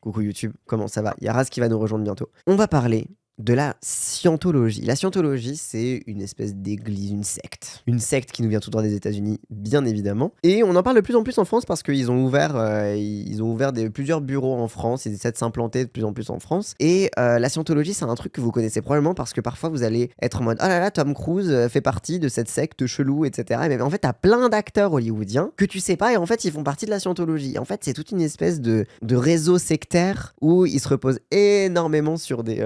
Coucou YouTube, comment ça va? Il y a Raz qui va nous rejoindre bientôt. On va parler de la scientologie. La scientologie, c'est une espèce d'église, une secte. Une secte qui nous vient tout droit des États-Unis, bien évidemment. Et on en parle de plus en plus en France parce qu'ils ont ouvert, plusieurs bureaux en France. Ils essaient de s'implanter de plus en plus en France. Et la scientologie, c'est un truc que vous connaissez probablement parce que parfois vous allez être en mode oh là là, Tom Cruise fait partie de cette secte chelou, etc. Mais en fait, t'as plein d'acteurs hollywoodiens que tu sais pas et en fait, ils font partie de la scientologie. En fait, c'est toute une espèce de réseau sectaire où ils se reposent énormément sur des.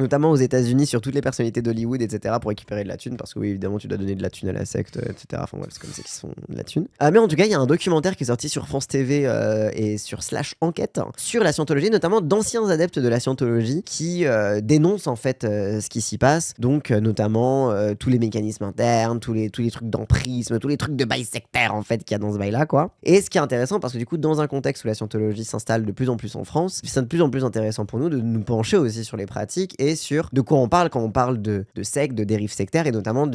Notamment aux États-Unis, sur toutes les personnalités d'Hollywood, etc., pour récupérer de la thune, parce que oui, évidemment, tu dois donner de la thune à la secte, etc. Enfin, ouais, c'est comme ça qu'ils se font de la thune. Mais en tout cas, il y a un documentaire qui est sorti sur France TV et sur Slash Enquête sur la scientologie, notamment d'anciens adeptes de la scientologie qui dénoncent en fait ce qui s'y passe. Donc, notamment tous les mécanismes internes, tous les trucs d'emprisme, tous les trucs de bail sectaire en fait qu'il y a dans ce bail-là, quoi. Et ce qui est intéressant, parce que du coup, dans un contexte où la scientologie s'installe de plus en plus en France, c'est de plus en plus intéressant pour nous de nous pencher aussi sur les pratiques et sur de quoi on parle quand on parle de sectes, de dérives sectaires et notamment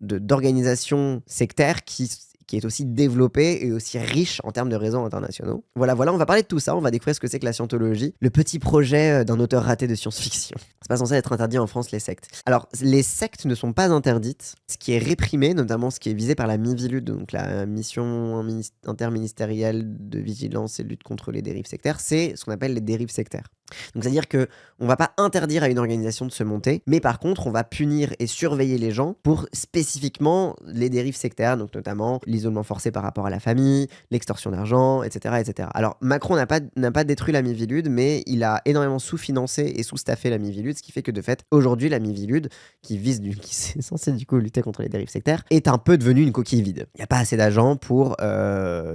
d'organisations sectaires qui est aussi développée et aussi riche en termes de réseaux internationaux. Voilà, on va parler de tout ça, on va découvrir ce que c'est que la scientologie, le petit projet d'un auteur raté de science-fiction. C'est pas censé être interdit en France, les sectes. Alors, les sectes ne sont pas interdites, ce qui est réprimé, notamment ce qui est visé par la MIVILUD, donc la mission interministérielle de vigilance et lutte contre les dérives sectaires, c'est ce qu'on appelle les dérives sectaires. Donc c'est-à-dire que on va pas interdire à une organisation de se monter, mais par contre on va punir et surveiller les gens pour spécifiquement les dérives sectaires, donc notamment l'isolement forcé par rapport à la famille, l'extorsion d'argent, etc., etc. Alors Macron n'a pas détruit la MIVILUD, mais il a énormément sous-financé et sous-staffé la MIVILUD, ce qui fait que de fait aujourd'hui la MIVILUD, qui est censée du coup lutter contre les dérives sectaires, est un peu devenue une coquille vide. Il n'y a pas assez d'agents pour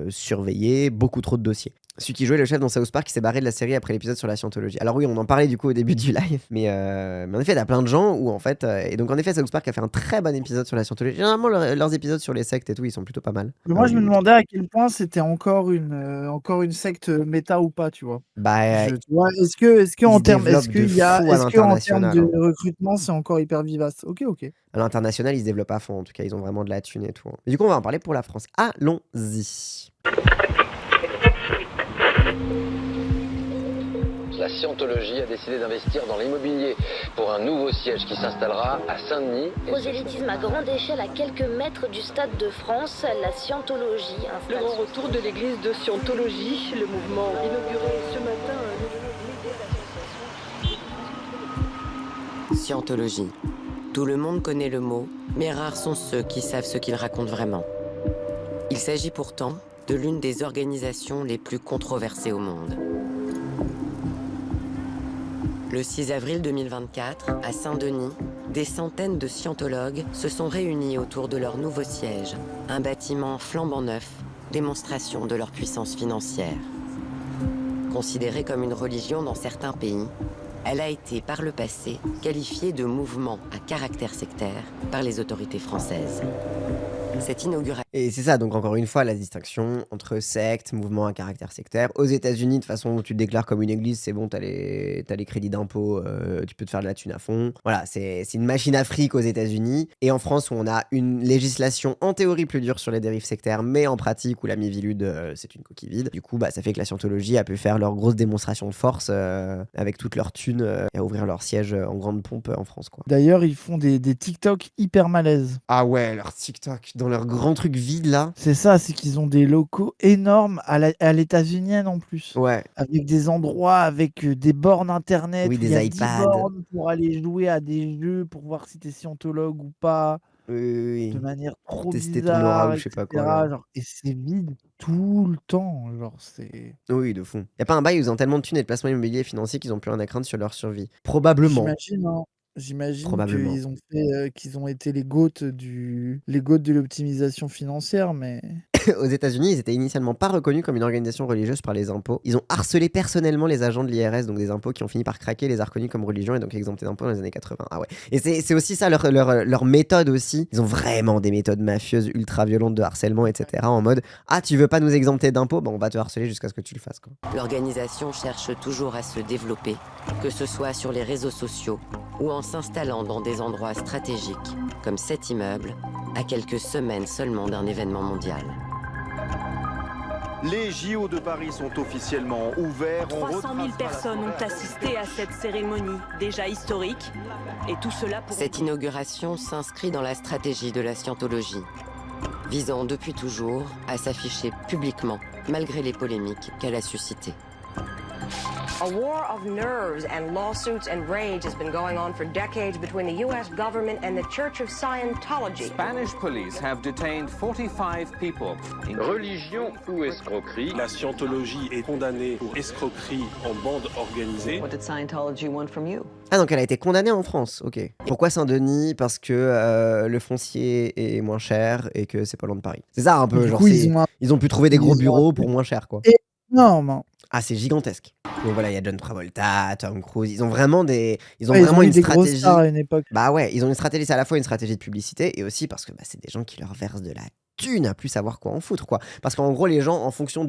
surveiller beaucoup trop de dossiers. Celui qui jouait le chef dans South Park qui s'est barré de la série après l'épisode sur la scientologie. Alors oui, on en parlait du coup au début du live, mais en effet, il y a plein de gens où en fait... et donc en effet, South Park a fait un très bon épisode sur la scientologie. Généralement, leurs épisodes sur les sectes et tout, ils sont plutôt pas mal. Mais moi, je me demandais à quel point c'était encore une secte méta ou pas, tu vois. Bah, Tu vois, est-ce que en termes de recrutement, c'est encore hyper vivace? Ok. À l'international, ils se développent à fond. En tout cas, ils ont vraiment de la thune et tout. Mais du coup, on va en parler pour la France. Allons-y. La scientologie a décidé d'investir dans l'immobilier pour un nouveau siège qui s'installera à Saint-Denis. Prosélytisme à grande échelle à quelques mètres du Stade de France, la scientologie. Le grand retour de l'église de scientologie, le mouvement inauguré ce matin. Scientologie. Tout le monde connaît le mot, mais rares sont ceux qui savent ce qu'il raconte vraiment. Il s'agit pourtant de l'une des organisations les plus controversées au monde. Le 6 avril 2024, à Saint-Denis, des centaines de scientologues se sont réunis autour de leur nouveau siège, un bâtiment flambant neuf, démonstration de leur puissance financière. Considérée comme une religion dans certains pays, elle a été par le passé qualifiée de mouvement à caractère sectaire par les autorités françaises. Cette inauguration... Et c'est ça, donc encore une fois, la distinction entre secte, mouvement à caractère sectaire. Aux États-Unis, de toute façon, où tu te déclares comme une église, c'est bon, t'as les crédits d'impôt, tu peux te faire de la thune à fond. Voilà, c'est une machine à fric aux États-Unis. Et en France, où on a une législation en théorie plus dure sur les dérives sectaires, mais en pratique, où la MIVILUD, c'est une coquille vide. Du coup, ça fait que la scientologie a pu faire leur grosse démonstration de force avec toute leur thune et à ouvrir leur siège en grande pompe en France, quoi. D'ailleurs, ils font des TikTok hyper malaises. Ah ouais, leur TikTok, dans leur grand truc vide là. C'est ça, c'est qu'ils ont des locaux énormes à l'états-unienne en plus. Ouais. Avec des endroits, avec des bornes internet. Oui, où des il y a iPads. 10 bornes pour aller jouer à des jeux, pour voir si t'es scientologue ou pas. Oui. De manière trop tester ton aura bizarre, ou je sais pas quoi. genre, et c'est vide tout le temps. Genre, c'est... Oui, de fond. Y a pas un bail où ils ont tellement de thunes et de placements immobiliers et financiers qu'ils ont plus rien à craindre sur leur survie. Probablement. J'imagine qu'ils ont été les goats de l'optimisation financière, mais... Aux États-Unis, ils étaient initialement pas reconnus comme une organisation religieuse par les impôts. Ils ont harcelé personnellement les agents de l'IRS, donc des impôts qui ont fini par craquer, les a reconnus comme religion et donc exemptés d'impôts dans les années 80. Ah ouais. Et c'est aussi ça leur méthode aussi. Ils ont vraiment des méthodes mafieuses ultra violentes de harcèlement, etc. En mode ah, tu veux pas nous exempter d'impôts, on va te harceler jusqu'à ce que tu le fasses, quoi. L'organisation cherche toujours à se développer, que ce soit sur les réseaux sociaux ou en s'installant dans des endroits stratégiques, comme cet immeuble, à quelques semaines seulement d'un événement mondial. Les JO de Paris sont officiellement ouverts. 300 000 personnes ont assisté à cette cérémonie, déjà historique, et tout cela pour... Cette inauguration s'inscrit dans la stratégie de la scientologie, visant depuis toujours à s'afficher publiquement, malgré les polémiques qu'elle a suscitées. A war of nerves and lawsuits and rage has been going on for decades between the U.S. government and the Church of Scientology. Spanish police have detained 45 people. Religion ou escroquerie? La scientologie est condamnée pour escroquerie en bande organisée. What did Scientology want from you? Ah, donc elle a été condamnée en France, ok. Pourquoi Saint-Denis? Parce que le foncier est moins cher et que c'est pas loin de Paris. C'est ça un peu, Du genre coup, ils ont pu trouver des gros bureaux pour moins cher, quoi. Énorme. Ah, c'est gigantesque. Donc voilà, il y a John Travolta, Tom Cruise, ils ont vraiment eu une des grosses stratégie. stars à une époque. Bah ouais, ils ont une stratégie, c'est à la fois une stratégie de publicité et aussi parce que c'est des gens qui leur versent de la thune à plus savoir quoi en foutre, quoi. Parce qu'en gros, les gens, en fonction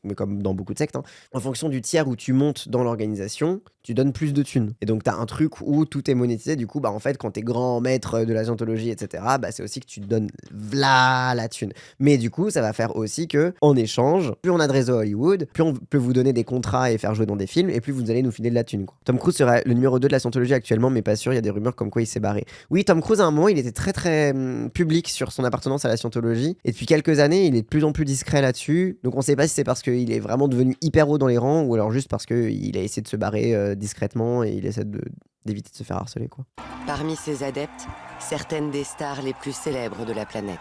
mais comme dans beaucoup de sectes, hein, en fonction du tiers où tu montes dans l'organisation, tu donnes plus de thunes. Et donc, t'as un truc où tout est monétisé. Du coup, en fait, quand t'es grand maître de la scientologie, etc., c'est aussi que tu donnes v'là la thune. Mais du coup, ça va faire aussi que, en échange, plus on a de réseau à Hollywood, plus on peut vous donner des contrats et faire jouer dans des films, et plus vous allez nous filer de la thune, quoi. Tom Cruise serait le numéro 2 de la scientologie actuellement, mais pas sûr. Il y a des rumeurs comme quoi il s'est barré. Oui, Tom Cruise, à un moment, il était très très public sur son appartenance à la scientologie. Et depuis quelques années, il est de plus en plus discret là-dessus. Donc, on sait pas si c'est parce qu'il est vraiment devenu hyper haut dans les rangs, ou alors juste parce qu'il a essayé de se barrer discrètement et il essaie d'éviter de se faire harceler, quoi. Parmi ses adeptes, certaines des stars les plus célèbres de la planète.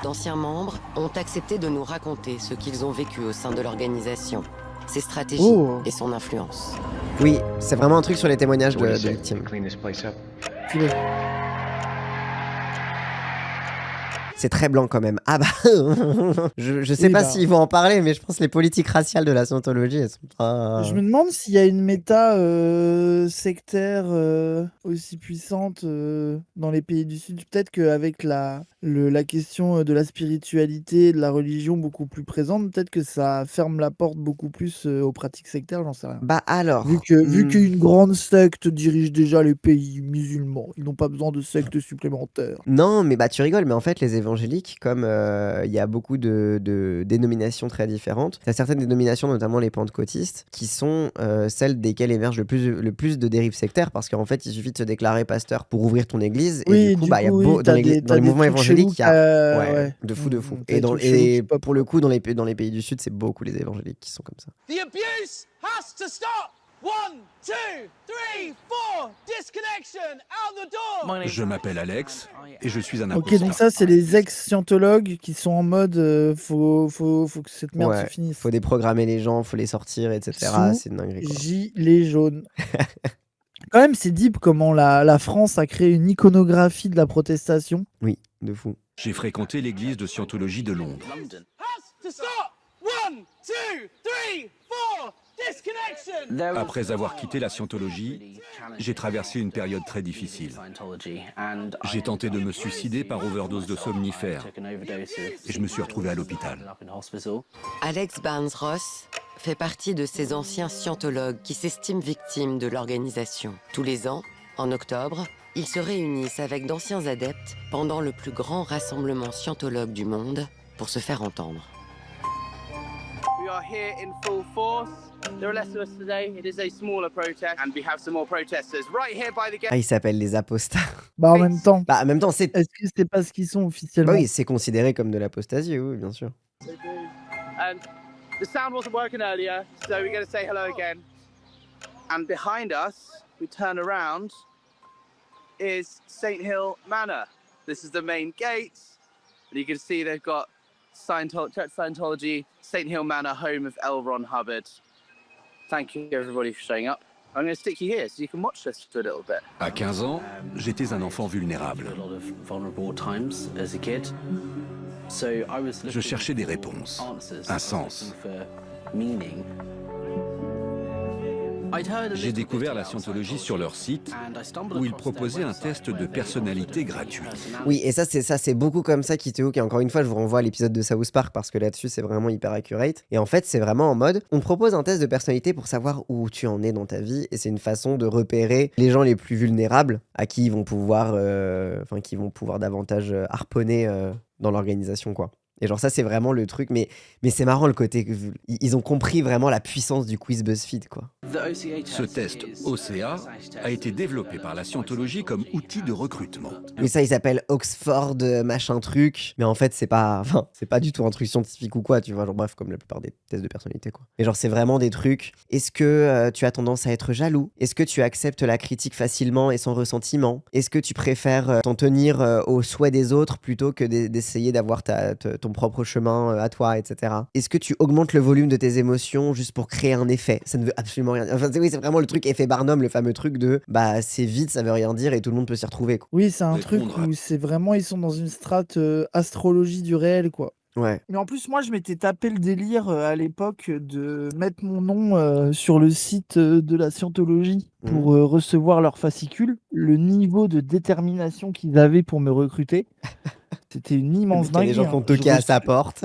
D'anciens membres ont accepté de nous raconter ce qu'ils ont vécu au sein de l'organisation, ses stratégies et son influence. Oui, c'est vraiment un truc sur les témoignages de victimes. C'est très blanc quand même. Ah bah, je sais pas s'ils vont en parler, mais je pense que les politiques raciales de la scientologie, elles sont pas... Je me demande s'il y a une méta sectaire aussi puissante dans les pays du Sud. Peut-être qu'avec la question de la spiritualité, de la religion beaucoup plus présente, peut-être que ça ferme la porte beaucoup plus aux pratiques sectaires, j'en sais rien. Bah alors... Vu qu'une grande secte dirige déjà les pays musulmans, ils n'ont pas besoin de sectes supplémentaires. Non, mais tu rigoles, mais en fait, les évangéliques, comme il y a beaucoup de dénominations très différentes, il y a certaines dénominations, notamment les pentecôtistes, qui sont celles desquelles émergent le plus de dérives sectaires, parce qu'en fait, il suffit de se déclarer pasteur pour ouvrir ton église, et du coup, il y a dans les mouvements évangéliques, il y a de fou. Et pour le coup, dans les pays du Sud, c'est beaucoup les évangéliques qui sont comme ça. The abuse has to stop. 1, 2, 3, 4, disconnection, out the door. Je m'appelle Alex et je suis un imposteur. Ok, donc ça, c'est les ex-scientologues qui sont en mode faut que cette merde se finisse. Faut déprogrammer les gens, faut les sortir, etc. C'est une dinguerie, quoi. Gilets jaunes. Quand même, c'est deep comment la France a créé une iconographie de la protestation. Oui, de fou. J'ai fréquenté l'église de Scientologie de Londres. Après avoir quitté la Scientologie, j'ai traversé une période très difficile. J'ai tenté de me suicider par overdose de somnifères et je me suis retrouvé à l'hôpital. Alex Barnes-Ross fait partie de ces anciens scientologues qui s'estiment victimes de l'organisation. Tous les ans, en octobre, ils se réunissent avec d'anciens adeptes pendant le plus grand rassemblement scientologue du monde pour se faire entendre. We are here in full force. There are less of us today. It is a smaller protest, and we have some more protesters right here by the gate. Ah, ils s'appellent les apostats. En même temps. En même temps, c'est... Est-ce que c'est pas ce qu'ils sont officiellement? Oui, c'est considéré comme de l'apostasie, oui, bien sûr. And the sound wasn't working earlier, so we're going to say hello again. And behind us, we turn around, is St. Hill Manor. This is the main gate, and you can see they've got Church Scientology, St. Hill Manor, home of L. Ron Hubbard. Thank you everybody for showing up. I'm going to stick you here so you can watch this for a little bit. À 15 ans, j'étais un enfant vulnérable. Je cherchais des réponses, un sens. J'ai découvert la scientologie sur leur site où ils proposaient un test de personnalité gratuit. Oui, et ça c'est beaucoup comme ça qui te hook. Et encore une fois, je vous renvoie à l'épisode de South Park parce que là-dessus c'est vraiment hyper accurate. Et en fait, c'est vraiment en mode, on te propose un test de personnalité pour savoir où tu en es dans ta vie, et c'est une façon de repérer les gens les plus vulnérables à qui ils vont pouvoir, davantage harponner dans l'organisation, quoi. Et genre ça, c'est vraiment le truc. Mais c'est marrant le côté que ils ont compris vraiment la puissance du quiz BuzzFeed, quoi. Ce test OCA a été développé par la scientologie comme outil de recrutement. Oui, ça, il s'appelle Oxford machin truc. Mais en fait, c'est pas du tout un truc scientifique ou quoi, tu vois. Genre bref, comme la plupart des tests de personnalité, quoi. Et genre, c'est vraiment des trucs. Est-ce que tu as tendance à être jaloux? Est-ce que tu acceptes la critique facilement et sans ressentiment? Est-ce que tu préfères t'en tenir aux souhaits des autres plutôt que d'essayer d'avoir ton propre chemin à toi, etc. Est-ce que tu augmentes le volume de tes émotions juste pour créer un effet? Ça ne veut absolument rien dire. Enfin, oui, c'est vraiment le truc effet Barnum, le fameux truc de c'est vide, ça veut rien dire et tout le monde peut s'y retrouver, quoi. Oui, c'est un truc où c'est vraiment, ils sont dans une strate astrologie du réel, quoi. Ouais. Mais en plus, moi, je m'étais tapé le délire à l'époque de mettre mon nom sur le site de la Scientologie pour recevoir leur fascicule. Le niveau de détermination qu'ils avaient pour me recruter, c'était une immense Il y a des dinguerie. gens qui ont toqué à sa porte.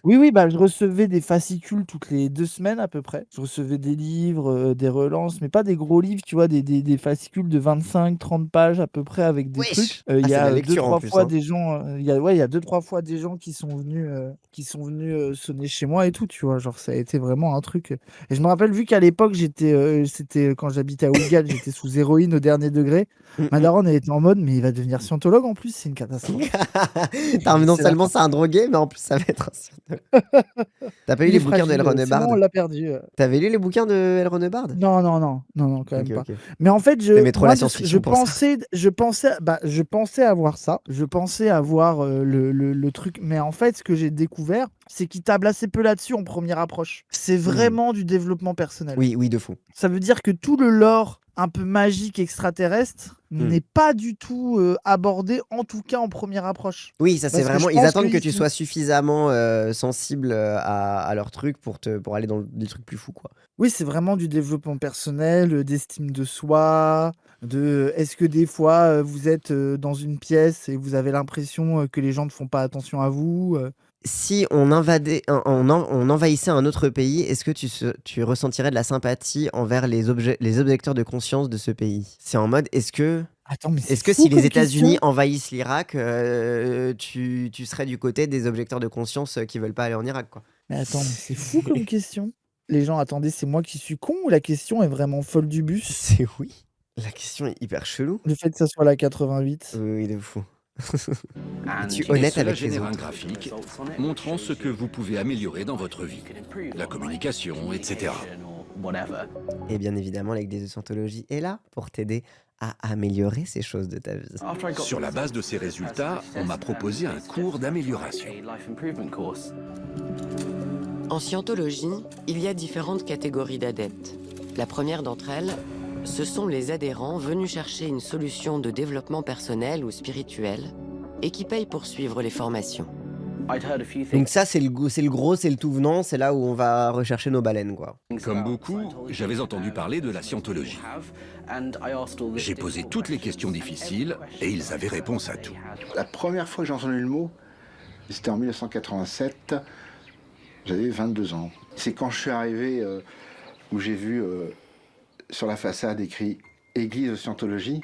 Oui, je recevais des fascicules toutes les 2 semaines à peu près. Je recevais des livres, des relances, mais pas des gros livres, tu vois, des fascicules de 25-30 pages à peu près avec des trucs. Il y c'est de la a lecture, en 2-3 plus, fois hein. des gens, il y a 2-3 fois des gens qui sont venus sonner chez moi et tout, tu vois. Genre, ça a été vraiment un truc. Et je me rappelle, vu qu'à l'époque, c'était quand j'habitais à Ouigan, j'étais sous héroïne au dernier degré. Ma daronne, elle était en mode, mais il va devenir scientologue en plus, c'est une catastrophe. Non C'est seulement c'est un drogué, mais en plus ça va être un scientologue. T'as pas lu les bouquins de L. Ron Hubbard? Sinon, on l'a perdu. T'avais lu les bouquins de L. Ron Hubbard? Non, quand même Ok, pas. ok. Mais en fait, T'aimais trop la moi, science-fiction pour ça. je pensais avoir ça. Je pensais avoir le truc. Mais en fait, ce que j'ai découvert, c'est qu'il table assez peu là-dessus en première approche. C'est vraiment du développement personnel. Oui, de fou. Ça veut dire que tout le lore un peu magique extraterrestre n'est pas du tout abordé, en tout cas en première approche. Oui, ça c'est Parce que vraiment. je Ils pense attendent que qu'ils tu sont- sois suffisamment sensible à leur truc pour aller dans des trucs plus fous, quoi. Oui, c'est vraiment du développement personnel, d'estime de soi, est-ce que des fois vous êtes dans une pièce et vous avez l'impression que les gens ne font pas attention à vous Si on envahissait un autre pays, est-ce que tu ressentirais de la sympathie envers les objecteurs de conscience de ce pays? C'est en mode, Attends, mais est-ce c'est que fou si les comme États-Unis question. envahissent l'Irak, tu serais du côté des objecteurs de conscience qui veulent pas aller en Irak, quoi? Mais attends, mais c'est fou comme question. Les gens, attendez, c'est moi qui suis con ou la question est vraiment folle du bus? C'est oui. La question est hyper chelou. Le fait que ça soit la 88. Oui, de fou. Es-tu Et honnête cela avec les génère un autres? graphique montrant ce que vous pouvez améliorer dans votre vie, la communication, etc. Et bien évidemment, l'église de Scientologie est là pour t'aider à améliorer ces choses de ta vie. Sur la base de ces résultats, on m'a proposé un cours d'amélioration. En scientologie, il y a différentes catégories d'adeptes. La première d'entre elles, ce sont les adhérents venus chercher une solution de développement personnel ou spirituel et qui payent pour suivre les formations. Donc ça, c'est le gros, c'est le tout venant, c'est là où on va rechercher nos baleines, quoi. Comme beaucoup, j'avais entendu parler de la scientologie. J'ai posé toutes les questions difficiles et ils avaient réponse à tout. La première fois que j'ai entendu le mot, c'était en 1987, j'avais 22 ans. C'est quand je suis arrivé où j'ai vu sur la façade écrit « Église de Scientologie ».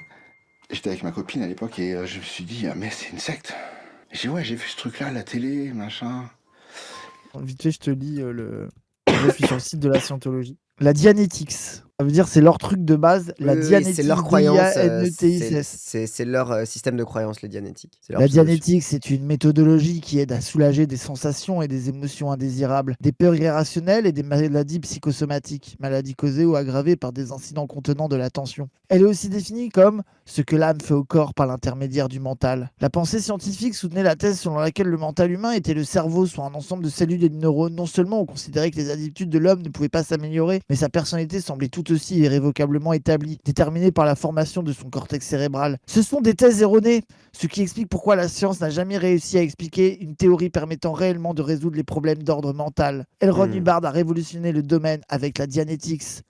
J'étais avec ma copine à l'époque et je me suis dit « mais c'est une secte ». J'ai dit « ouais, j'ai vu ce truc-là à la télé, machin ». Vite fait, je te lis je suis sur le site de la Scientologie. La Dianetics. Ça veut dire c'est leur truc de base, la Dianetics. C'est leur croyance, D-I-A-N-E-T-I-C-S. c'est leur système de croyance, les Dianétiques. C'est leur La solution. Dianétique, c'est une méthodologie qui aide à soulager des sensations et des émotions indésirables, des peurs irrationnelles et des maladies psychosomatiques, maladies causées ou aggravées par des incidents contenant de la tension. Elle est aussi définie comme ce que l'âme fait au corps par l'intermédiaire du mental. La pensée scientifique soutenait la thèse selon laquelle le mental humain était le cerveau, soit un ensemble de cellules et de neurones. Non seulement on considérait que les attitudes de l'homme ne pouvaient pas s'améliorer, mais sa personnalité semblait tout aussi irrévocablement établie, déterminée par la formation de son cortex cérébral. Ce sont des thèses erronées, ce qui explique pourquoi la science n'a jamais réussi à expliquer une théorie permettant réellement de résoudre les problèmes d'ordre mental. L. Ron Hubbard a révolutionné le domaine avec la Dianetics.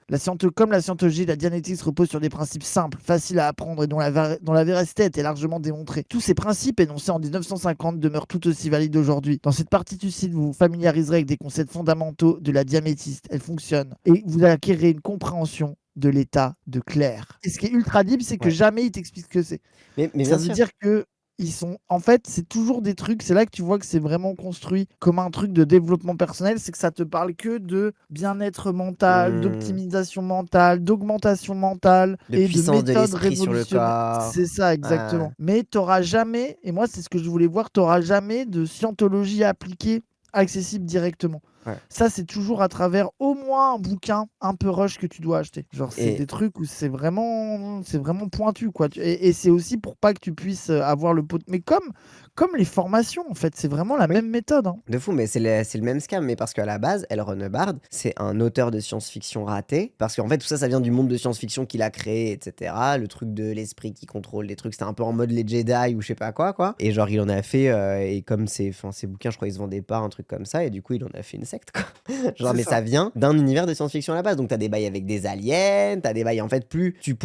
Comme la scientologie, la Dianetics repose sur des principes simples, faciles à apprendre et dont la véracité a été largement démontrée. Tous ces principes énoncés en 1950 demeurent tout aussi valides aujourd'hui. Dans cette partie du site, vous vous familiariserez avec des concepts fondamentaux de la diamétiste. Elle fonctionne. Et vous acquérez une compréhension de l'état de clair. Et ce qui est ultra deep, c'est que jamais il t'explique ce que c'est. Mais ça bien veut sûr. dire que En fait, c'est toujours des trucs, c'est là que tu vois que c'est vraiment construit comme un truc de développement personnel, c'est que ça te parle que de bien-être mental, d'optimisation mentale, d'augmentation mentale De et de puissance de méthodes l'esprit sur le révolutionnaires. corps. C'est ça, exactement. Mais t'auras jamais, et moi c'est ce que je voulais voir, t'auras jamais de scientologie appliquée accessible directement. Ouais. Ça, c'est toujours à travers au moins un bouquin un peu rush que tu dois acheter. Genre, c'est des trucs où c'est vraiment pointu, quoi. Et c'est aussi pour pas que tu puisses avoir le pot. Mais comme les formations, en fait, c'est vraiment la même méthode. Hein. De fou, mais c'est le même scam, mais parce qu'à la base, L. Ron Hubbard, c'est un auteur de science-fiction raté, parce qu'en fait, tout ça, ça vient du monde de science-fiction qu'il a créé, etc. Le truc de l'esprit qui contrôle les trucs, c'était un peu en mode les Jedi ou je sais pas quoi. Et genre, il en a fait, et comme ses bouquins, je crois, ils se vendaient pas, un truc comme ça, et du coup, il en a fait une secte, quoi. Genre, mais ça vient d'un univers de science-fiction à la base, donc t'as des bails avec des aliens, t'as des bails, en fait, plus tu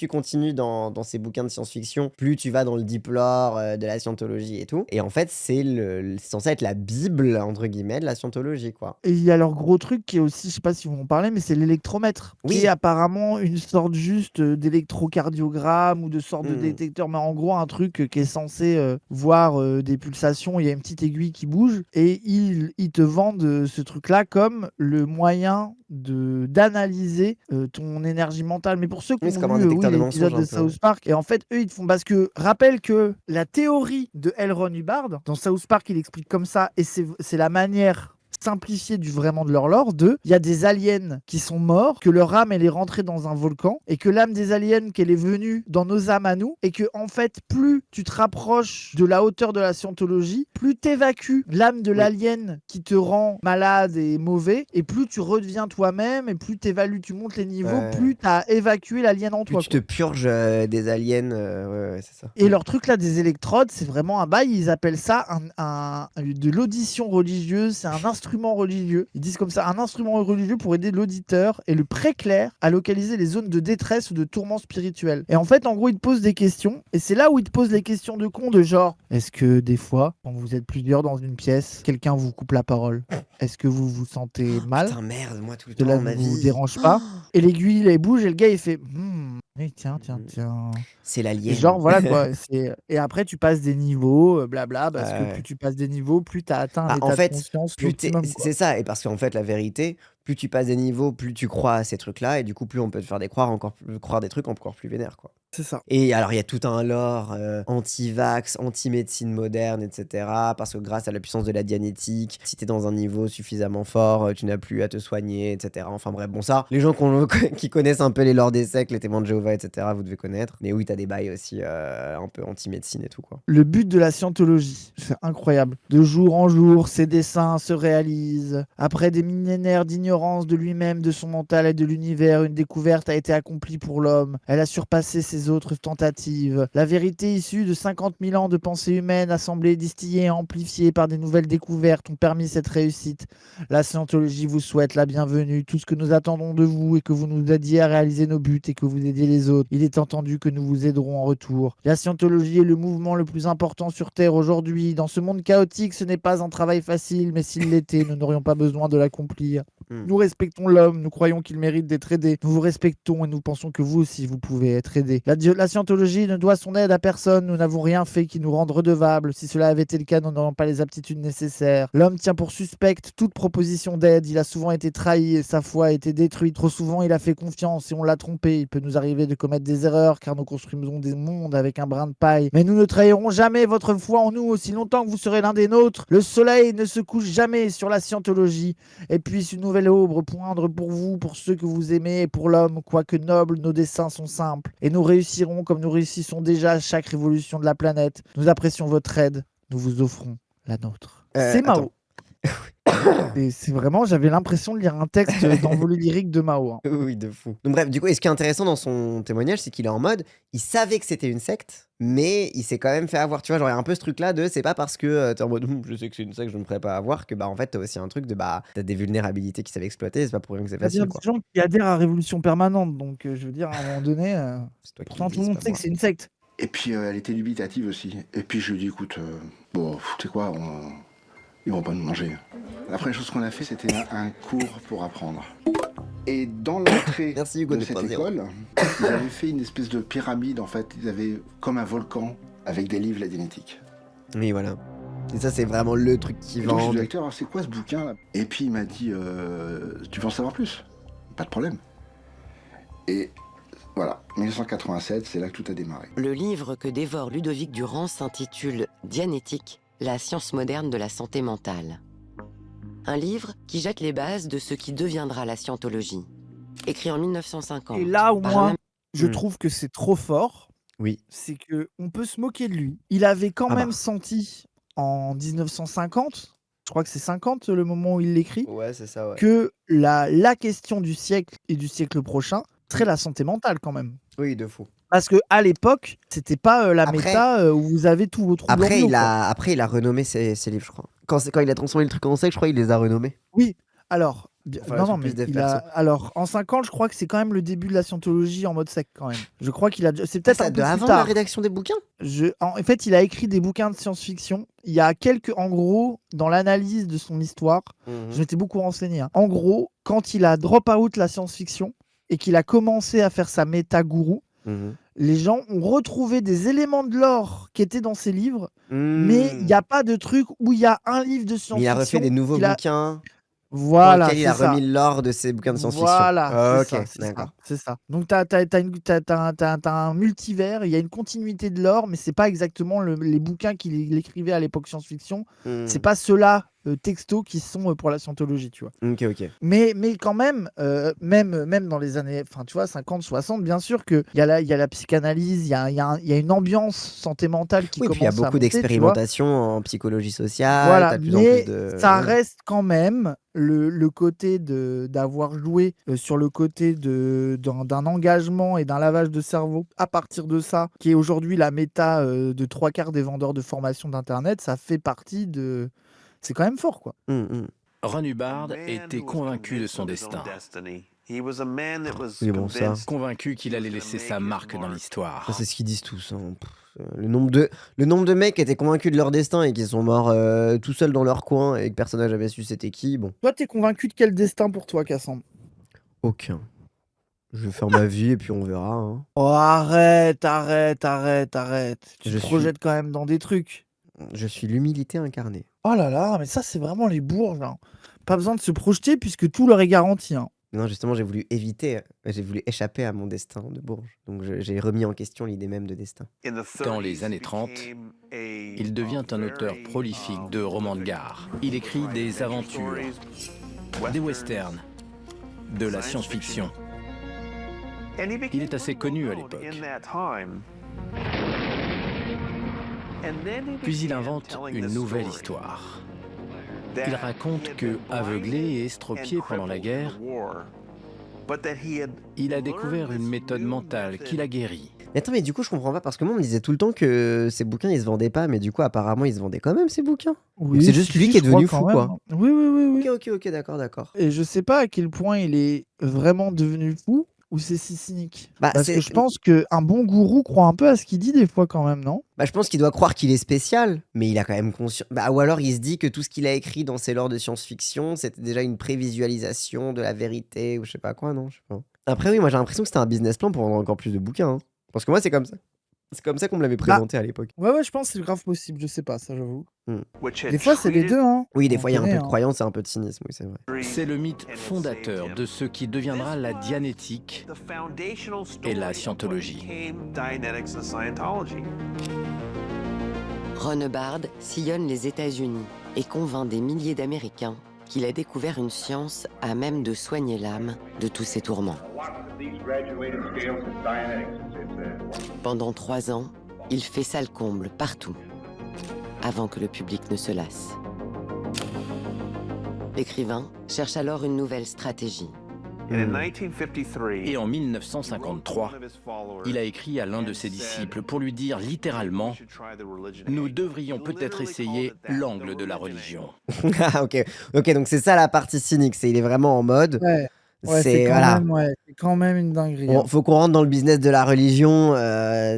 continues dans ces bouquins de science-fiction, plus tu vas dans le deep lore de la scientologie et tout. Et en fait, c'est censé être la bible, entre guillemets, de la scientologie, quoi. Et il y a leur gros truc qui est aussi, je sais pas si vous en parlez, mais c'est l'électromètre. Oui. Qui est apparemment une sorte juste d'électrocardiogramme ou de sorte de détecteur, mais en gros, un truc qui est censé voir des pulsations. Il y a une petite aiguille qui bouge et ils te vendent ce truc-là comme le moyen d'analyser ton énergie mentale. Mais pour ceux qui ont vu l'épisode de South Park, et en fait, eux, ils te font... Parce que, rappelle que la théorie de L. Ron Hubbard, dans South Park, il explique comme ça, et c'est la manière simplifiée vraiment de leur lore, il y a des aliens qui sont morts, que leur âme elle est rentrée dans un volcan, et que l'âme des aliens qu'elle est venue dans nos âmes à nous, et que en fait plus tu te rapproches de la hauteur de la scientologie, plus t'évacues l'âme de l'alien qui te rend malade et mauvais, et plus tu redeviens toi-même, et plus t'évalues, tu montes les niveaux, plus t'as évacué l'alien en toi. Tu te purges des aliens, ouais, c'est ça. Et leur truc là des électrodes, c'est vraiment un bail, ils appellent ça de l'audition religieuse, c'est un instrument religieux. Ils disent comme ça, un instrument religieux pour aider l'auditeur et le préclair à localiser les zones de détresse ou de tourment spirituel. Et en fait, en gros, ils te posent des questions, et c'est là où ils te posent les questions de con de genre, est-ce que des fois, quand vous êtes plusieurs dans une pièce, quelqu'un vous coupe la parole? Est-ce que vous vous sentez mal? Putain, merde, moi tout le temps, dans ma vie. Cela ne vous dérange pas? Et l'aiguille, elle bouge, et le gars, il fait, oui, tiens. C'est l'alien. Genre, voilà quoi. Et après, tu passes des niveaux, blabla, parce que plus tu passes des niveaux, plus tu as atteint l'état de conscience optimum. C'est ça, et parce qu'en fait, la vérité, plus tu passes des niveaux, plus tu crois à ces trucs-là, et du coup, plus on peut te faire croire des trucs encore plus vénères, quoi. C'est ça. Et alors, il y a tout un lore anti-vax, anti-médecine moderne, etc. Parce que grâce à la puissance de la dianétique, si t'es dans un niveau suffisamment fort, tu n'as plus à te soigner, etc. Enfin bref, bon ça, les gens qui connaissent un peu les lores des sectes, les témoins de Jéhovah, etc., vous devez connaître. Mais oui, t'as des bails aussi un peu anti-médecine et tout, quoi. Le but de la scientologie, c'est incroyable. De jour en jour, ses desseins se réalisent. Après des millénaires d'ignorance de lui-même, de son mental et de l'univers, une découverte a été accomplie pour l'homme. Elle a surpassé ses autres tentatives. La vérité issue de 50 000 ans de pensée humaine, assemblée, distillée et amplifiée par des nouvelles découvertes, ont permis cette réussite. La scientologie vous souhaite la bienvenue. Tout ce que nous attendons de vous est que vous nous aidiez à réaliser nos buts et que vous aidiez les autres. Il est entendu que nous vous aiderons en retour. La scientologie est le mouvement le plus important sur Terre aujourd'hui. Dans ce monde chaotique, ce n'est pas un travail facile, mais s'il l'était, nous n'aurions pas besoin de l'accomplir. Nous respectons l'homme, nous croyons qu'il mérite d'être aidé. Nous vous respectons et nous pensons que vous aussi, vous pouvez être aidé. La scientologie ne doit son aide à personne. Nous n'avons rien fait qui nous rende redevables. Si cela avait été le cas, nous n'aurions pas les aptitudes nécessaires. L'homme tient pour suspecte toute proposition d'aide. Il a souvent été trahi et sa foi a été détruite. Trop souvent, il a fait confiance et on l'a trompé. Il peut nous arriver de commettre des erreurs car nous construisons des mondes avec un brin de paille. Mais nous ne trahirons jamais votre foi en nous aussi longtemps que vous serez l'un des nôtres. Le soleil ne se couche jamais sur la scientologie. Et puisse une nouvelle aube poindre pour vous, pour ceux que vous aimez et pour l'homme. Quoique nobles, nos desseins sont simples. Et nous réussirons comme nous réussissons déjà à chaque révolution de la planète. Nous apprécions votre aide. Nous vous offrons la nôtre. C'est Mao. Et c'est vraiment, j'avais l'impression de lire un texte d'envolée lyrique de Mao. Hein. Oui, de fou. Donc bref, du coup, et ce qui est intéressant dans son témoignage, c'est qu'il est en mode, il savait que c'était une secte, mais il s'est quand même fait avoir. Tu vois, genre, il y a un peu ce truc-là de, c'est pas parce que t'es en mode, je sais que c'est une secte, je ne me ferai pas avoir, que bah en fait, t'as aussi un truc de, bah, t'as des vulnérabilités qui savent exploiter, c'est pas pour rien que c'est facile. Il y a des gens qui adhèrent à Révolution Permanente, donc je veux dire, à un moment donné, pourtant tout le monde sait que c'est une secte. Et puis elle était dubitative aussi. Et puis je lui ai dit, écoute, bon, tu sais quoi, ils vont pas nous manger. La première chose qu'on a fait, c'était un cours pour apprendre. Et dans l'entrée de cette école, ils avaient fait une espèce de pyramide, en fait. Ils avaient comme un volcan avec des livres, la Dianétique. Oui, voilà. Et ça, c'est vraiment le truc qui Et donc, je vend. dis au lecteur, alors, c'est quoi ce bouquin là? Et puis il m'a dit, tu veux en savoir plus? Pas de problème. Et voilà, 1987, c'est là que tout a démarré. Le livre que dévore Ludovic Durand s'intitule Dianétique, la science moderne de la santé mentale. Un livre qui jette les bases de ce qui deviendra la scientologie. Écrit en 1950. Et là où par moi, un- je trouve que c'est trop fort, Oui. c'est que on peut se moquer de lui. Il avait quand Ah même bah. senti en 1950, je crois que c'est 50 le moment où il l'écrit, Ouais, c'est ça, ouais. que la question du siècle et du siècle prochain serait la santé mentale quand même. Oui, de fou. Parce que à l'époque, c'était pas la Après- méta où vous avez tous vos troubles Après, hormonaux, il quoi. a renommé ses livres, je crois. Quand il a transformé le truc en secte, je crois qu'il les a renommés. Oui, alors, Enfin, non, le non, truc mais plus dev il a, perso. alors en 50, je crois que c'est quand même le début de la scientologie en mode secte quand même. Je crois qu'il a, c'est Ah, peut-être ça un de peu plus avant la tard. rédaction des bouquins? En fait, il a écrit des bouquins de science-fiction. Il y a quelques, en gros, dans l'analyse de son histoire, Mhm. je m'étais beaucoup renseigné, hein. En gros, quand il a drop out la science-fiction et qu'il a commencé à faire sa méta-gourou, Mhm. les gens ont retrouvé des éléments de lore qui étaient dans ses livres, mais il n'y a pas de truc où il y a un livre de Mais il a science-fiction. refait des nouveaux qu'il a- bouquins dans Voilà, lesquels il c'est a ça. remis l'or de ses bouquins de science-fiction. Voilà, Ah, c'est ok, ça, d'accord. c'est ça. Donc t'as un multivers, il y a une continuité de lore, mais c'est pas exactement les bouquins qu'il écrivait à l'époque science-fiction. C'est Hmm. pas ceux-là texto qui sont pour la scientologie, tu vois. Ok, ok. Mais quand même, même dans les années, enfin tu vois, 50, 60, bien sûr qu'il y a la psychanalyse, il y a une ambiance santé mentale qui Oui, puis il y a commence à beaucoup monter, tu vois. d'expérimentation en psychologie sociale. Voilà, T'as de plus en mais plus de. ça Ouais. reste quand même le côté d'avoir joué sur le côté d'un engagement et d'un lavage de cerveau à partir de ça, qui est aujourd'hui la méta de 3/4 des vendeurs de formation d'Internet, ça fait partie de... C'est quand même fort, quoi. Ron Hubbard était convaincu de son destin. Oui, bon, ça. Convaincu qu'il allait laisser sa marque dans l'histoire. Ça, c'est ce qu'ils disent tous, hein. Le nombre de mecs qui étaient convaincus de leur destin et qui sont morts tout seuls dans leur coin et que personne n'a jamais su c'était qui, bon. Toi, t'es convaincu de quel destin pour toi, Cassandre? Aucun. Je vais faire ma vie et puis on verra, hein. Oh, arrête. Tu Je te projettes quand même dans des trucs. Je suis l'humilité incarnée. Oh là là, mais ça, c'est vraiment les bourges, hein. Pas besoin de se projeter puisque tout leur est garanti, hein. Non, justement, j'ai voulu échapper à mon destin de Bourges. Donc j'ai remis en question l'idée même de destin. Dans les années 30, il devient un auteur prolifique de romans de gare. Il écrit des aventures, des westerns, de la science-fiction. Il est assez connu à l'époque. Puis il invente une nouvelle histoire. Il raconte que, aveuglé et estropié pendant la guerre, il a découvert une méthode mentale qui l'a guéri. Mais attends, mais du coup, je comprends pas parce que moi, on me disait tout le temps que ces bouquins ils se vendaient pas, mais du coup, apparemment, ils se vendaient quand même ces bouquins. Oui, C'est juste si, lui si, qui est je crois devenu quand fou, même, quoi. hein. Oui. Ok, d'accord. Et je sais pas à quel point il est vraiment devenu fou ou c'est si cynique. Bah, Parce que c'est- je pense qu'un bon gourou croit un peu à ce qu'il dit des fois quand même, non? Bah, je pense qu'il doit croire qu'il est spécial, mais il a quand même conscience. Bah, ou alors il se dit que tout ce qu'il a écrit dans ses lores de science-fiction, c'était déjà une prévisualisation de la vérité ou je sais pas quoi, non? Je sais pas. Après, oui, moi j'ai l'impression que c'était un business plan pour vendre encore plus de bouquins, hein. Parce que moi, c'est comme ça. C'est comme ça qu'on me l'avait présenté à l'époque. Ouais, je pense que c'est grave possible, je sais pas, ça j'avoue. Hmm. Des fois, c'est les deux, hein. Oui, des On fois, il y a un peu connaît, de hein. croyance et un peu de cynisme, oui, c'est vrai. C'est le mythe fondateur de ce qui deviendra la dianétique et la scientologie. Ron Hubbard sillonne les États-Unis et convainc des milliers d'Américains qu'il a découvert une science à même de soigner l'âme de tous ses tourments. Pendant 3 ans, il fait salle comble partout, avant que le public ne se lasse. L'écrivain cherche alors une nouvelle stratégie. Et en 1953, il a écrit à l'un de ses disciples pour lui dire littéralement « Nous devrions peut-être essayer l'angle de la religion. Ah, ok, donc c'est ça la partie cynique, c'est il est vraiment en mode. Ouais, c'est c'est quand voilà. même, ouais, c'est quand même une dinguerie. Bon, faut qu'on rentre dans le business de la religion,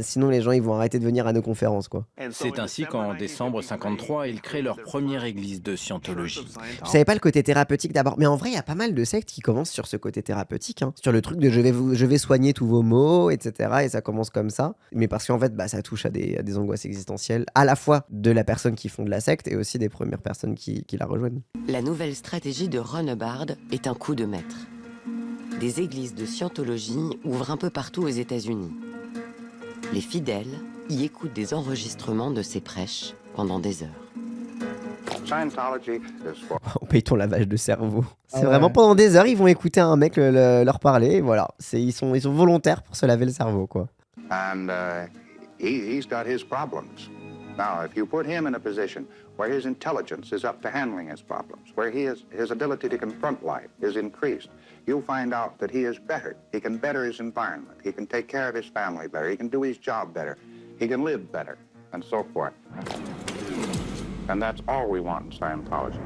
sinon les gens ils vont arrêter de venir à nos conférences, quoi. C'est ainsi qu'en décembre 53, ils créent leur première église de scientologie. Je savais pas le côté thérapeutique d'abord, mais en vrai, il y a pas mal de sectes qui commencent sur ce côté thérapeutique, hein. Sur le truc de je vais soigner tous vos maux, etc. Et ça commence comme ça. Mais parce qu'en fait, ça touche à des angoisses existentielles, à la fois de la personne qui fonde la secte et aussi des premières personnes qui la rejoignent. La nouvelle stratégie de Ron Hubbard est un coup de maître. Des églises de scientologie ouvrent un peu partout aux États-Unis. Les fidèles y écoutent des enregistrements de ses prêches pendant des heures. On paye ton lavage de cerveau. C'est Ah ouais. vraiment pendant des heures, ils vont écouter un mec leur parler, et voilà. Ils sont volontaires pour se laver le cerveau, quoi. And he's got his problems. Now, if you put him in a position where his intelligence is up to handling his problems, where his ability to confront life is increased, you'll find out that he is better. He can better his environment. He can take care of his family better. He can do his job better. He can live better, and so forth. And that's all we want in Scientology.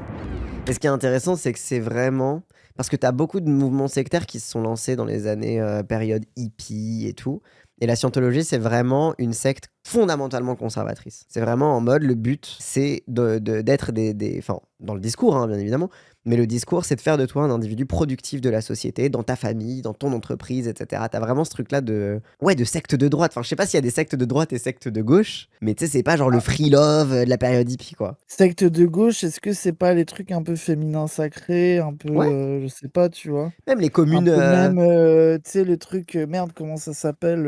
Et ce qui est intéressant, c'est que c'est vraiment... Parce que tu as beaucoup de mouvements sectaires qui se sont lancés dans les années période hippie et tout. Et la scientologie, c'est vraiment une secte fondamentalement conservatrice. C'est vraiment en mode, le but, c'est d'être enfin, dans le discours, hein, bien évidemment, mais le discours, c'est de faire de toi un individu productif de la société, dans ta famille, dans ton entreprise, etc. T'as vraiment ce truc-là de secte de droite. Enfin, je sais pas s'il y a des sectes de droite et sectes de gauche, mais tu sais, c'est pas genre le free love de la période hippie, quoi. Secte de gauche, est-ce que c'est pas les trucs un peu féminins sacrés, un peu, Ouais. je sais pas, tu vois? Même les Un communes... peu même, tu sais, le truc, merde, comment ça s'appelle?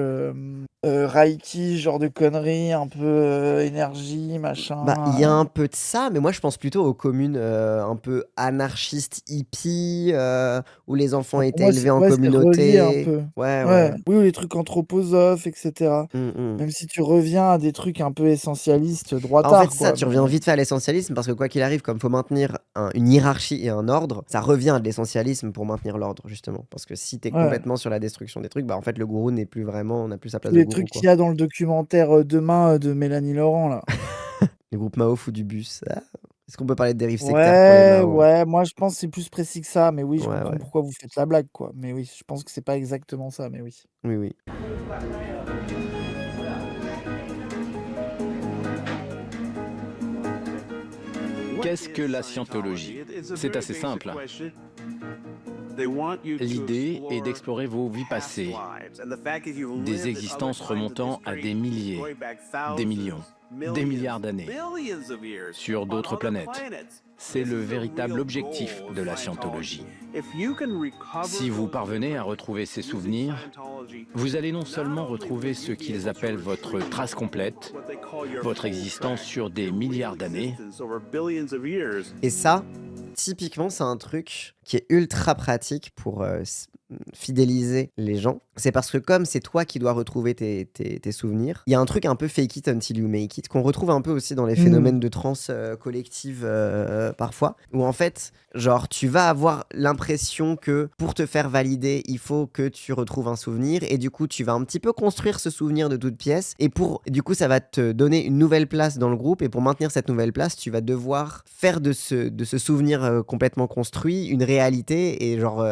Reiki, genre de conneries, un peu énergie, machin. il y a un peu de ça, mais moi je pense plutôt aux communes un peu anarchistes hippies, où les enfants Pour étaient moi, élevés en c'est relié un communauté. peu. Ouais, Ouais. ouais. Oui, ou les trucs anthroposophes, etc. Mm. Même si tu reviens à des trucs un peu essentialistes, En droitards, fait, c'est ça, quoi. tu reviens vite fait à l'essentialisme parce que quoi qu'il arrive, comme faut maintenir une hiérarchie et un ordre, ça revient à de l'essentialisme pour maintenir l'ordre, justement. Parce que si t'es Ouais. complètement sur la destruction des trucs, en fait, le gourou n'est plus vraiment, on n'a plus sa place Tous de les gourou, trucs quoi. qu'il y a dans le documentaire Demain de Mélanie Laurent, là. Le groupe Mao fout du bus. Ah. Est-ce qu'on peut parler de dérives sectaires pour les Mao? Ouais, moi je pense que c'est plus précis que ça, mais oui, je Ouais, comprends ouais. pourquoi vous faites la blague, quoi. Mais oui, je pense que c'est pas exactement ça, mais oui. Oui, oui. Qu'est-ce que la scientologie? C'est assez simple. L'idée est d'explorer vos vies passées, des existences remontant à des milliers, des millions, des milliards d'années, sur d'autres planètes. C'est le véritable objectif de la scientologie. Si vous parvenez à retrouver ces souvenirs, vous allez non seulement retrouver ce qu'ils appellent votre trace complète, votre existence sur des milliards d'années. Et ça, typiquement, c'est un truc qui est ultra pratique pour fidéliser les gens. C'est parce que comme c'est toi qui dois retrouver tes souvenirs, il y a un truc un peu fake it until you make it qu'on retrouve un peu aussi dans les phénomènes de transe collective parfois, où en fait, genre, tu vas avoir l'impression que pour te faire valider, il faut que tu retrouves un souvenir, et du coup, tu vas un petit peu construire ce souvenir de toute pièce, et du coup, ça va te donner une nouvelle place dans le groupe, et pour maintenir cette nouvelle place, tu vas devoir faire de ce souvenir complètement construit une réalité, et genre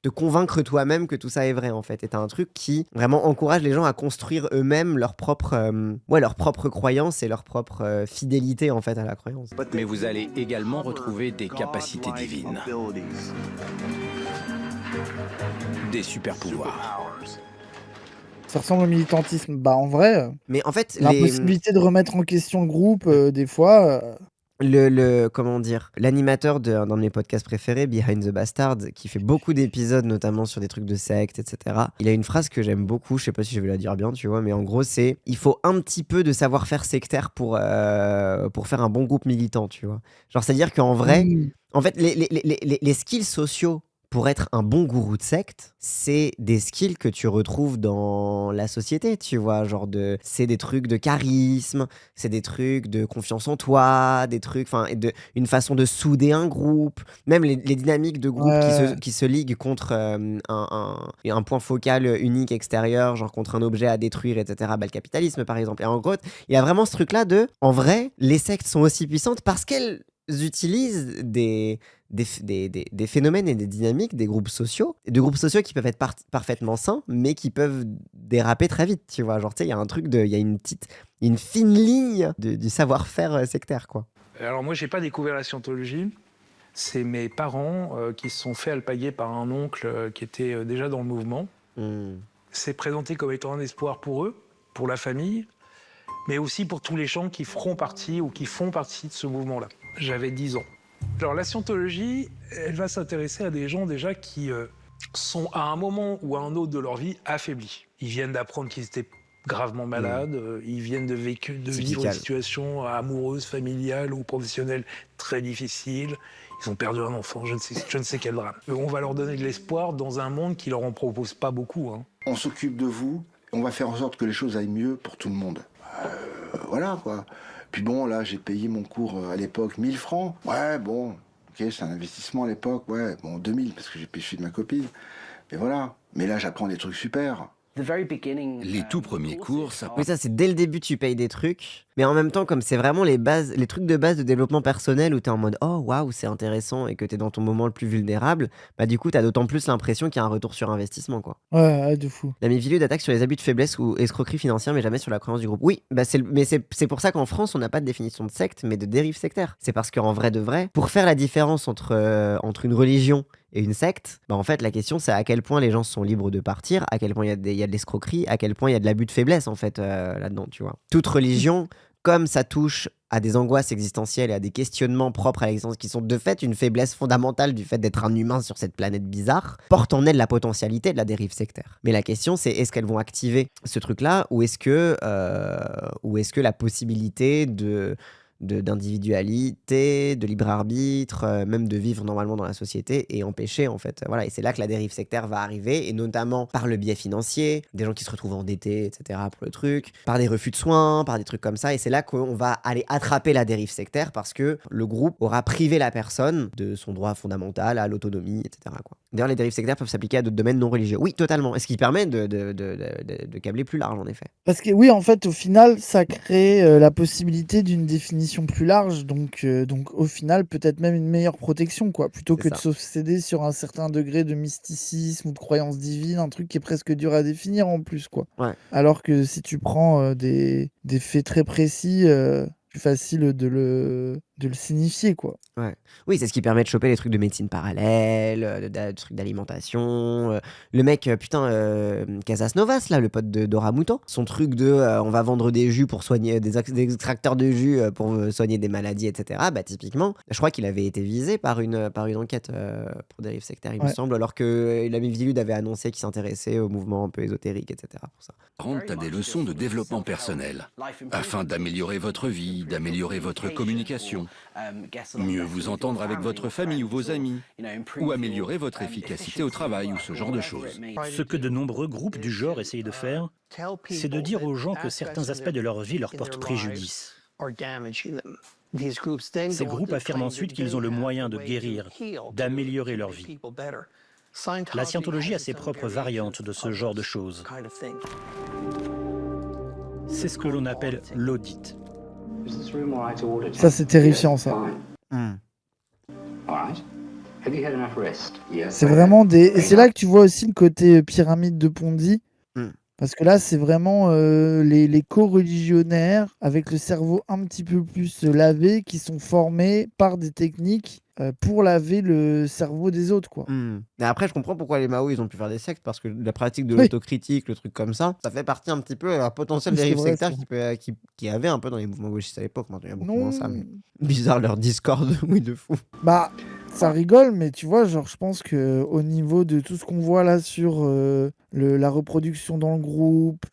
te convaincre toi-même que tout ça est vrai, en fait. Et t'as un truc qui vraiment encourage les gens à construire eux-mêmes leur propre croyance et leur propre fidélité, en fait, à la croyance. Mais vous allez également retrouver des capacités divines, des super-pouvoirs. Ça ressemble au militantisme. Bah, en vrai, Mais en fait, l'impossibilité de remettre en question le groupe, des fois. Comment dire, l'animateur d'un de mes podcasts préférés, Behind the Bastard, qui fait beaucoup d'épisodes, notamment sur des trucs de secte, etc. Il a une phrase que j'aime beaucoup, je sais pas si je vais la dire bien, tu vois, mais en gros, c'est « Il faut un petit peu de savoir-faire sectaire pour faire un bon groupe militant », tu vois. Genre, c'est-à-dire qu'en vrai, en fait, les skills sociaux pour être un bon gourou de secte, c'est des skills que tu retrouves dans la société, tu vois, genre c'est des trucs de charisme, c'est des trucs de confiance en toi, des trucs, enfin, une façon de souder un groupe, même les dynamiques de groupe qui se liguent contre un point focal unique extérieur, genre contre un objet à détruire, etc. Bah, le capitalisme, par exemple. Et en gros, il y a vraiment ce truc-là en vrai, les sectes sont aussi puissantes parce qu'elles utilisent des phénomènes et des dynamiques des groupes sociaux, qui peuvent être parfaitement sains, mais qui peuvent déraper très vite, tu vois. Genre, tu sais, il y a un truc il y a une fine ligne du savoir-faire sectaire, quoi. Alors moi, j'ai pas découvert la scientologie. C'est mes parents qui se sont fait alpaguer par un oncle qui était déjà dans le mouvement. C'est présenté comme étant un espoir pour eux, pour la famille, mais aussi pour tous les gens qui feront partie ou qui font partie de ce mouvement-là. J'avais 10 ans. Alors la scientologie, elle va s'intéresser à des gens déjà qui sont à un moment ou à un autre de leur vie affaiblis. Ils viennent d'apprendre qu'ils étaient gravement malades, ils viennent de vivre une situation amoureuse, familiale ou professionnelle très difficile. Ils ont perdu un enfant, je ne sais quel drame. On va leur donner de l'espoir dans un monde qui leur en propose pas beaucoup. On s'occupe de vous, on va faire en sorte que les choses aillent mieux pour tout le monde. Voilà, quoi. Puis bon, là, j'ai payé mon cours à l'époque 1000 francs. Ouais, bon, ok, c'est un investissement à l'époque. Ouais, bon, 2000 parce que j'ai payé de ma copine. Mais voilà. Mais là, j'apprends des trucs super. Les tout premiers cours, ça... Oui, ça, c'est dès le début, tu payes des trucs. Mais en même temps, comme c'est vraiment les trucs de base de développement personnel où t'es en mode « Oh, waouh, c'est intéressant » et que t'es dans ton moment le plus vulnérable, bah du coup, t'as d'autant plus l'impression qu'il y a un retour sur investissement, quoi. Ouais, de fou. La vidéo d'attaque sur les abus de faiblesse ou escroquerie financière, mais jamais sur la croyance du groupe. Oui, bah c'est pour ça qu'en France, on n'a pas de définition de secte, mais de dérive sectaire. C'est parce qu'en vrai de vrai, pour faire la différence entre une religion et une secte, bah en fait, la question, c'est à quel point les gens sont libres de partir, à quel point il y a de l'escroquerie, à quel point il y a de l'abus de faiblesse, en fait, là-dedans, tu vois. Toute religion, comme ça touche à des angoisses existentielles et à des questionnements propres à l'existence qui sont de fait une faiblesse fondamentale du fait d'être un humain sur cette planète bizarre, porte en elle la potentialité de la dérive sectaire. Mais la question, c'est est-ce qu'elles vont activer ce truc-là ou est-ce que la possibilité d'individualité, de libre arbitre, même de vivre normalement dans la société est empêchée, en fait. Voilà, et c'est là que la dérive sectaire va arriver, et notamment par le biais financier, des gens qui se retrouvent endettés, etc. pour le truc, par des refus de soins, par des trucs comme ça, et c'est là qu'on va aller attraper la dérive sectaire parce que le groupe aura privé la personne de son droit fondamental à l'autonomie, etc. quoi. D'ailleurs, les dérives sectaires peuvent s'appliquer à d'autres domaines non religieux. Oui, totalement. Et ce qui permet de câbler plus large, en effet. Parce que oui, en fait, au final, ça crée la possibilité d'une définition plus large, donc au final, peut-être même une meilleure protection, quoi, plutôt que de s'obséder sur un certain degré de mysticisme ou de croyance divine, un truc qui est presque dur à définir en plus, quoi. Ouais. Alors que si tu prends des faits très précis, plus facile de le signifier, quoi. Ouais. Oui, c'est ce qui permet de choper les trucs de médecine parallèle, de trucs d'alimentation. Le mec, Casas Novas, là, le pote de Dora Mouton, son truc de on va vendre des jus pour soigner, des extracteurs de jus pour soigner des maladies, etc. Bah, typiquement, je crois qu'il avait été visé par une enquête pour dérive sectaire, il me semble, alors que l'ami Vidilud avait annoncé qu'il s'intéressait au mouvement un peu ésotérique, etc. pour ça. Rentre à des leçons de développement personnel, afin d'améliorer votre vie, d'améliorer votre communication, mieux vous entendre avec votre famille ou vos amis, ou améliorer votre efficacité au travail ou ce genre de choses. Ce que de nombreux groupes du genre essayent de faire, c'est de dire aux gens que certains aspects de leur vie leur portent préjudice. Ces groupes affirment ensuite qu'ils ont le moyen de guérir, d'améliorer leur vie. La scientologie a ses propres variantes de ce genre de choses. C'est ce que l'on appelle l'audit. Ça, c'est terrifiant, ça. C'est vraiment des... Et c'est là que tu vois aussi le côté pyramide de Ponzi. Parce que là, c'est vraiment les co-religionnaires avec le cerveau un petit peu plus lavé qui sont formés par des techniques pour laver le cerveau des autres, quoi. Et après, je comprends pourquoi les Mao, ils ont pu faire des sectes, parce que la pratique de l'autocritique, le truc comme ça fait partie un petit peu de la potentielle dérive sectaire qui avait un peu dans les mouvements gauchistes à l'époque. Maintenant, il y a beaucoup moins ça, mais bizarre leur Discord, oui, de fou. Bah, ça rigole, mais tu vois, genre, je pense que au niveau de tout ce qu'on voit là sur la reproduction dans le groupe,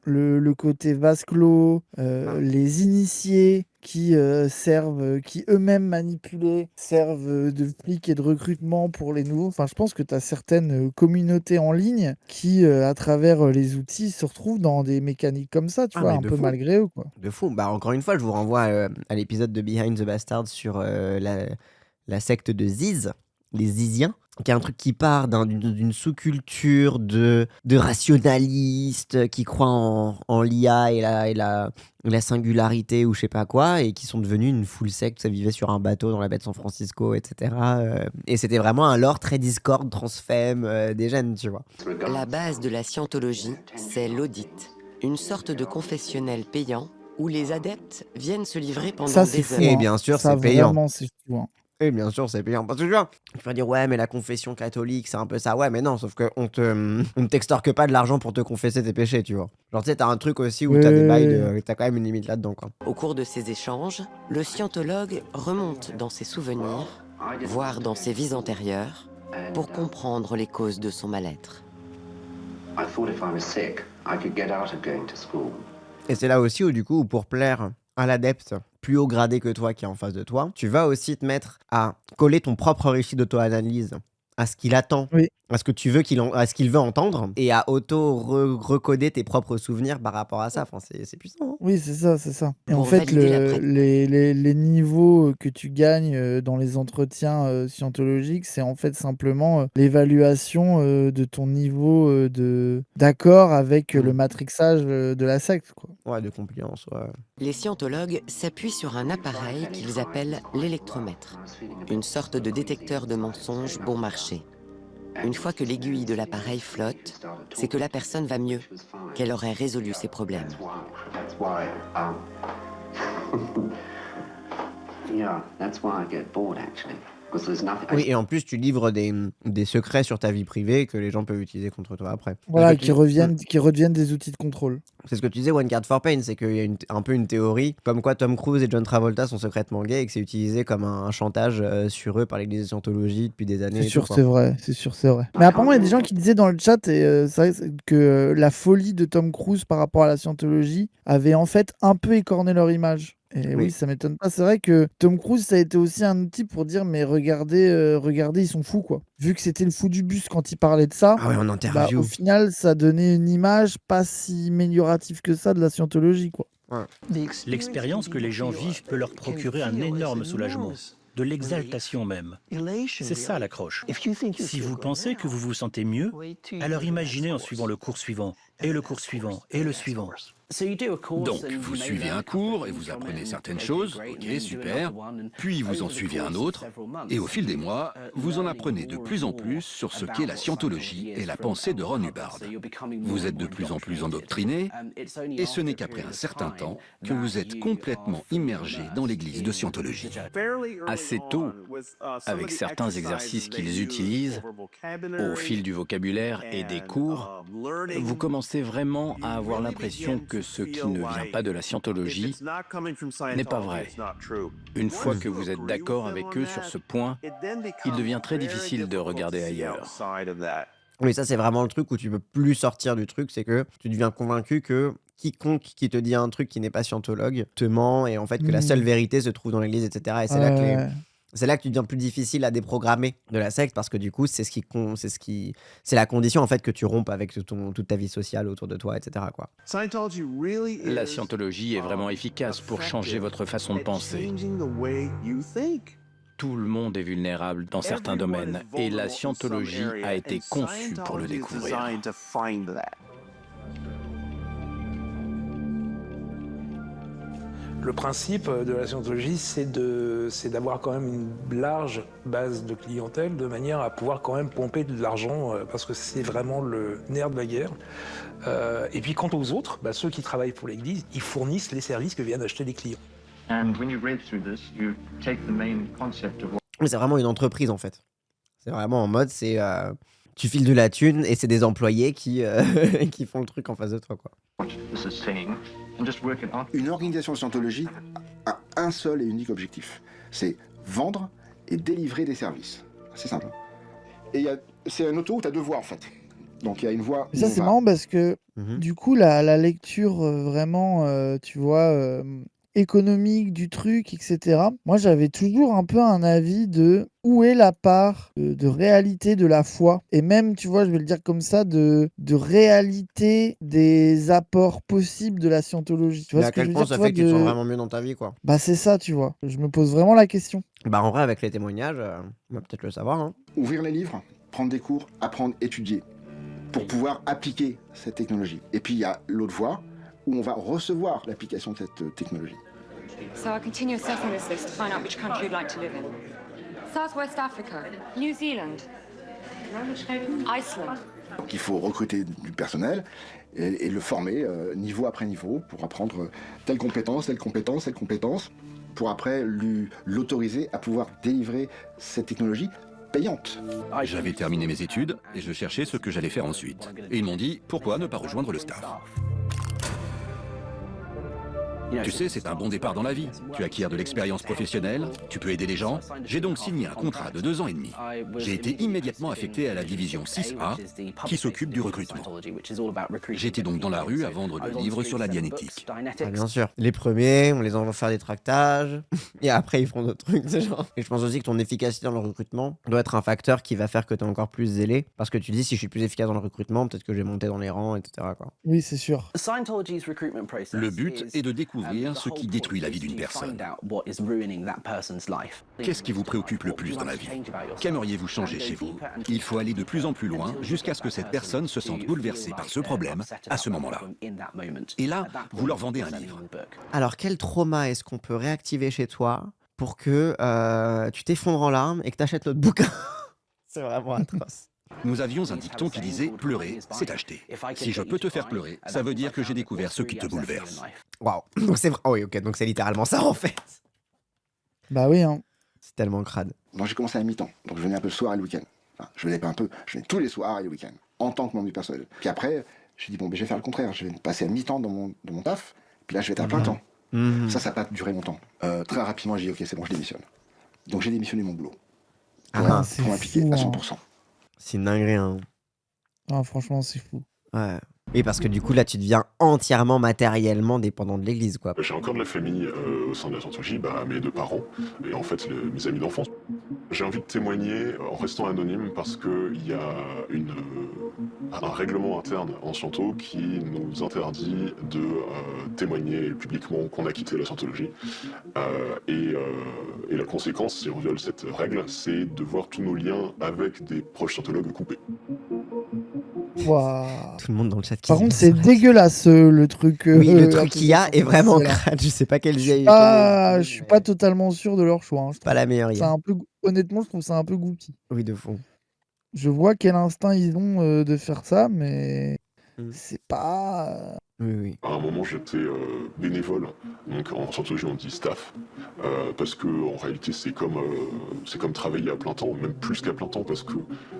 le côté vase clos, les initiés qui servent, qui eux-mêmes manipulés, servent de flics et de recrutement pour les nouveaux. Enfin, je pense que tu as certaines communautés en ligne qui, à travers les outils, se retrouvent dans des mécaniques comme ça, tu vois, un peu malgré eux, quoi. De fou. Bah, encore une fois, je vous renvoie à l'épisode de Behind the Bastards sur la secte de Ziz, les Ziziens, qui est un truc qui part d'une sous-culture de rationalistes qui croient en l'IA et la singularité ou je sais pas quoi, et qui sont devenus une full secte. Ça vivait sur un bateau dans la baie de San Francisco, etc. Et c'était vraiment un lore très Discord, transfemme, des jeunes, tu vois. La base de la scientologie, c'est l'audit, une sorte de confessionnel payant où les adeptes viennent se livrer pendant Ça, c'est des fou. heures. Et Hein. bien sûr, Ça, c'est payant. vraiment, c'est fou. Hein. Et bien sûr, c'est payant. Parce que tu vois, tu vas dire, ouais, mais la confession catholique, c'est un peu ça. Ouais, mais non, sauf qu'on ne t'extorque pas de l'argent pour te confesser tes péchés, tu vois. Genre, tu sais, t'as un truc aussi où t'as des bails de. T'as quand même une limite là-dedans, quoi. Au cours de ces échanges, le scientologue remonte dans ses souvenirs, voire dans ses vies antérieures, pour comprendre les causes de son mal-être. Et c'est là aussi où, du coup, pour plaire à l'adepte plus haut gradé que toi qui est en face de toi, tu vas aussi te mettre à coller ton propre récit d'auto-analyse à ce qu'il attend, Oui. à ce que tu veux à ce qu'il veut entendre, et à recoder tes propres souvenirs par rapport à ça. Enfin, c'est puissant. Hein. Oui, c'est ça, c'est ça. Et en Pour fait, valider la pratique. les niveaux que tu gagnes dans les entretiens scientologiques, c'est en fait simplement l'évaluation de ton niveau d'accord avec le matrixage de la secte, quoi. Ouais, de compliance, ouais. Les scientologues s'appuient sur un appareil qu'ils appellent l'électromètre, une sorte de détecteur de mensonges bon marché. Une fois que l'aiguille de l'appareil flotte, c'est que la personne va mieux, qu'elle aurait résolu ses problèmes. Oui, et en plus, tu livres des secrets sur ta vie privée que les gens peuvent utiliser contre toi après. Voilà, qui redeviennent des outils de contrôle. C'est ce que tu disais, One Card for Pain, c'est qu'il y a un peu une théorie comme quoi Tom Cruise et John Travolta sont secrètement gays et que c'est utilisé comme un chantage sur eux par l'église de Scientologie depuis des années. C'est sûr, c'est vrai. C'est sûr, c'est vrai. Mais apparemment, il y a des gens qui disaient dans le chat c'est vrai que la folie de Tom Cruise par rapport à la Scientologie avait en fait un peu écorné leur image. Et oui, ça m'étonne pas. C'est vrai que Tom Cruise, ça a été aussi un outil pour dire, mais regardez, ils sont fous, quoi. Vu que c'était le fou du bus quand il parlait de ça, Ah ouais, en interview. au final, ça donnait une image pas si améliorative que ça de la Scientologie, quoi. Ouais. L'expérience que les gens vivent peut leur procurer un énorme soulagement, de l'exaltation même. C'est ça l'accroche. Si vous pensez que vous vous sentez mieux, alors imaginez en suivant le cours suivant, et le cours suivant, et le suivant. Donc, vous suivez un cours et vous apprenez certaines choses, ok, super, puis vous en suivez un autre, et au fil des mois, vous en apprenez de plus en plus sur ce qu'est la scientologie et la pensée de Ron Hubbard. Vous êtes de plus en plus endoctriné, et ce n'est qu'après un certain temps que vous êtes complètement immergé dans l'église de Scientologie. Assez tôt, avec certains exercices qu'ils utilisent, au fil du vocabulaire et des cours, vous commencez vraiment à avoir l'impression que ce qui ne vient pas de la Scientologie n'est pas vrai. Une fois que vous êtes d'accord avec eux sur ce point, il devient très difficile de regarder ailleurs. Oui, ça c'est vraiment le truc où tu peux plus sortir du truc, c'est que tu deviens convaincu que quiconque qui te dit un truc qui n'est pas scientologue te ment, et en fait que la seule vérité se trouve dans l'église, etc. Et c'est là que c'est là que tu deviens plus difficile à déprogrammer de la secte, parce que du coup c'est c'est la condition en fait que tu rompes avec toute ta vie sociale autour de toi, etc. quoi. La Scientologie est vraiment efficace pour changer votre façon de penser. Tout le monde est vulnérable dans certains domaines, et la Scientologie a été conçue pour le découvrir. Le principe de la Scientologie, c'est d'avoir quand même une large base de clientèle, de manière à pouvoir quand même pomper de l'argent, parce que c'est vraiment le nerf de la guerre. Et puis quant aux autres, ceux qui travaillent pour l'Église, ils fournissent les services que viennent acheter les clients. Mais c'est vraiment une entreprise en fait. C'est vraiment en mode, tu files de la thune et c'est des employés qui font le truc en face de toi, quoi. Une organisation de Scientologie a un seul et unique objectif, c'est vendre et délivrer des services. C'est simple. Et c'est un autoroute à deux voies en fait. Donc il y a une voie. Ça c'est marrant parce que du coup la lecture vraiment, tu vois, économique du truc, etc., moi j'avais toujours un peu un avis de où est la part de réalité de la foi et même, tu vois, je vais le dire comme ça, de réalité des apports possibles de la scientologie. Tu Mais vois à ce que je quel veux point dire, ça tu vois, fait que tu te sens vraiment mieux dans ta vie, quoi. Bah c'est ça, tu vois. Je me pose vraiment la question. Bah en vrai, avec les témoignages, on va peut-être le savoir. Hein. Ouvrir les livres, prendre des cours, apprendre, étudier, pour pouvoir appliquer cette technologie. Et puis il y a l'autre voie, où on va recevoir l'application de cette technologie. So I'll continue assessing this list to find out which country you'd like to live in. Southwest Africa, New Zealand, Iceland. Donc il faut recruter du personnel et le former niveau après niveau pour apprendre telle compétence, telle compétence, telle compétence, pour après l'autoriser à pouvoir délivrer cette technologie payante. J'avais terminé mes études et je cherchais ce que j'allais faire ensuite. Et ils m'ont dit, pourquoi ne pas rejoindre le staff ? Tu sais, c'est un bon départ dans la vie. Tu acquiers de l'expérience professionnelle, tu peux aider les gens. J'ai donc signé un contrat de 2 ans et demi. J'ai été immédiatement affecté à la division 6A, qui s'occupe du recrutement. J'étais donc dans la rue à vendre des livres sur la dianétique. Ah, bien sûr. Les premiers, on les envoie faire des tractages, et après ils font d'autres trucs, c'est genre. Et je pense aussi que ton efficacité dans le recrutement doit être un facteur qui va faire que tu es encore plus zélé, parce que tu dis, si je suis plus efficace dans le recrutement, peut-être que je vais monter dans les rangs, etc. quoi. Oui, c'est sûr. Le but est de découvrir ce qui détruit la vie d'une personne. Qu'est-ce qui vous préoccupe le plus dans la vie? Qu'aimeriez-vous changer chez vous? Il faut aller de plus en plus loin jusqu'à ce que cette personne se sente bouleversée par ce problème à ce moment-là. Et là, vous leur vendez un livre. Alors, quel trauma est-ce qu'on peut réactiver chez toi pour que tu t'effondres en larmes et que tu achètes notre bouquin? C'est vraiment atroce. Nous avions un dicton qui disait « Pleurer, c'est acheter ». Si je peux te faire pleurer, ça veut dire que j'ai découvert ce qui te bouleverse. Waouh. Donc c'est vrai. Oh oui, ok. Donc c'est littéralement ça en fait. Bah oui, hein. C'est tellement crade. Donc j'ai commencé à mi-temps. Donc je venais un peu le soir et le week-end. Enfin, je venais pas un peu, je venais tous les soirs et les week-ends, en tant que membre du personnel. Puis après, j'ai dit, bon, ben, je vais faire le contraire. Je vais passer à mi-temps dans mon taf. Puis là, je vais être à plein temps. Ça n'a pas duré longtemps. Très rapidement, j'ai dit, ok, c'est bon, je démissionne. Donc j'ai démissionné mon boulot. Pour m'impliquer à 100%. C'est une dinguerie, hein. Ah, franchement, c'est fou. Ouais. Oui, parce que du coup, là, tu deviens entièrement matériellement dépendant de l'église, quoi. J'ai encore de la famille au sein de la Scientologie, mes 2 parents, et en fait mes amis d'enfance. J'ai envie de témoigner en restant anonyme parce qu'il y a un règlement interne en Sciento qui nous interdit de témoigner publiquement qu'on a quitté la Scientologie. Et la conséquence, si on viole cette règle, c'est de voir tous nos liens avec des proches scientologues coupés. Wow. Tout le monde dans le chat qui Par contre, c'est dégueulasse le truc. Oui, le truc qu'il y a est vraiment crade. Je sais pas quelle vieille. Je suis pas totalement sûr de leur choix. Hein. Pas la meilleure. Honnêtement, je trouve ça un peu goofy. Oui, de fond. Je vois quel instinct ils ont de faire ça, mais c'est pas. Oui. À un moment, j'étais bénévole, donc en Scientologie on dit staff, parce que en réalité c'est comme travailler à plein temps, même plus qu'à plein temps, parce que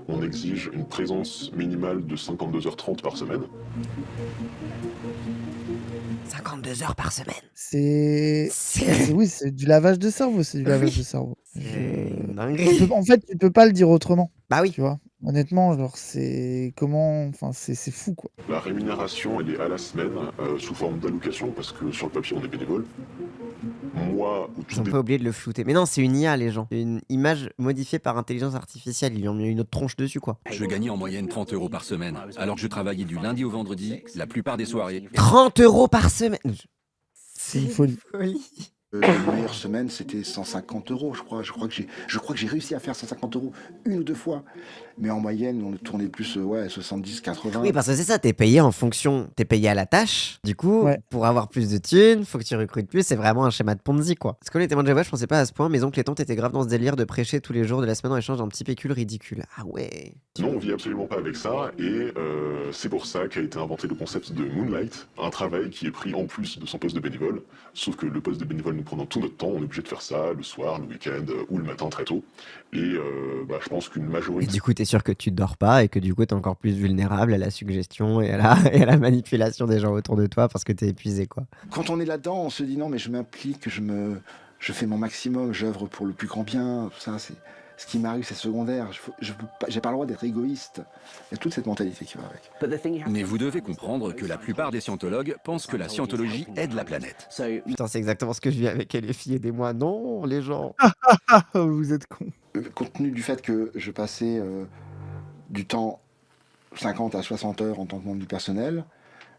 on exige une présence minimale de 52h30 par semaine. 52 heures par semaine. Oui, c'est du lavage de cerveau, c'est du lavage de cerveau. En fait, tu peux pas le dire autrement. Bah oui. Tu vois. Honnêtement, genre, c'est fou, quoi. La rémunération, elle est à la semaine, sous forme d'allocation, parce que sur le papier, on est bénévole. Moi, ils ont pas oublié de le flouter. Mais non, c'est une IA, les gens. C'est une image modifiée par intelligence artificielle. Ils lui ont mis une autre tronche dessus, quoi. Je gagnais en moyenne 30 € par semaine, alors que je travaillais du lundi au vendredi, la plupart des soirées. 30 € par semaine. C'est une folie. La meilleure semaine, c'était 150 €, je crois. Je crois que j'ai réussi à faire 150 € 1 ou 2 fois. Mais en moyenne, on tournait plus 70, 80. Oui, parce que c'est ça, t'es payé en fonction, t'es payé à la tâche. Du coup, pour avoir plus de thunes, faut que tu recrutes plus. C'est vraiment un schéma de Ponzi, quoi. Parce que les témoins de Jéhovah, je pensais pas à ce point. Mes oncles et tantes étaient grave dans ce délire de prêcher tous les jours de la semaine en échange d'un petit pécule ridicule. Ah ouais. Non, on vit absolument pas avec ça, et c'est pour ça qu'a été inventé le concept de Moonlight, un travail qui est pris en plus de son poste de bénévole. Sauf que le poste de bénévole nous prenant tout notre temps, on est obligé de faire ça le soir, le week-end ou le matin très tôt. Et je pense qu'une majorité. Et du coup, t'es sûr que tu dors pas et que du coup, t'es encore plus vulnérable à la suggestion et à la manipulation des gens autour de toi parce que t'es épuisé, quoi. Quand on est là-dedans, on se dit non, mais je m'implique, je fais mon maximum, j'œuvre pour le plus grand bien. Ça, ce qui m'arrive c'est secondaire, j'ai pas le droit d'être égoïste. Il y a toute cette mentalité qui va avec. Mais vous devez comprendre que la plupart des scientologues pensent que la scientologie aide la planète. Putain, c'est exactement ce que je vis avec les filles, aidez-moi. Non, les gens. Vous êtes cons. Compte tenu du fait que je passais du temps 50 à 60 heures en tant que membre du personnel,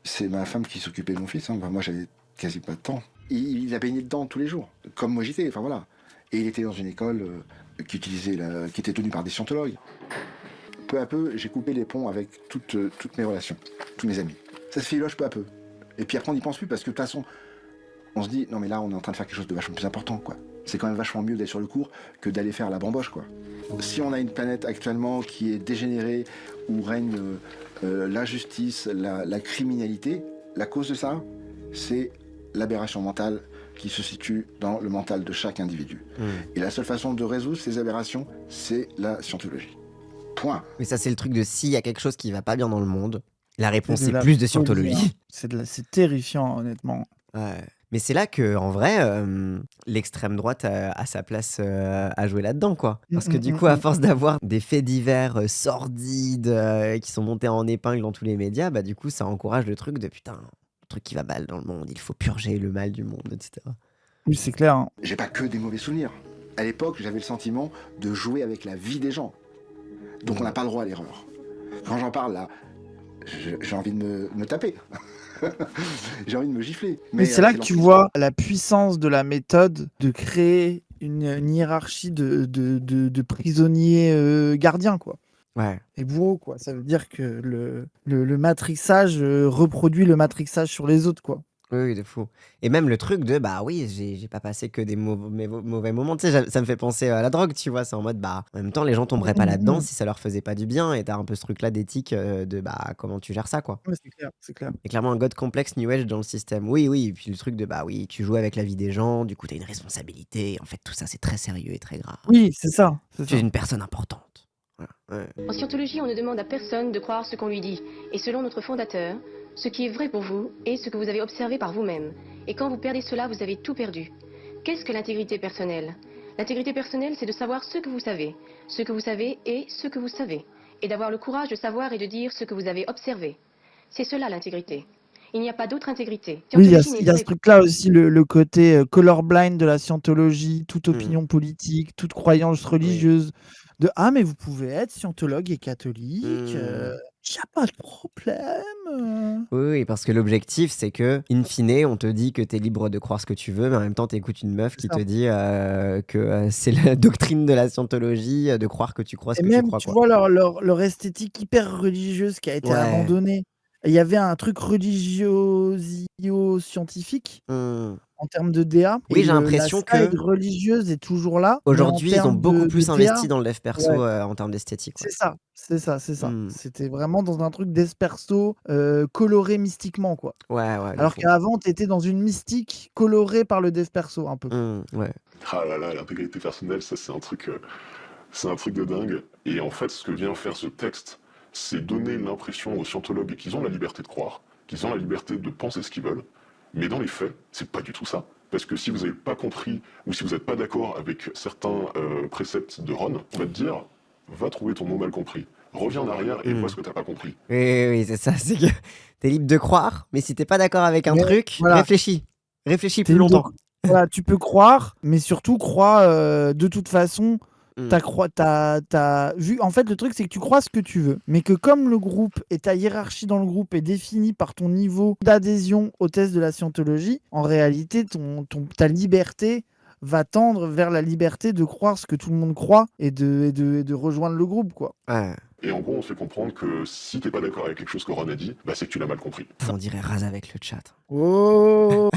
c'est ma femme qui s'occupait de mon fils. Hein. Enfin, moi, j'avais quasi pas de temps. Il a baigné dedans tous les jours, comme moi j'étais. Enfin voilà. Et il était dans une école qui était tenue par des scientologues. Peu à peu, j'ai coupé les ponts avec toutes mes relations, tous mes amis. Ça se fait éloge peu à peu. Et puis après, on n'y pense plus parce que de toute façon, on se dit non mais là, on est en train de faire quelque chose de vachement plus important, quoi. C'est quand même vachement mieux d'être sur le cours que d'aller faire la bamboche, quoi. Si on a une planète actuellement qui est dégénérée, où règne l'injustice, la criminalité, la cause de ça, c'est l'aberration mentale qui se situe dans le mental de chaque individu. Et la seule façon de résoudre ces aberrations, c'est la scientologie. Point. Mais ça, c'est le truc de s'il y a quelque chose qui va pas bien dans le monde, la réponse C'est c'est de la plus de folie, scientologie. hein. C'est terrifiant, honnêtement. Ouais. Mais c'est là que, en vrai, l'extrême droite a sa place à jouer là-dedans, quoi. Parce que du coup, à force d'avoir des faits divers sordides qui sont montés en épingle dans tous les médias, bah du coup, ça encourage le truc de putain, le truc qui va mal dans le monde, il faut purger le mal du monde, etc. Oui, c'est clair. Hein. J'ai pas que des mauvais souvenirs. À l'époque, j'avais le sentiment de jouer avec la vie des gens. Donc on n'a pas le droit à l'erreur. Quand j'en parle là, j'ai envie de me taper. J'ai envie de me gifler. Mais c'est là que tu vois la puissance de la méthode de créer une hiérarchie de prisonniers gardiens, quoi. Ouais. Et bourreaux, quoi. Ça veut dire que le matrixage reproduit le matrixage sur les autres, quoi. Oui, de fou. Et même le truc de, bah oui, j'ai pas passé que des mauvais moments. Tu sais, ça me fait penser à la drogue, tu vois. C'est en mode, bah, en même temps, les gens tomberaient pas là-dedans si ça leur faisait pas du bien. Et t'as un peu ce truc-là d'éthique de, bah, comment tu gères ça, quoi. Ouais, c'est clair, c'est clair. Et clairement, un god complexe New Age dans le système. Oui, oui. Et puis le truc de, bah oui, tu joues avec la vie des gens, du coup, t'as une responsabilité. En fait, tout ça, c'est très sérieux et très grave. Oui, c'est ça. Tu es une personne importante. Voilà. Ouais. En scientologie, on ne demande à personne de croire ce qu'on lui dit. Et selon notre fondateur, ce qui est vrai pour vous est ce que vous avez observé par vous-même. Et quand vous perdez cela, vous avez tout perdu. Qu'est-ce que l'intégrité personnelle? L'intégrité personnelle, c'est de savoir ce que vous savez et ce que vous savez. Et d'avoir le courage de savoir et de dire ce que vous avez observé. C'est cela l'intégrité. Il n'y a pas d'autre intégrité. Oui, il y a ce truc-là aussi, le côté colorblind de la scientologie, toute opinion politique, toute croyance religieuse. De « Ah, mais vous pouvez être scientologue et catholique, il n'y a pas de problème. » Oui, parce que l'objectif, c'est que, in fine, on te dit que t'es libre de croire ce que tu veux, mais en même temps, t'écoutes une meuf qui te dit que c'est la doctrine de la scientologie de croire que tu crois ce Et que même, tu crois. tu Quoi. vois leur esthétique hyper religieuse qui a été abandonnée. Il y avait un truc religiosio-scientifique en termes de DA. Oui, j'ai l'impression que la side religieuse est toujours là. Aujourd'hui, ils ont beaucoup plus investi DA, dans le dev perso en termes d'esthétique. C'est ça. C'était vraiment dans un truc dev perso coloré mystiquement, quoi. Ouais. Alors qu'avant, t'étais dans une mystique colorée par le dev perso, un peu. Ouais. Ah là là, l'intégrité personnelle, ça c'est un truc de dingue. Et en fait, ce que vient faire ce texte, c'est donner l'impression aux scientologues qu'ils ont la liberté de croire, qu'ils ont la liberté de penser ce qu'ils veulent, mais dans les faits, c'est pas du tout ça. Parce que si vous n'avez pas compris, ou si vous n'êtes pas d'accord avec certains préceptes de Ron, on va te dire, va trouver ton mot mal compris. Reviens en arrière et vois ce que t'as pas compris. Oui, c'est ça, c'est que t'es libre de croire, mais si t'es pas d'accord avec un truc, réfléchis plus longtemps. Voilà, tu peux croire, mais surtout crois de toute façon. T'as vu. En fait, le truc, c'est que tu crois ce que tu veux, mais que comme le groupe et ta hiérarchie dans le groupe est définie par ton niveau d'adhésion au test de la scientologie, en réalité, ta liberté va tendre vers la liberté de croire ce que tout le monde croit et de rejoindre le groupe, quoi. Ouais. Et en gros, on fait comprendre que si t'es pas d'accord avec quelque chose que Ron a dit, bah c'est que tu l'as mal compris. On dirait rase avec le chat. Oh.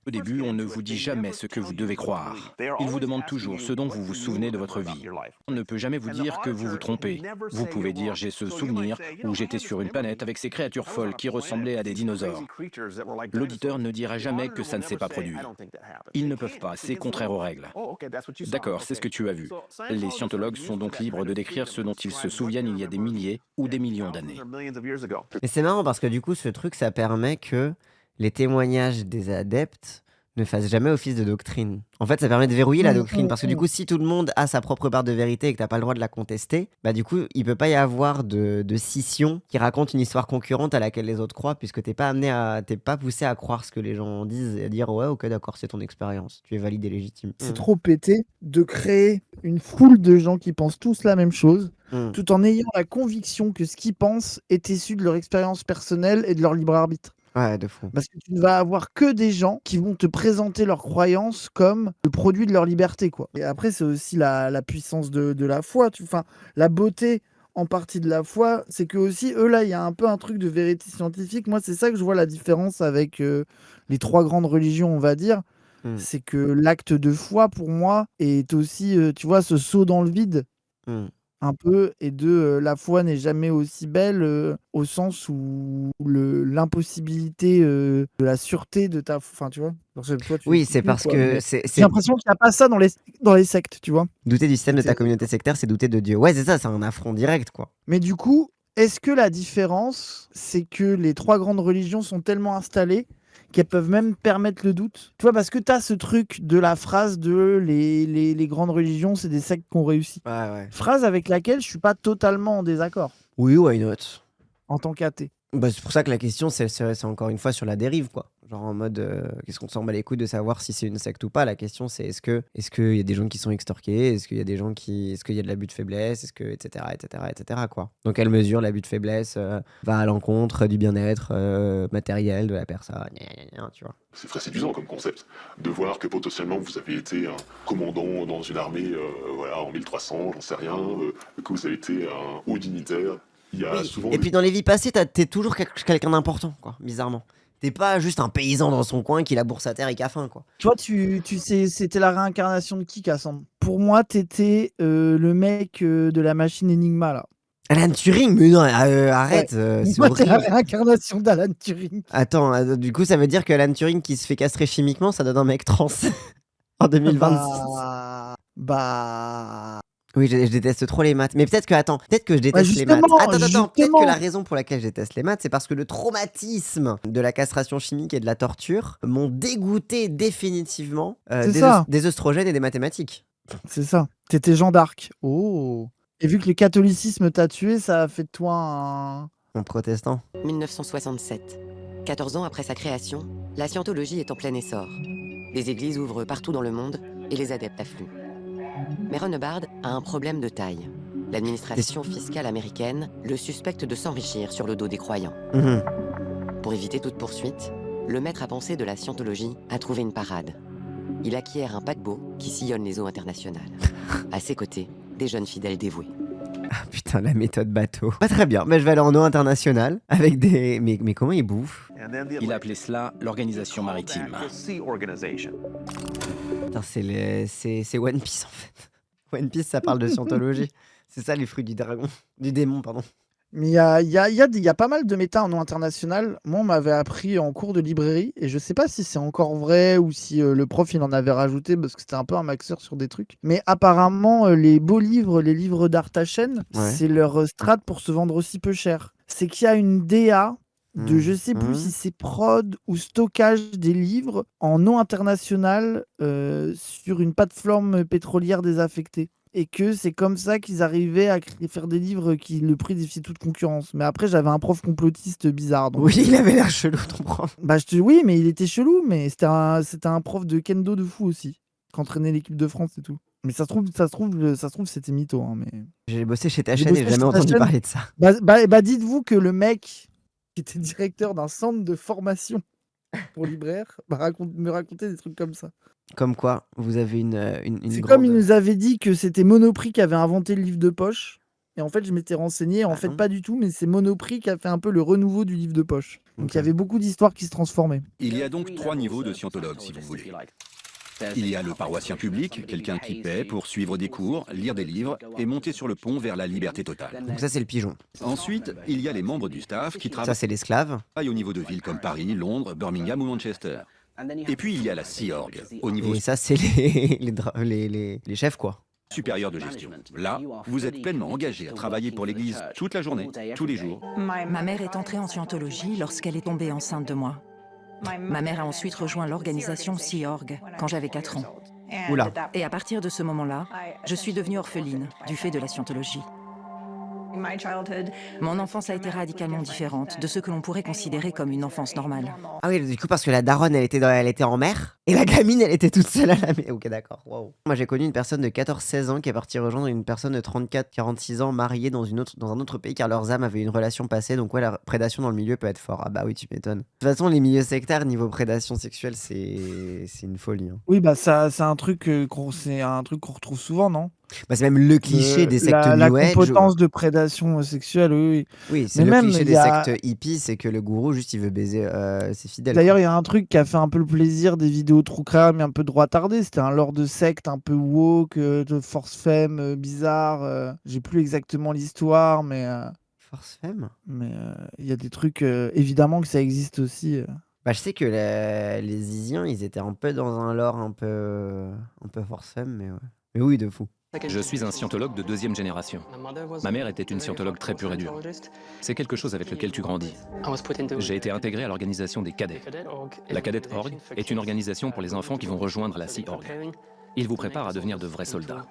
Au début, on ne vous dit jamais ce que vous devez croire. Il vous demande toujours ce dont vous vous souvenez de votre vie. On ne peut jamais vous dire que vous vous trompez. Vous pouvez dire j'ai ce souvenir où j'étais sur une planète avec ces créatures folles qui ressemblaient à des dinosaures. L'auditeur ne dira jamais que ça ne s'est pas produit. Ils ne peuvent pas, c'est contraire aux règles. D'accord, c'est ce que tu as vu. Les scientologues sont donc libres de décrire ce dont ils se souviennent il y a des milliers ou des millions d'années. Mais c'est marrant parce que du coup, ce truc, ça permet que les témoignages des adeptes ne fasse jamais office de doctrine. En fait, ça permet de verrouiller la doctrine, parce que du coup, si tout le monde a sa propre part de vérité et que t'as pas le droit de la contester, bah du coup, il peut pas y avoir de scission qui raconte une histoire concurrente à laquelle les autres croient, puisque t'es pas poussé à croire ce que les gens disent et à dire ouais, ok, d'accord, c'est ton expérience, tu es valide et légitime. C'est trop pété de créer une foule de gens qui pensent tous la même chose, tout en ayant la conviction que ce qu'ils pensent est issu de leur expérience personnelle et de leur libre arbitre. Ouais, de fou. Parce que tu ne vas avoir que des gens qui vont te présenter leurs croyances comme le produit de leur liberté, quoi. Et après, c'est aussi la puissance de la foi. Enfin, la beauté en partie de la foi, c'est que aussi, eux, là, il y a un peu un truc de vérité scientifique. Moi, c'est ça que je vois la différence avec les 3 grandes religions, on va dire. C'est que l'acte de foi, pour moi, est aussi, tu vois, ce saut dans le vide. Un peu, et la foi n'est jamais aussi belle au sens où l'impossibilité de la sûreté de ta... Enfin, tu vois, oui, c'est parce que j'ai l'impression qu'il n'y a pas ça dans les sectes, tu vois. Douter du système de ta communauté sectaire, c'est douter de Dieu. Ouais, c'est ça, c'est un affront direct, quoi. Mais du coup, est-ce que la différence, c'est que les 3 grandes religions sont tellement installées qu'elles peuvent même permettre le doute? Tu vois, parce que tu as ce truc de la phrase de les grandes religions, c'est des sectes qui ont réussi. Ouais. Phrase avec laquelle je suis pas totalement en désaccord. Oui, why not? En tant qu'athée. Bah, c'est pour ça que la question, c'est encore une fois sur la dérive, quoi. Genre en mode, qu'est-ce qu'on s'en bat les couilles de savoir si c'est une secte ou pas? La question, c'est est-ce qu'il y a des gens qui sont extorqués? Est-ce qu'il y a des gens est-ce qu'il y a de l'abus de faiblesse? Etc., quoi. Dans quelle mesure l'abus de faiblesse va à l'encontre du bien-être matériel de la personne? Tu vois. C'est très séduisant comme concept, de voir que potentiellement vous avez été un commandant dans une armée en 1300, j'en sais rien, que vous avez été un haut dignitaire. Il y a souvent et puis dans les vies passées, t'es toujours quelqu'un d'important, quoi, bizarrement. T'es pas juste un paysan dans son coin qui laboure sa terre et qui a faim, quoi. Tu vois, tu sais, c'était la réincarnation de qui, Cassandre? Pour moi, t'étais le mec de la machine Enigma, là. Alan Turing? Mais non, arrête, c'est Moi, t'es la horrible. réincarnation d'Alan Turing. Attends, du coup, ça veut dire que Alan Turing qui se fait castrer chimiquement, ça donne un mec trans en 2026. Oui, je déteste trop les maths. Mais peut-être que je déteste les maths. Attends, peut-être que la raison pour laquelle je déteste les maths, c'est parce que le traumatisme de la castration chimique et de la torture m'ont dégoûté définitivement des œstrogènes et des mathématiques. C'est ça. T'étais Jeanne d'Arc. Oh. Et vu que le catholicisme t'a tué, ça a fait de toi un protestant. 1967. 14 ans après sa création, la scientologie est en plein essor. Les églises ouvrent partout dans le monde et les adeptes affluent. Mais Runebard a un problème de taille. L'administration fiscale américaine le suspecte de s'enrichir sur le dos des croyants. Pour éviter toute poursuite, le maître à penser de la scientologie a trouvé une parade. Il acquiert un paquebot qui sillonne les eaux internationales. À ses côtés, des jeunes fidèles dévoués. Ah putain, la méthode bateau. Pas très bien, mais je vais aller en eau internationale avec des... Mais comment ils bouffent? Il appelait cela l'organisation maritime. Putain, c'est One Piece en fait. One Piece, ça parle de scientologie. C'est ça les fruits du démon, pardon. Mais il y a pas mal de méta en eau internationale. Moi, on m'avait appris en cours de librairie, et je sais pas si c'est encore vrai ou si le prof il en avait rajouté parce que c'était un peu un maxeur sur des trucs. Mais apparemment, les beaux livres, les livres d'Artachen, c'est leur strat pour se vendre aussi peu cher. C'est qu'il y a une DA de je sais plus si c'est prod ou stockage des livres en eau internationale sur une plateforme pétrolière désaffectée. Et que c'est comme ça qu'ils arrivaient à faire des livres qui le prix défiait toute concurrence. Mais après, j'avais un prof complotiste bizarre. Donc... Oui, il avait l'air chelou, ton prof. Oui, mais il était chelou, mais c'était un prof de kendo de fou aussi, qui entraînait l'équipe de France et tout. Mais ça se trouve, c'était mytho. Hein, mais... J'ai bossé chez ta chaîne et j'ai jamais entendu parler de ça. Dites-vous que le mec qui était directeur d'un centre de formation pour libraire me racontait des trucs comme ça. Comme quoi, vous avez une c'est grande... comme il nous avait dit que c'était Monoprix qui avait inventé le livre de poche. Et en fait, je m'étais renseigné. En fait, pas du tout, mais c'est Monoprix qui a fait un peu le renouveau du livre de poche. Donc, il y avait beaucoup d'histoires qui se transformaient. Il y a donc 3 niveaux de scientologues, si vous voulez. Il y a le paroissien public, quelqu'un qui paie pour suivre des cours, lire des livres et monter sur le pont vers la liberté totale. Donc ça, c'est le pigeon. Ensuite, il y a les membres du staff qui travaillent... Ça, c'est l'esclave. Au niveau de villes comme Paris, Londres, Birmingham ou Manchester. Et puis il y a la Sea Org, au niveau... Et ça, c'est les chefs, quoi. Supérieur de gestion. Là, vous êtes pleinement engagé à travailler pour l'église toute la journée, tous les jours. Ma mère est entrée en scientologie lorsqu'elle est tombée enceinte de moi. Ma mère a ensuite rejoint l'organisation Sea Org quand j'avais 4 ans. Oula. Et à partir de ce moment-là, je suis devenue orpheline du fait de la scientologie. Mon enfance a été radicalement différente de ce que l'on pourrait considérer comme une enfance normale. Ah oui, du coup, parce que la daronne, elle était en mer, et la gamine, elle était toute seule à la mer. Ok, d'accord, waouh. Moi, j'ai connu une personne de 14-16 ans qui est partie rejoindre une personne de 34-46 ans mariée dans un autre pays, car leurs âmes avaient une relation passée, donc ouais, la prédation dans le milieu peut être fort. Ah bah oui, tu m'étonnes. De toute façon, les milieux sectaires, niveau prédation sexuelle, c'est une folie. Hein. Oui, bah ça, c'est un truc qu'on retrouve souvent, non? Bah, c'est même le cliché des sectes la New Age. compétence de prédation sexuelle, oui. Oui, c'est Mais le même, cliché il des y a- sectes hippies, c'est que le gourou, juste, il veut baiser ses fidèles. D'ailleurs, il y a un truc qui a fait un peu le plaisir des vidéos true crime et un peu droitardées. C'était un lore de secte un peu woke, de force femme bizarre. J'ai plus exactement l'histoire, mais Force femme il y a des trucs, évidemment que ça existe aussi. Bah, je sais que les Isiens, ils étaient un peu dans un lore un peu force femme, mais ouais. Mais oui, de fou. Je suis un scientologue de 2e génération. Ma mère était une scientologue très pure et dure. C'est quelque chose avec lequel tu grandis. J'ai été intégré à l'organisation des cadets. La Cadet Org est une organisation pour les enfants qui vont rejoindre la Sea Org. Ils vous préparent à devenir de vrais soldats.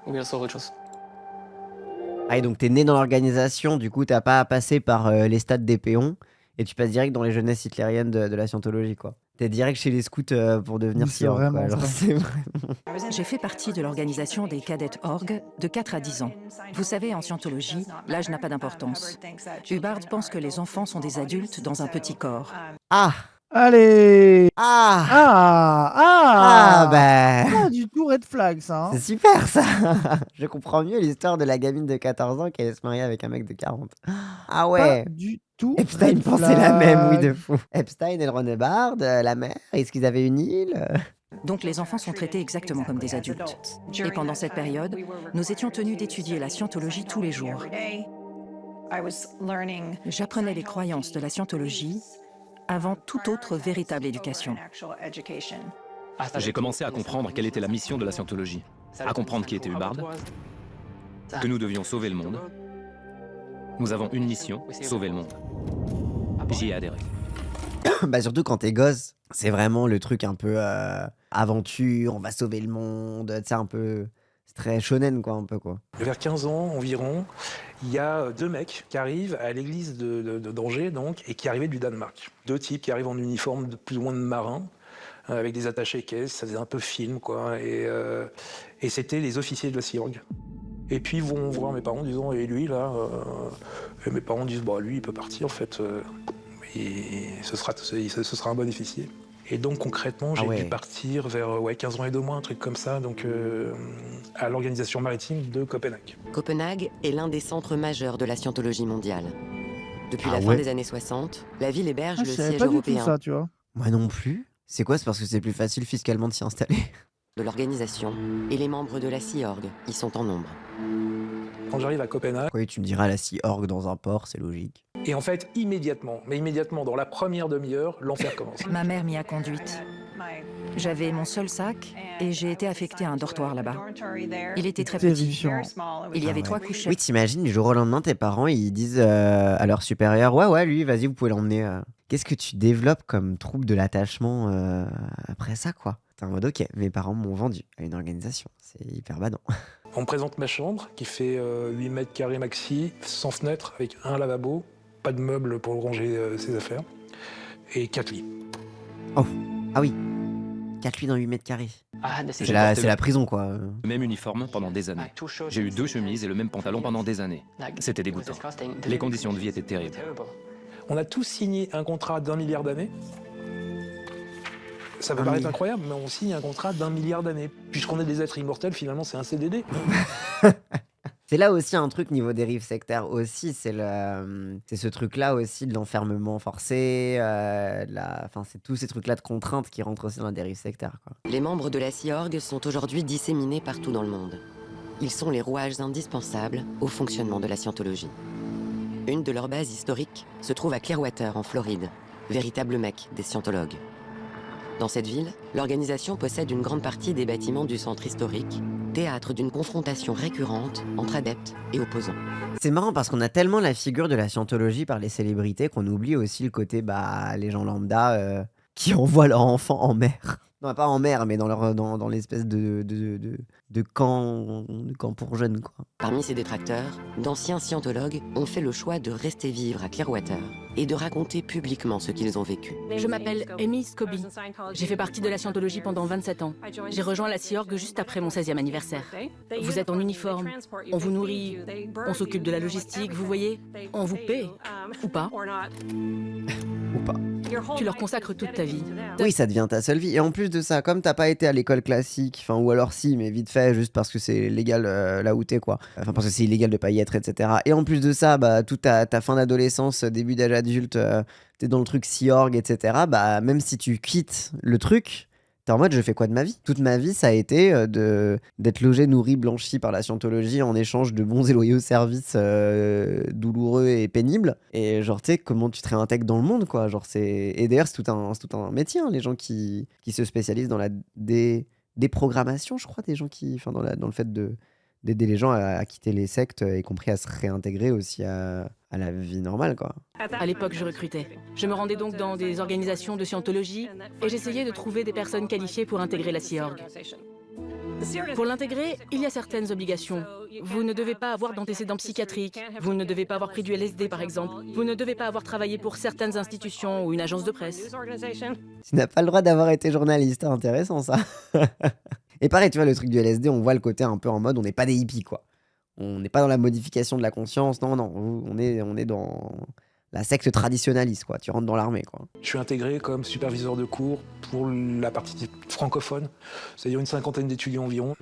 Ah, et donc t'es né dans l'organisation, du coup t'as pas à passer par les stades des péons, et tu passes direct dans les jeunesses hitlériennes de la scientologie, quoi. T'es direct chez les scouts pour devenir Oui, c'est Sea Org, quoi. vraiment Genre, ça. c'est vraiment... J'ai fait partie de l'organisation des Cadet Org de 4 à 10 ans. Vous savez, en scientologie, l'âge n'a pas d'importance. Hubbard pense que les enfants sont des adultes dans un petit corps. Ah Allez! Ah bah... Pas du tout red flag, ça. Hein. C'est super, ça. Je comprends mieux l'histoire de la gamine de 14 ans qui allait se marier avec un mec de 40. Ah ouais. Pas du tout Epstein red pensait la même, oui, de flag. fou. Epstein et le Ron Hubbard, la mère, est-ce qu'ils avaient une île Donc les enfants sont traités exactement comme des adultes. Et pendant cette période, nous étions tenus d'étudier la scientologie tous les jours. J'apprenais les croyances de la scientologie avant toute autre véritable éducation. J'ai commencé à comprendre quelle était la mission de la scientologie, à comprendre qui était Hubbard, que nous devions sauver le monde. Nous avons une mission, sauver le monde. J'y ai adhéré. Bah surtout quand t'es gosse, c'est vraiment le truc un peu aventure, on va sauver le monde, tu sais, un peu... C'est très shonen, quoi, un peu, quoi. Vers 15 ans environ, il y a 2 mecs qui arrivent à l'église de d'Angers, donc, et qui arrivaient du Danemark. 2 types qui arrivent en uniforme de plus ou moins de marins, avec des attachés caisses, ça faisait un peu film, quoi. Et c'était les officiers de la Sea Org. Et puis ils vont voir mes parents en disant, et lui, là et mes parents disent, bah lui, il peut partir, en fait, et ce sera un bon officier. Et donc concrètement, j'ai dû partir vers 15 ans et 2 mois, un truc comme ça, donc à l'organisation maritime de Copenhague. Copenhague est l'un des centres majeurs de la scientologie mondiale. Depuis la Ah fin ouais. des années 60, la ville héberge Ah, le je savais siège pas du européen tout ça, tu vois. Moi non plus. C'est quoi? C'est parce que c'est plus facile fiscalement de s'y installer. de l'organisation, et les membres de la Sea Org y sont en nombre. Quand j'arrive à Copenhague, Oui, tu me diras la Sea Org dans un port, c'est logique. et en fait, immédiatement, dans la première demi-heure, l'enfer commence. Ma mère m'y a conduite. J'avais mon seul sac et j'ai été affectée à un dortoir là-bas. Il était très petit. Il y avait 3 couchettes. Oui, t'imagines, du jour au lendemain, tes parents, ils disent à leur supérieur, ouais, lui, vas-y, vous pouvez l'emmener. Qu'est-ce que tu développes comme trouble de l'attachement après ça, quoi? T'es en mode, ok, mes parents m'ont vendu à une organisation. C'est hyper badant. On me présente ma chambre, qui fait 8 mètres carrés maxi, sans fenêtre, avec un lavabo, pas de meubles pour ranger ses affaires, et 4 lits. Oh, ah oui. 4 lits dans 8 mètres carrés. C'est J'ai la, porté c'est la prison, quoi. le même uniforme pendant des années. J'ai eu 2 chemises et le même pantalon pendant des années. C'était dégoûtant. Les conditions de vie étaient terribles. On a tous signé un contrat d'1 milliard d'années. Ça peut paraître incroyable, mais on signe un contrat d'1 milliard d'années. Puisqu'on est des êtres immortels, finalement, c'est un CDD. C'est là aussi un truc niveau dérive sectaire aussi, c'est ce truc-là aussi de l'enfermement forcé, enfin c'est tous ces trucs-là de contraintes qui rentrent aussi dans la dérive sectaire, quoi. Les membres de la Sea Org sont aujourd'hui disséminés partout dans le monde. Ils sont les rouages indispensables au fonctionnement de la scientologie. Une de leurs bases historiques se trouve à Clearwater, en Floride, véritable mecque des scientologues. Dans cette ville, l'organisation possède une grande partie des bâtiments du centre historique, théâtre d'une confrontation récurrente entre adeptes et opposants. C'est marrant parce qu'on a tellement la figure de la scientologie par les célébrités qu'on oublie aussi le côté, les gens lambda qui envoient leurs enfants en mer. Non, pas en mer, mais dans l'espèce de camp pour jeunes, quoi. Parmi ces détracteurs, d'anciens scientologues ont fait le choix de rester vivre à Clearwater et de raconter publiquement ce qu'ils ont vécu. Je m'appelle Amy Scobie. J'ai fait partie de la scientologie pendant 27 ans. J'ai rejoint la Sea Org juste après mon 16e anniversaire. Vous êtes en uniforme, on vous nourrit, on s'occupe de la logistique, vous voyez, on vous paie, ou pas. Ou pas. Tu leur consacres toute ta vie. Oui, ça devient ta seule vie. Et en plus de ça, comme t'as pas été à l'école classique, enfin, ou alors si, mais vite fait, juste parce que c'est légal là où t'es, quoi. Enfin, parce que c'est illégal de pas y être, etc. Et en plus de ça, bah, toute ta fin d'adolescence, début d'âge adulte, t'es dans le truc Sea Org, etc. Bah, même si tu quittes le truc, t'es en mode, je fais quoi de ma vie? Toute ma vie, ça a été d'être logé, nourri, blanchi par la scientologie en échange de bons et loyaux services douloureux et pénibles. Et genre, tu sais, comment tu te réintègres dans le monde, quoi. Genre, et d'ailleurs, c'est tout un métier, hein, les gens qui se spécialisent dans la déprogrammation, je crois, des gens qui... Enfin, dans le fait d'aider les gens à quitter les sectes, y compris à se réintégrer aussi à la vie normale, quoi. À l'époque, je recrutais. Je me rendais donc dans des organisations de scientologie et j'essayais de trouver des personnes qualifiées pour intégrer la Sea Org. Pour l'intégrer, il y a certaines obligations. Vous ne devez pas avoir d'antécédents psychiatriques, vous ne devez pas avoir pris du LSD par exemple, vous ne devez pas avoir travaillé pour certaines institutions ou une agence de presse. Tu n'as pas le droit d'avoir été journaliste, hein, intéressant ça. Et pareil, tu vois, le truc du LSD, on voit le côté un peu en mode, on n'est pas des hippies, quoi. On n'est pas dans la modification de la conscience, non, on est dans la secte traditionnaliste, quoi. Tu rentres dans l'armée, quoi. Je suis intégré comme superviseur de cours pour la partie francophone, c'est-à-dire une 50aine d'étudiants environ,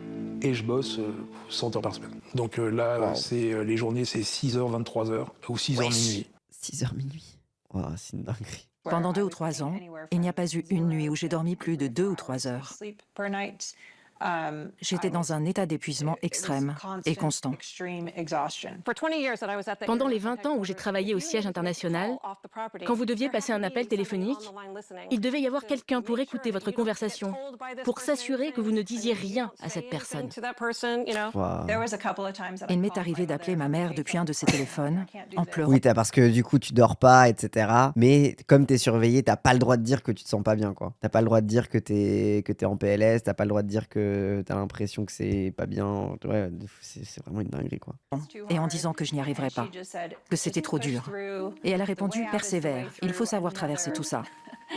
et je bosse 100 heures par semaine. Donc là, c'est les journées, c'est 6h, 23h, ou 6h minuit. 6h minuit. Oh, c'est une dinguerie. Pendant 2 ou 3 ans, il n'y a pas eu une nuit où j'ai dormi plus de 2 ou 3 heures. J'étais dans un état d'épuisement extrême et constant. Pendant les 20 ans où j'ai travaillé au siège international, quand vous deviez passer un appel téléphonique, il devait y avoir quelqu'un pour écouter votre conversation, pour s'assurer que vous ne disiez rien à cette personne. Wow. Il m'est arrivé d'appeler ma mère depuis un de ses téléphones en pleurant. Oui, parce que du coup, tu dors pas, etc. Mais comme t'es surveillé, t'as pas le droit de dire que tu te sens pas bien, quoi. T'as pas le droit de dire que t'es en PLS, t'as pas le droit de dire que t'as l'impression que c'est pas bien. Ouais, c'est vraiment une dinguerie, quoi. Et en disant que je n'y arriverais pas, que c'était trop dur. Et elle a répondu, persévère, il faut savoir traverser tout ça.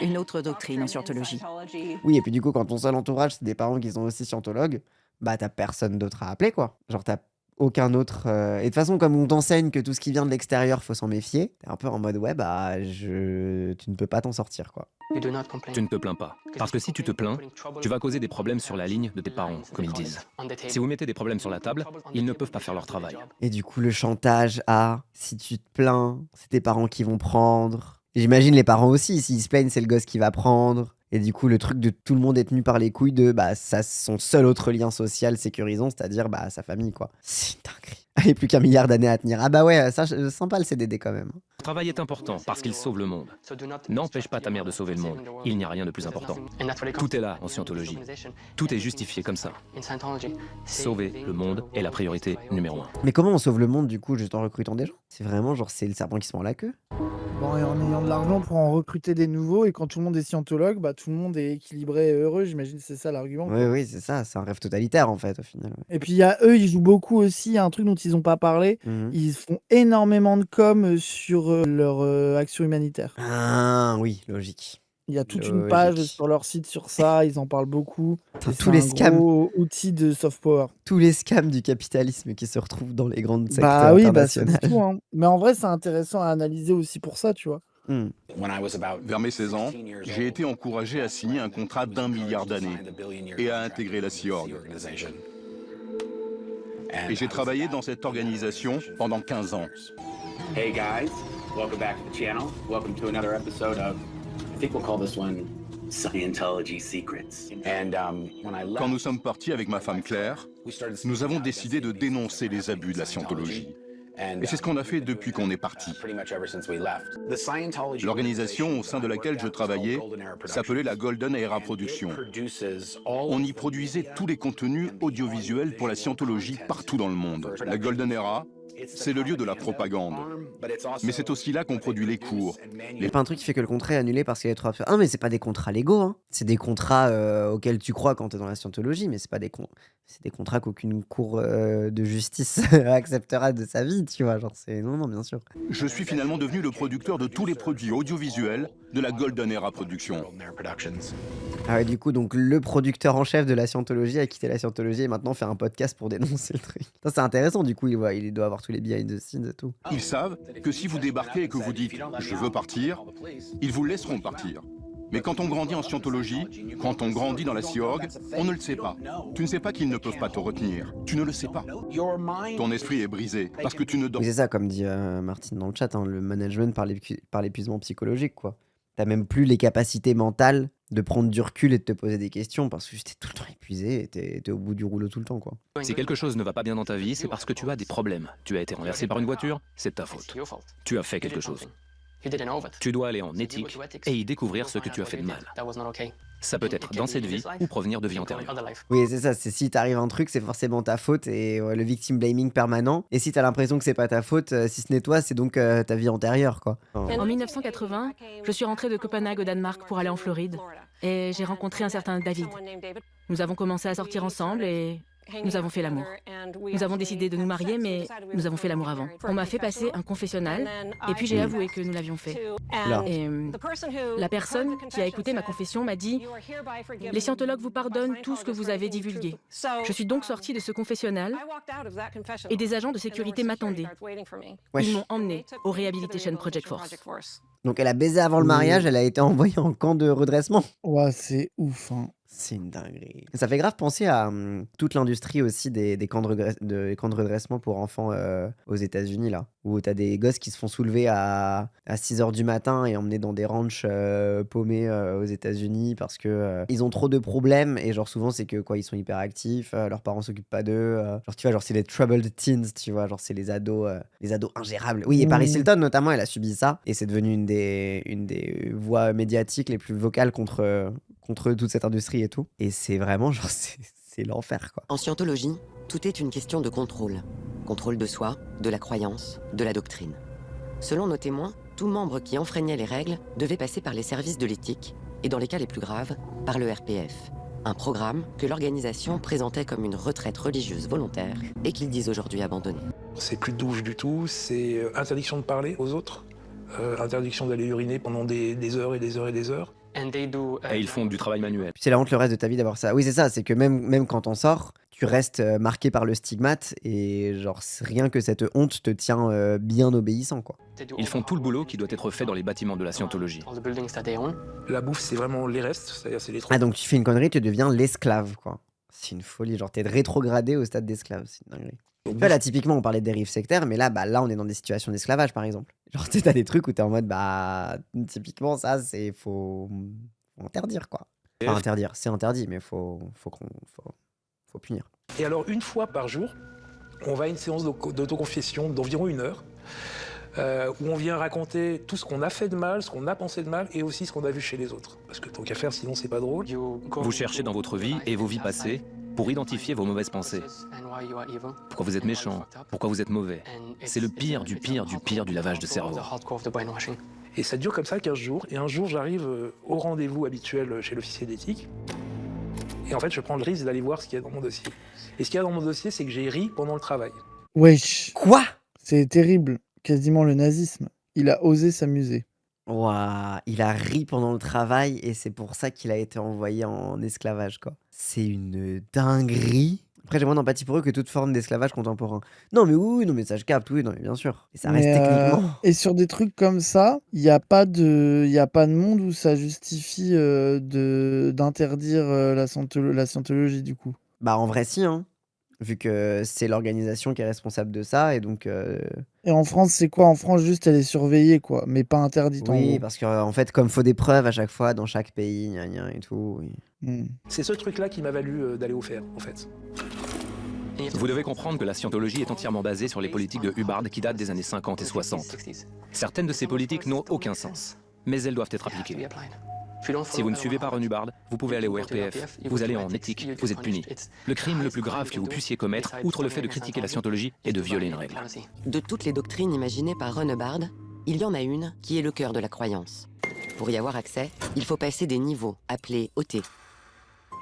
Une autre doctrine en scientologie. Oui, et puis du coup, quand ton seul entourage, c'est des parents qui sont aussi scientologues, bah t'as personne d'autre à appeler, quoi. Genre t'as aucun autre... Et de toute façon, comme on t'enseigne que tout ce qui vient de l'extérieur, faut s'en méfier, t'es un peu en mode, ouais, bah, tu ne peux pas t'en sortir, quoi. Tu ne te plains pas. Parce que si tu te plains, tu vas causer des problèmes sur la ligne de tes parents, comme ils disent. Si vous mettez des problèmes sur la table, ils ne peuvent pas faire leur travail. Et du coup, le chantage à si tu te plains, c'est tes parents qui vont prendre. J'imagine les parents aussi, s'ils se plaignent, c'est le gosse qui va prendre. Et du coup, le truc de tout le monde est tenu par les couilles de ça, son seul autre lien social sécurisant, c'est-à-dire sa famille, quoi. C'est une dinguerie. Allez, plus qu'un milliard d'années à tenir. Ah bah ouais, ça, sympa le CDD quand même. Le travail est important parce qu'il sauve le monde. N'empêche pas ta mère de sauver le monde. Il n'y a rien de plus important. Tout est là en scientologie. Tout est justifié comme ça. Sauver le monde est la priorité numéro 1. Mais comment on sauve le monde du coup, juste en recrutant des gens? C'est vraiment genre c'est le serpent qui se mord la queue. Bon, et en ayant de l'argent pour en recruter des nouveaux, et quand tout le monde est scientologue, bah tout le monde est équilibré et heureux, j'imagine, c'est ça l'argument. Oui, c'est ça, c'est un rêve totalitaire en fait au final. Ouais. Et puis eux, ils jouent beaucoup aussi, il y a un truc dont ils n'ont pas parlé, ils font énormément de com sur leur action humanitaire. Ah oui, logique. Il y a toute une page sur leur site sur ça, ils en parlent beaucoup. Tous les scams. Gros outil de soft power. Tous les scams du capitalisme qui se retrouvent dans les grandes sectes internationales. C'est tout, hein. Mais en vrai, c'est intéressant à analyser aussi pour ça, tu vois. Vers mes 16 ans, j'ai été encouragé à signer un contrat d'1 milliard d'années et à intégrer la Sea Org. Et j'ai travaillé dans cette organisation pendant 15 ans. Hey guys, welcome back to the channel. Welcome to another episode of, I think we'll call this one Scientology Secrets. And when I left, quand nous sommes partis avec ma femme Claire, nous avons décidé de dénoncer les abus de la Scientologie. Et c'est ce qu'on a fait depuis qu'on est parti. L'organisation au sein de laquelle je travaillais s'appelait la Golden Era Productions. On y produisait tous les contenus audiovisuels pour la Scientologie partout dans le monde. La Golden Era, c'est le lieu de la propagande. Mais c'est aussi là qu'on produit les cours. Il n'y a pas un truc qui fait que le contrat est annulé parce qu'il est trop absurde. Ah, mais c'est pas des contrats légaux, hein. C'est des contrats auxquels tu crois quand tu es dans la scientologie, mais c'est pas c'est des contrats qu'aucune cour de justice acceptera de sa vie, tu vois. Genre, c'est. Non, bien sûr. Je suis finalement devenu le producteur de tous les produits audiovisuels de la Golden Era Productions. Ah ouais, du coup, donc le producteur en chef de la scientologie a quitté la scientologie et maintenant fait un podcast pour dénoncer le truc. Ça, c'est intéressant, du coup, il doit avoir tous les behind the scenes et tout. Ils savent que si vous débarquez et que vous dites « je veux partir », ils vous laisseront partir. Mais quand on grandit en scientologie, quand on grandit dans la Sea Org, on ne le sait pas. Tu ne sais pas qu'ils ne peuvent pas te retenir. Tu ne le sais pas. Ton esprit est brisé parce que tu ne dors pas. C'est ça, comme dit Martine dans le chat, hein, le management par l'épuisement psychologique, quoi. T'as même plus les capacités mentales de prendre du recul et de te poser des questions parce que t'es tout le temps épuisé et t'es au bout du rouleau tout le temps, quoi. Si quelque chose ne va pas bien dans ta vie, c'est parce que tu as des problèmes. Tu as été renversé par une voiture, c'est ta faute. Tu as fait quelque chose. Tu dois aller en éthique et y découvrir ce que tu as fait de mal. Ça peut être dans cette vie ou provenir de vie antérieure. Oui, c'est ça, c'est si t'arrive un truc, c'est forcément ta faute et le victim blaming permanent. Et si t'as l'impression que c'est pas ta faute, si ce n'est toi, c'est donc ta vie antérieure, quoi. En 1980, je suis rentrée de Copenhague au Danemark pour aller en Floride et j'ai rencontré un certain David. Nous avons commencé à sortir ensemble et nous avons fait l'amour. Nous avons décidé de nous marier, mais nous avons fait l'amour avant. On m'a fait passer un confessionnal, et puis j'ai avoué que nous l'avions fait. Et la personne qui a écouté ma confession m'a dit « Les scientologues vous pardonnent tout ce que vous avez divulgué ». Je suis donc sortie de ce confessionnal, et des agents de sécurité m'attendaient. Ils m'ont emmenée au Rehabilitation Project Force. Donc elle a baisé avant le mariage, elle a été envoyée en camp de redressement. Ouais, c'est ouf, hein. C'est une dinguerie. Ça fait grave penser à toute l'industrie aussi des camps de redressement pour enfants aux États-Unis, là. Où t'as des gosses qui se font soulever à 6h du matin et emmenés dans des ranchs paumés aux États-Unis parce que ils ont trop de problèmes. Et genre, souvent, c'est que quoi, ils sont hyperactifs, leurs parents s'occupent pas d'eux. Genre, tu vois, genre, c'est les troubled teens, tu vois. Genre, c'est les ados ingérables. Oui, et Paris Hilton, notamment, elle a subi ça. Et c'est devenu une des voix médiatiques les plus vocales contre toute cette industrie et tout. Et c'est vraiment, genre, c'est l'enfer, quoi. En scientologie, tout est une question de contrôle. Contrôle de soi, de la croyance, de la doctrine. Selon nos témoins, tout membre qui enfreignait les règles devait passer par les services de l'éthique, et dans les cas les plus graves, par le RPF. Un programme que l'organisation présentait comme une retraite religieuse volontaire et qu'ils disent aujourd'hui abandonner. C'est plus de douche du tout, c'est interdiction de parler aux autres, interdiction d'aller uriner pendant des heures et des heures et des heures. Et ils font du travail manuel. C'est la honte le reste de ta vie d'avoir ça. Oui, c'est ça, c'est que même quand on sort, tu restes marqué par le stigmate et genre rien que cette honte te tient bien obéissant, quoi. Ils font tout le boulot qui doit être fait dans les bâtiments de la scientologie. La bouffe, c'est vraiment les restes, c'est-à-dire c'est les trucs. Ah, donc tu fais une connerie, tu deviens l'esclave, quoi. C'est une folie, genre t'es rétrogradé au stade d'esclave, c'est une dinguerie. Là, typiquement, on parlait de dérives sectaires, mais là, on est dans des situations d'esclavage, par exemple. Genre, t'as des trucs où t'es en mode, typiquement, ça, faut interdire, quoi. Enfin, interdire, c'est interdit, mais faut punir. Et alors, une fois par jour, on va à une séance d'autoconfession d'environ 1 heure, où on vient raconter tout ce qu'on a fait de mal, ce qu'on a pensé de mal, et aussi ce qu'on a vu chez les autres. Parce que tant qu'à faire, sinon c'est pas drôle. Vous cherchez dans votre vie et vos vies passées pour identifier vos mauvaises pensées. Pourquoi vous êtes méchant? Pourquoi vous êtes mauvais? C'est le pire du pire du pire du lavage de cerveau. Et ça dure comme ça 15 jours. Et un jour, j'arrive au rendez-vous habituel chez l'officier d'éthique. Et en fait, je prends le risque d'aller voir ce qu'il y a dans mon dossier. Et ce qu'il y a dans mon dossier, c'est que j'ai ri pendant le travail. Wesh. Quoi? C'est terrible. Quasiment le nazisme. Il a osé s'amuser. Ouah, il a ri pendant le travail et c'est pour ça qu'il a été envoyé en esclavage, quoi. C'est une dinguerie. Après, j'ai moins d'empathie pour eux que toute forme d'esclavage contemporain. Non, mais oui, non, mais ça je capte, oui, non, mais bien sûr. Et ça reste techniquement. Et sur des trucs comme ça, il n'y a pas de monde où ça justifie d'interdire la scientologie, du coup. Bah, en vrai, si, hein. Vu que c'est l'organisation qui est responsable de ça, et donc... Et en France, c'est quoi? En France, juste, elle est surveillée, quoi, mais pas interdite, en gros. Oui, parce qu'en fait, comme faut des preuves à chaque fois, dans chaque pays, gna gna et tout, oui. C'est ce truc-là qui m'a valu d'aller au fer, en fait. Vous devez comprendre que la scientologie est entièrement basée sur les politiques de Hubbard qui datent des années 50 et 60. Certaines de ces politiques n'ont aucun sens, mais elles doivent être appliquées. Si vous ne suivez pas Ron Hubbard, vous pouvez aller au RPF, vous allez en éthique, vous êtes puni. Le crime le plus grave que vous puissiez commettre, outre le fait de critiquer la scientologie, est de violer une règle. De toutes les doctrines imaginées par Ron Hubbard, il y en a une qui est le cœur de la croyance. Pour y avoir accès, il faut passer des niveaux, appelés OT,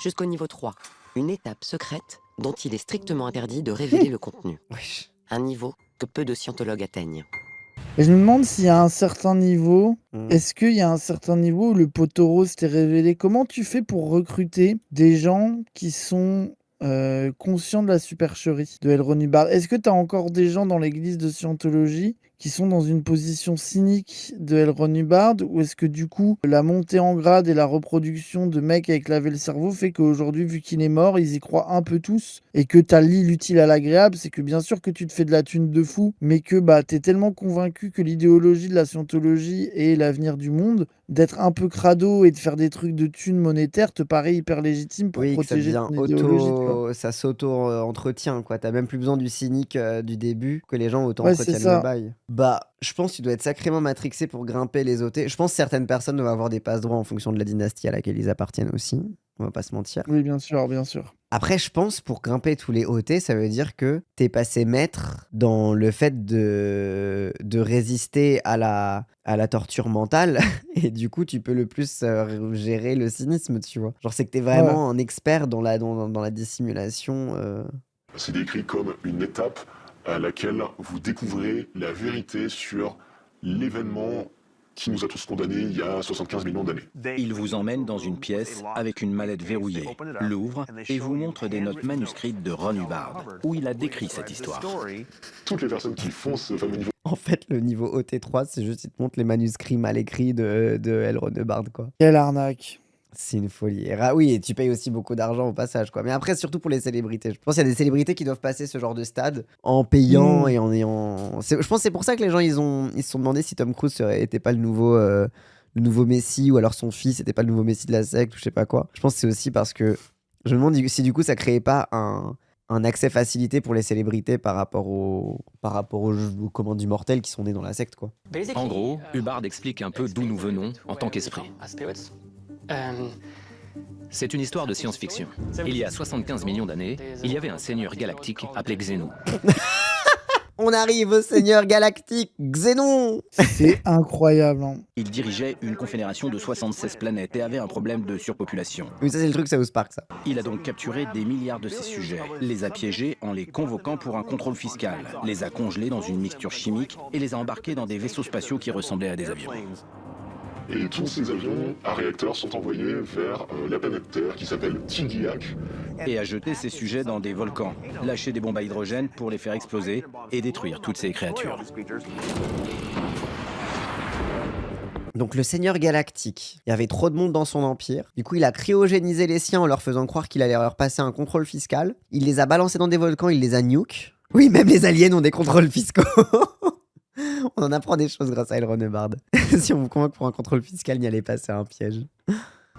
jusqu'au niveau 3, une étape secrète dont il est strictement interdit de révéler le contenu. Un niveau que peu de scientologues atteignent. Et je me demande s'il y a un certain niveau, est-ce qu'il y a un certain niveau où le poteau rose t'est révélé? Comment tu fais pour recruter des gens qui sont conscients de la supercherie de L. Ron Hubbard? Est-ce que tu as encore des gens dans l'église de Scientologie qui sont dans une position cynique de L. Ron Hubbard, ou est-ce que du coup la montée en grade et la reproduction de mecs avec laver le cerveau fait qu'aujourd'hui, vu qu'il est mort, ils y croient un peu tous, et que t'as lié l'utile à l'agréable? C'est que bien sûr que tu te fais de la thune de fou, mais que t'es tellement convaincu que l'idéologie de la Scientologie est l'avenir du monde, d'être un peu crado et de faire des trucs de thunes monétaires te paraît hyper légitime pour Oui, que ça protéger devient ton idéologie, tu vois. ça s'auto-entretient, quoi. T'as même plus besoin du cynique du début, que les gens Ouais, c'est auto-entretiennent ça. le bail. Bah, je pense que tu dois être sacrément matrixé pour grimper les OT. Je pense que certaines personnes doivent avoir des passe-droits en fonction de la dynastie à laquelle ils appartiennent aussi. On va pas se mentir. Oui, bien sûr, bien sûr. Après, je pense pour grimper tous les OT, ça veut dire que t'es passé maître dans le fait de résister à la torture mentale et du coup, tu peux le plus gérer le cynisme, tu vois. Genre, c'est que t'es vraiment un expert dans la dissimulation. C'est décrit comme une étape à laquelle vous découvrez la vérité sur l'événement qui nous a tous condamnés il y a 75 millions d'années. Il vous emmène dans une pièce avec une mallette verrouillée, l'ouvre et vous montre des notes manuscrites de Ron Hubbard, où il a décrit cette histoire. Toutes les personnes qui font ce fameux niveau. En fait, le niveau OT3, c'est juste, il te montre les manuscrits mal écrits de L. Ron Hubbard, quoi. Quelle arnaque. C'est une folie. Oui, et tu payes aussi beaucoup d'argent au passage, quoi. Mais après, surtout pour les célébrités. Je pense qu'il y a des célébrités qui doivent passer ce genre de stade en payant et en ayant. Je pense que c'est pour ça que les gens, ils se sont demandé si Tom Cruise était pas le nouveau Messi, ou alors son fils était pas le nouveau Messi de la secte, ou je sais pas quoi. Je pense que c'est aussi parce que je me demande si du coup ça créait pas un accès facilité pour les célébrités par rapport aux commandes du mortel qui sont nés dans la secte, quoi. En gros, Hubbard explique un peu d'où nous venons en tant qu'esprit. C'est une histoire de science-fiction. Il y a 75 millions d'années, il y avait un seigneur galactique appelé Xénon. On arrive au seigneur galactique, Xénon. C'est incroyable, hein. Il dirigeait une confédération de 76 planètes et avait un problème de surpopulation. Oui, ça c'est le truc South Park, ça. Il a donc capturé des milliards de ses sujets, les a piégés en les convoquant pour un contrôle fiscal, les a congelés dans une mixture chimique et les a embarqués dans des vaisseaux spatiaux qui ressemblaient à des avions. Et tous ces avions à réacteurs sont envoyés vers la planète Terre qui s'appelle Tingiak. Et a jeté ses sujets dans des volcans, lâché des bombes à hydrogène pour les faire exploser et détruire toutes ces créatures. Donc le seigneur galactique, il y avait trop de monde dans son empire. Du coup, il a cryogénisé les siens en leur faisant croire qu'il allait leur passer un contrôle fiscal. Il les a balancés dans des volcans, il les a nuke. Oui, même les aliens ont des contrôles fiscaux. On en apprend des choses grâce à L. Ron Hubbard. Si on vous convainc pour un contrôle fiscal, n'y allez pas, c'est un piège.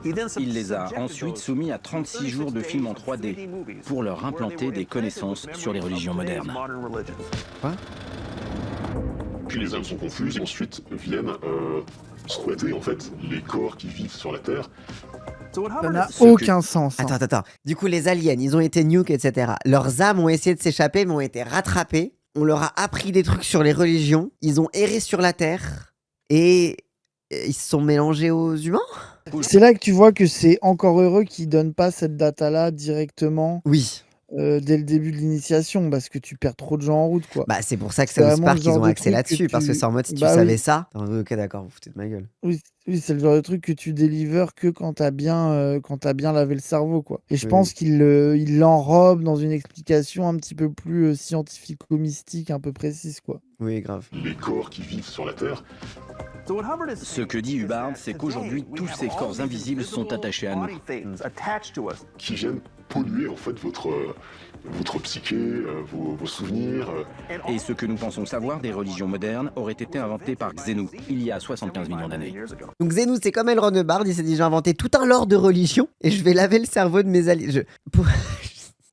Il les a ensuite soumis à 36 jours de films en 3D pour leur implanter des connaissances sur les religions modernes. Quoi? Puis les âmes sont confuses et ensuite viennent squatter en fait les corps qui vivent sur la Terre. Ça n'a aucun sens. Hein. Attends. Du coup, les aliens, ils ont été nuke, etc. Leurs âmes ont essayé de s'échapper, mais ont été rattrapées. On leur a appris des trucs sur les religions. Ils ont erré sur la Terre. Et ils se sont mélangés aux humains. C'est là que tu vois que c'est encore heureux qu'ils donnent pas cette data-là directement. Oui. Dès le début de l'initiation, parce que tu perds trop de gens en route, quoi. Bah, c'est pour ça que South Park, ils ont accès là-dessus, parce que c'est en mode, si tu savais ça, ok, d'accord, vous foutez de ma gueule. Oui, c'est le genre de truc que tu délivres que quand t'as bien lavé le cerveau, quoi. Et je pense qu'il l'enrobe dans une explication un petit peu plus scientifico-mystique, un peu précise, quoi. Oui, grave. Les corps qui vivent sur la Terre. Ce que dit Hubbard, c'est qu'aujourd'hui, tous ces corps invisibles sont attachés à nous. Qui viennent polluer en fait votre psyché, vos souvenirs. Et ce que nous pensons savoir des religions modernes aurait été inventé par Xénou, il y a 75 millions d'années. Donc Xénou, c'est comme L. Ron Hubbard, il s'est dit j'ai inventé tout un lore de religion et je vais laver le cerveau de mes alliés.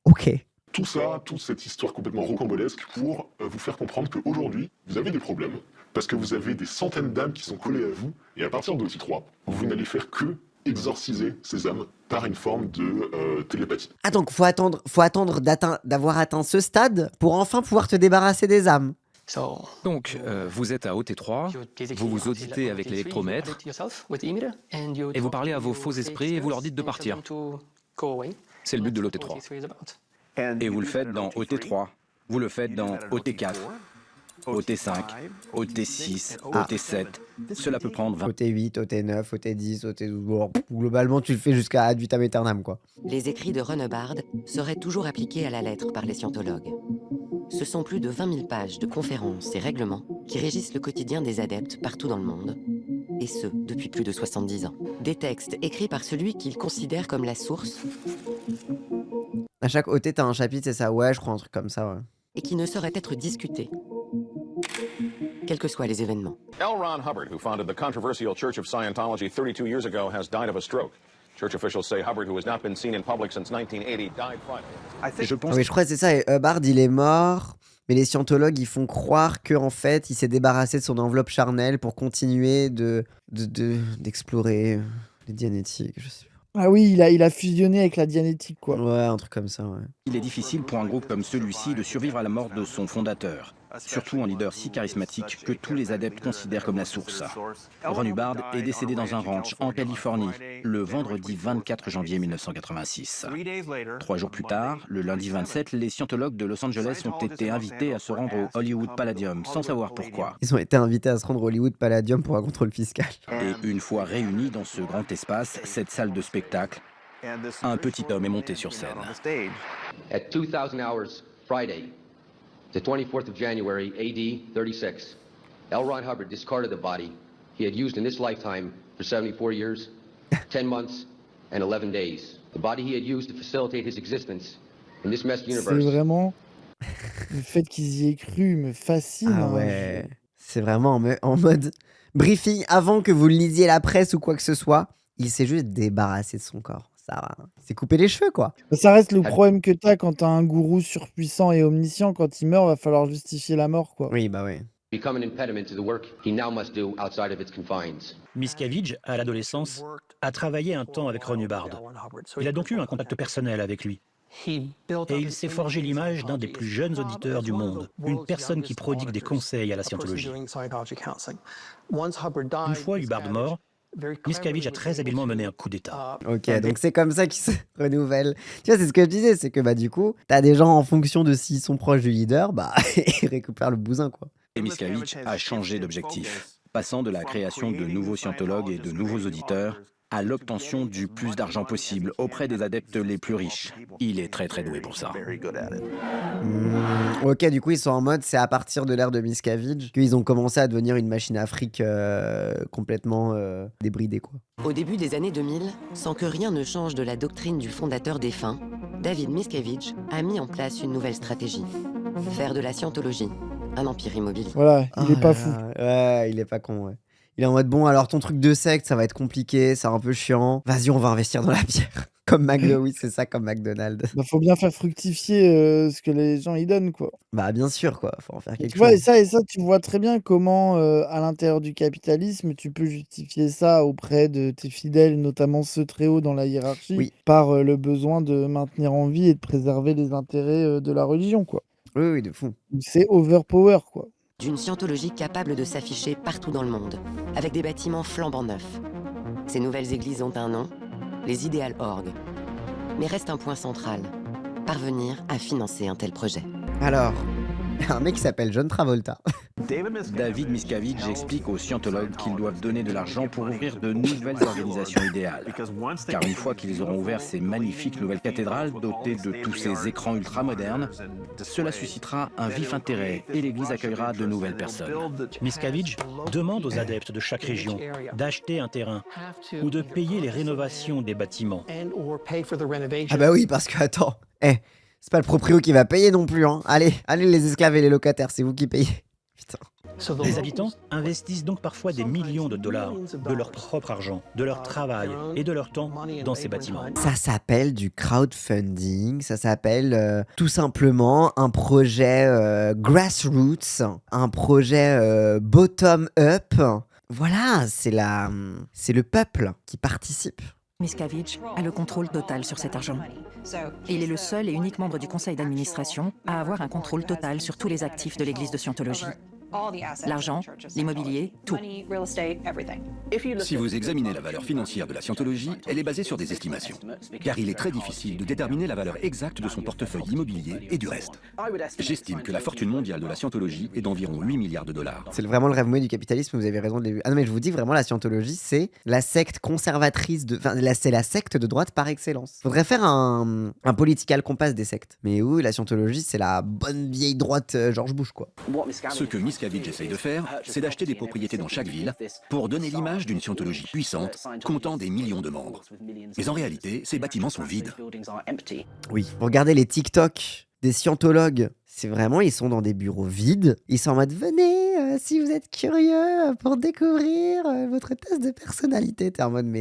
Ok. Tout ça, toute cette histoire complètement rocambolesque pour vous faire comprendre qu'aujourd'hui, vous avez des problèmes. Parce que vous avez des centaines d'âmes qui sont collées à vous, et à partir de OT3, vous n'allez faire que exorciser ces âmes par une forme de télépathie. Ah, donc faut attendre d'avoir atteint ce stade pour enfin pouvoir te débarrasser des âmes. Donc, vous êtes à OT3, vous vous auditez avec l'électromètre, et vous parlez à vos faux esprits et vous leur dites de partir. C'est le but de l'OT3. Et vous le faites dans OT3, vous le faites dans OT4, OT5, OT6, OT7. Cela peut prendre 20. OT8, OT9, OT10, OT12. Bon, globalement, tu le fais jusqu'à ad vitam aeternam, quoi. Les écrits de Runebard seraient toujours appliqués à la lettre par les scientologues. Ce sont plus de 20 000 pages de conférences et règlements qui régissent le quotidien des adeptes partout dans le monde, et ce, depuis plus de 70 ans. Des textes écrits par celui qu'ils considèrent comme la source. À chaque OT, t'as un chapitre, c'est ça? Ouais, je crois, un truc comme ça, ouais. Et qui ne sauraient être discutés, quels que soient les événements. L. Ron Hubbard, who founded the controversial Church of Scientology 32 years ago, has died of a stroke. Church officials say Hubbard, who has not been seen in public since 1980, died Friday. Ah oui, je crois que c'est ça. Et Hubbard, il est mort, mais les scientologues, ils font croire qu'en fait, il s'est débarrassé de son enveloppe charnelle pour continuer d'explorer les dianétiques, je sais pas. Ah oui, il a fusionné avec la dianétique, quoi. Ouais, un truc comme ça, ouais. Il est difficile pour un groupe comme celui-ci de survivre à la mort de son fondateur, surtout un leader si charismatique que tous les adeptes considèrent comme la source. Ron Hubbard est décédé dans un ranch en Californie le vendredi 24 janvier 1986. 3 jours plus tard, le lundi 27, les scientologues de Los Angeles ont été invités à se rendre au Hollywood Palladium sans savoir pourquoi. Ils ont été invités à se rendre au Hollywood Palladium pour un contrôle fiscal. Et une fois réunis dans ce grand espace, cette salle de spectacle, un petit homme est monté sur scène. At 2000 hours Friday, the 24th of January, AD 36, L. Ron Hubbard discarded the body he had used in this lifetime for 74 years, 10 months, and 11 days. The body he had used to facilitate his existence in this messed universe. C'est vraiment... Le fait qu'ils y aient cru me fascine. Ah ouais, c'est vraiment en mode briefing avant que vous lisiez la presse ou quoi que ce soit. Il s'est juste débarrassé de son corps. Ça va, c'est couper les cheveux, quoi. Ça reste le problème que t'as quand t'as un gourou surpuissant et omniscient. Quand il meurt, va falloir justifier la mort, quoi. Oui, bah ouais. Become an impediment to the work he now must do outside of its confines. Miscavige, à l'adolescence, a travaillé un temps avec Ron Hubbard. Il a donc eu un contact personnel avec lui. Et il s'est forgé l'image d'un des plus jeunes auditeurs du monde, une personne qui prodigue des conseils à la scientologie. Une fois Hubbard mort, Miscavige a très habilement mené un coup d'état. Ok, donc c'est comme ça qu'il se renouvelle. Tu vois, c'est ce que je disais, c'est que bah du coup, t'as des gens en fonction de s'ils sont proches du leader, bah ils récupèrent le bousin, quoi. Et Miscavige a changé d'objectif, passant de la création de nouveaux scientologues et de nouveaux auditeurs à l'obtention du plus d'argent possible auprès des adeptes les plus riches. Il est très doué pour ça. Ok, du coup ils sont en mode, c'est à partir de l'ère de Miscavige qu'ils ont commencé à devenir une machine à fric complètement débridée, quoi. Au début des années 2000, sans que rien ne change de la doctrine du fondateur défunt, David Miscavige a mis en place une nouvelle stratégie. Faire de la scientologie un empire immobilier. Voilà, il est pas fou. Ouais, il est pas con, ouais. Il est en mode, bon, alors ton truc de secte, ça va être compliqué, c'est un peu chiant. Vas-y, on va investir dans la bière. Comme McDo, oui, c'est ça, comme McDonald's. Bah, faut bien faire fructifier ce que les gens y donnent, quoi. Bah, bien sûr, quoi. Faut en faire quelque Tu vois, chose. et ça, tu vois très bien comment, à l'intérieur du capitalisme, tu peux justifier ça auprès de tes fidèles, notamment ceux très hauts dans la hiérarchie, par le besoin de maintenir en vie et de préserver les intérêts de la religion, quoi. Oui, de fou. C'est overpower, quoi. D'une scientologie capable de s'afficher partout dans le monde, avec des bâtiments flambant neufs. Ces nouvelles églises ont un nom, les Ideal Org. Mais reste un point central, parvenir à financer un tel projet. Alors, il y a un mec qui s'appelle John Travolta. David Miscavige explique aux scientologues qu'ils doivent donner de l'argent pour ouvrir de nouvelles organisations idéales. Car une fois qu'ils auront ouvert ces magnifiques nouvelles cathédrales dotées de tous ces écrans ultramodernes, cela suscitera un vif intérêt et l'Église accueillera de nouvelles personnes. Miscavige demande aux adeptes de chaque région d'acheter un terrain ou de payer les rénovations des bâtiments. Ah bah oui, parce que, attends, c'est pas le proprio qui va payer non plus, hein. Allez les esclaves et les locataires, c'est vous qui payez. Putain. Les habitants investissent donc parfois des millions de dollars de leur propre argent, de leur travail et de leur temps dans ces bâtiments. Ça s'appelle du crowdfunding, ça s'appelle tout simplement un projet grassroots, un projet bottom-up. Voilà, c'est le peuple qui participe. Miscavige a le contrôle total sur cet argent. Et il est le seul et unique membre du conseil d'administration à avoir un contrôle total sur tous les actifs de l'église de Scientologie. L'argent, l'immobilier, tout. Si vous examinez la valeur financière de la Scientologie, elle est basée sur des estimations. Car il est très difficile de déterminer la valeur exacte de son portefeuille immobilier et du reste. J'estime que la fortune mondiale de la Scientologie est d'environ 8 milliards de dollars. C'est vraiment le rêve mouillé du capitalisme, vous avez raison. Ah non, mais je vous dis vraiment, la Scientologie, c'est la secte conservatrice c'est la secte de droite par excellence. Faudrait faire un political compass des sectes. Mais oui, la Scientologie, c'est la bonne vieille droite George Bush, quoi. Ce que Miscavige essaye de faire, c'est d'acheter des propriétés dans chaque ville pour donner l'image d'une Scientologie puissante, comptant des millions de membres. Mais en réalité, ces bâtiments sont vides. Oui, regardez les TikTok des scientologues. C'est vraiment, ils sont dans des bureaux vides. Ils sont en mode, venez, si vous êtes curieux, pour découvrir votre test de personnalité. T'es en mode,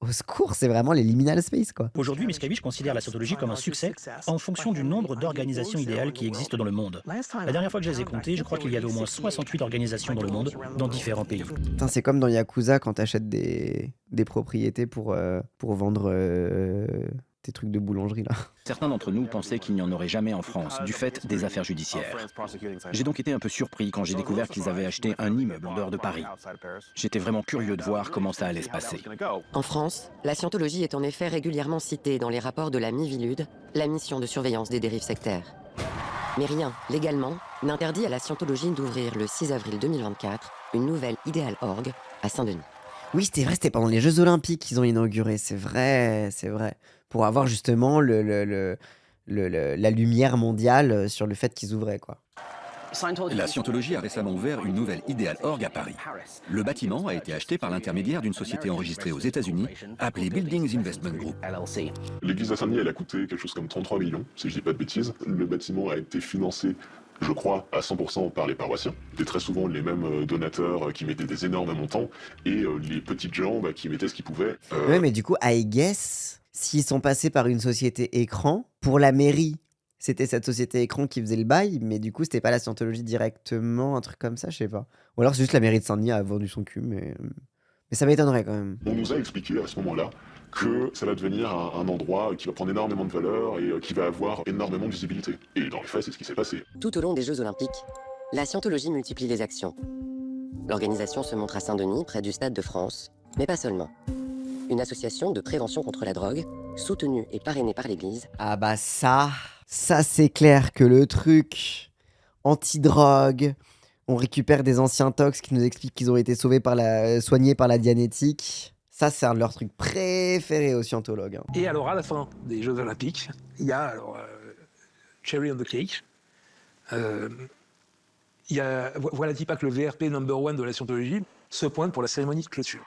au secours, c'est vraiment les liminal space, quoi. Aujourd'hui, Miscavige considère la Scientologie comme un succès en fonction du nombre d'organisations idéales qui existent dans le monde. La dernière fois que je les ai comptées, je crois qu'il y avait au moins 68 organisations dans le monde, dans différents pays. Putain, c'est comme dans Yakuza quand t'achètes des propriétés pour vendre tes trucs de boulangerie, là. Certains d'entre nous pensaient qu'il n'y en aurait jamais en France, du fait des affaires judiciaires. J'ai donc été un peu surpris quand j'ai découvert qu'ils avaient acheté un immeuble en dehors de Paris. J'étais vraiment curieux de voir comment ça allait se passer. En France, la Scientologie est en effet régulièrement citée dans les rapports de la Miviludes, la mission de surveillance des dérives sectaires. Mais rien, légalement, n'interdit à la Scientologie d'ouvrir le 6 avril 2024 une nouvelle Ideal Org à Saint-Denis. Oui, c'était vrai, c'était pendant les Jeux Olympiques qu'ils ont inauguré, c'est vrai. Pour avoir justement la lumière mondiale sur le fait qu'ils ouvraient, quoi. La Scientologie a récemment ouvert une nouvelle Ideal Org à Paris. Le bâtiment a été acheté par l'intermédiaire d'une société enregistrée aux États-Unis appelée Buildings Investment Group. L'église à Saint-Denis, elle a coûté quelque chose comme 33 millions, si je dis pas de bêtises. Le bâtiment a été financé, je crois, à 100% par les paroissiens. C'était très souvent les mêmes donateurs qui mettaient des énormes montants et les petites gens qui mettaient ce qu'ils pouvaient. Ouais, mais du coup, I guess, s'ils sont passés par une société écran, pour la mairie, c'était cette société écran qui faisait le bail, mais du coup, c'était pas la Scientologie directement, un truc comme ça, je sais pas. Ou alors c'est juste la mairie de Saint-Denis a vendu son cul, mais ça m'étonnerait quand même. On nous a expliqué à ce moment-là que ça va devenir un endroit qui va prendre énormément de valeur et qui va avoir énormément de visibilité. Et dans les faits, c'est ce qui s'est passé. Tout au long des Jeux Olympiques, la Scientologie multiplie les actions. L'organisation se montre à Saint-Denis, près du Stade de France, mais pas seulement. Une association de prévention contre la drogue, soutenue et parrainée par l'Église. Ah bah ça c'est clair que le truc anti-drogue, on récupère des anciens tox qui nous expliquent qu'ils ont été soignés par la Dianétique. Ça, c'est un de leurs trucs préférés aux scientologues. Et alors, à la fin des Jeux Olympiques, il y a Cherry on the Cake. Voilà Tipa que le VRP number 1 de la Scientologie se pointe pour la cérémonie de clôture.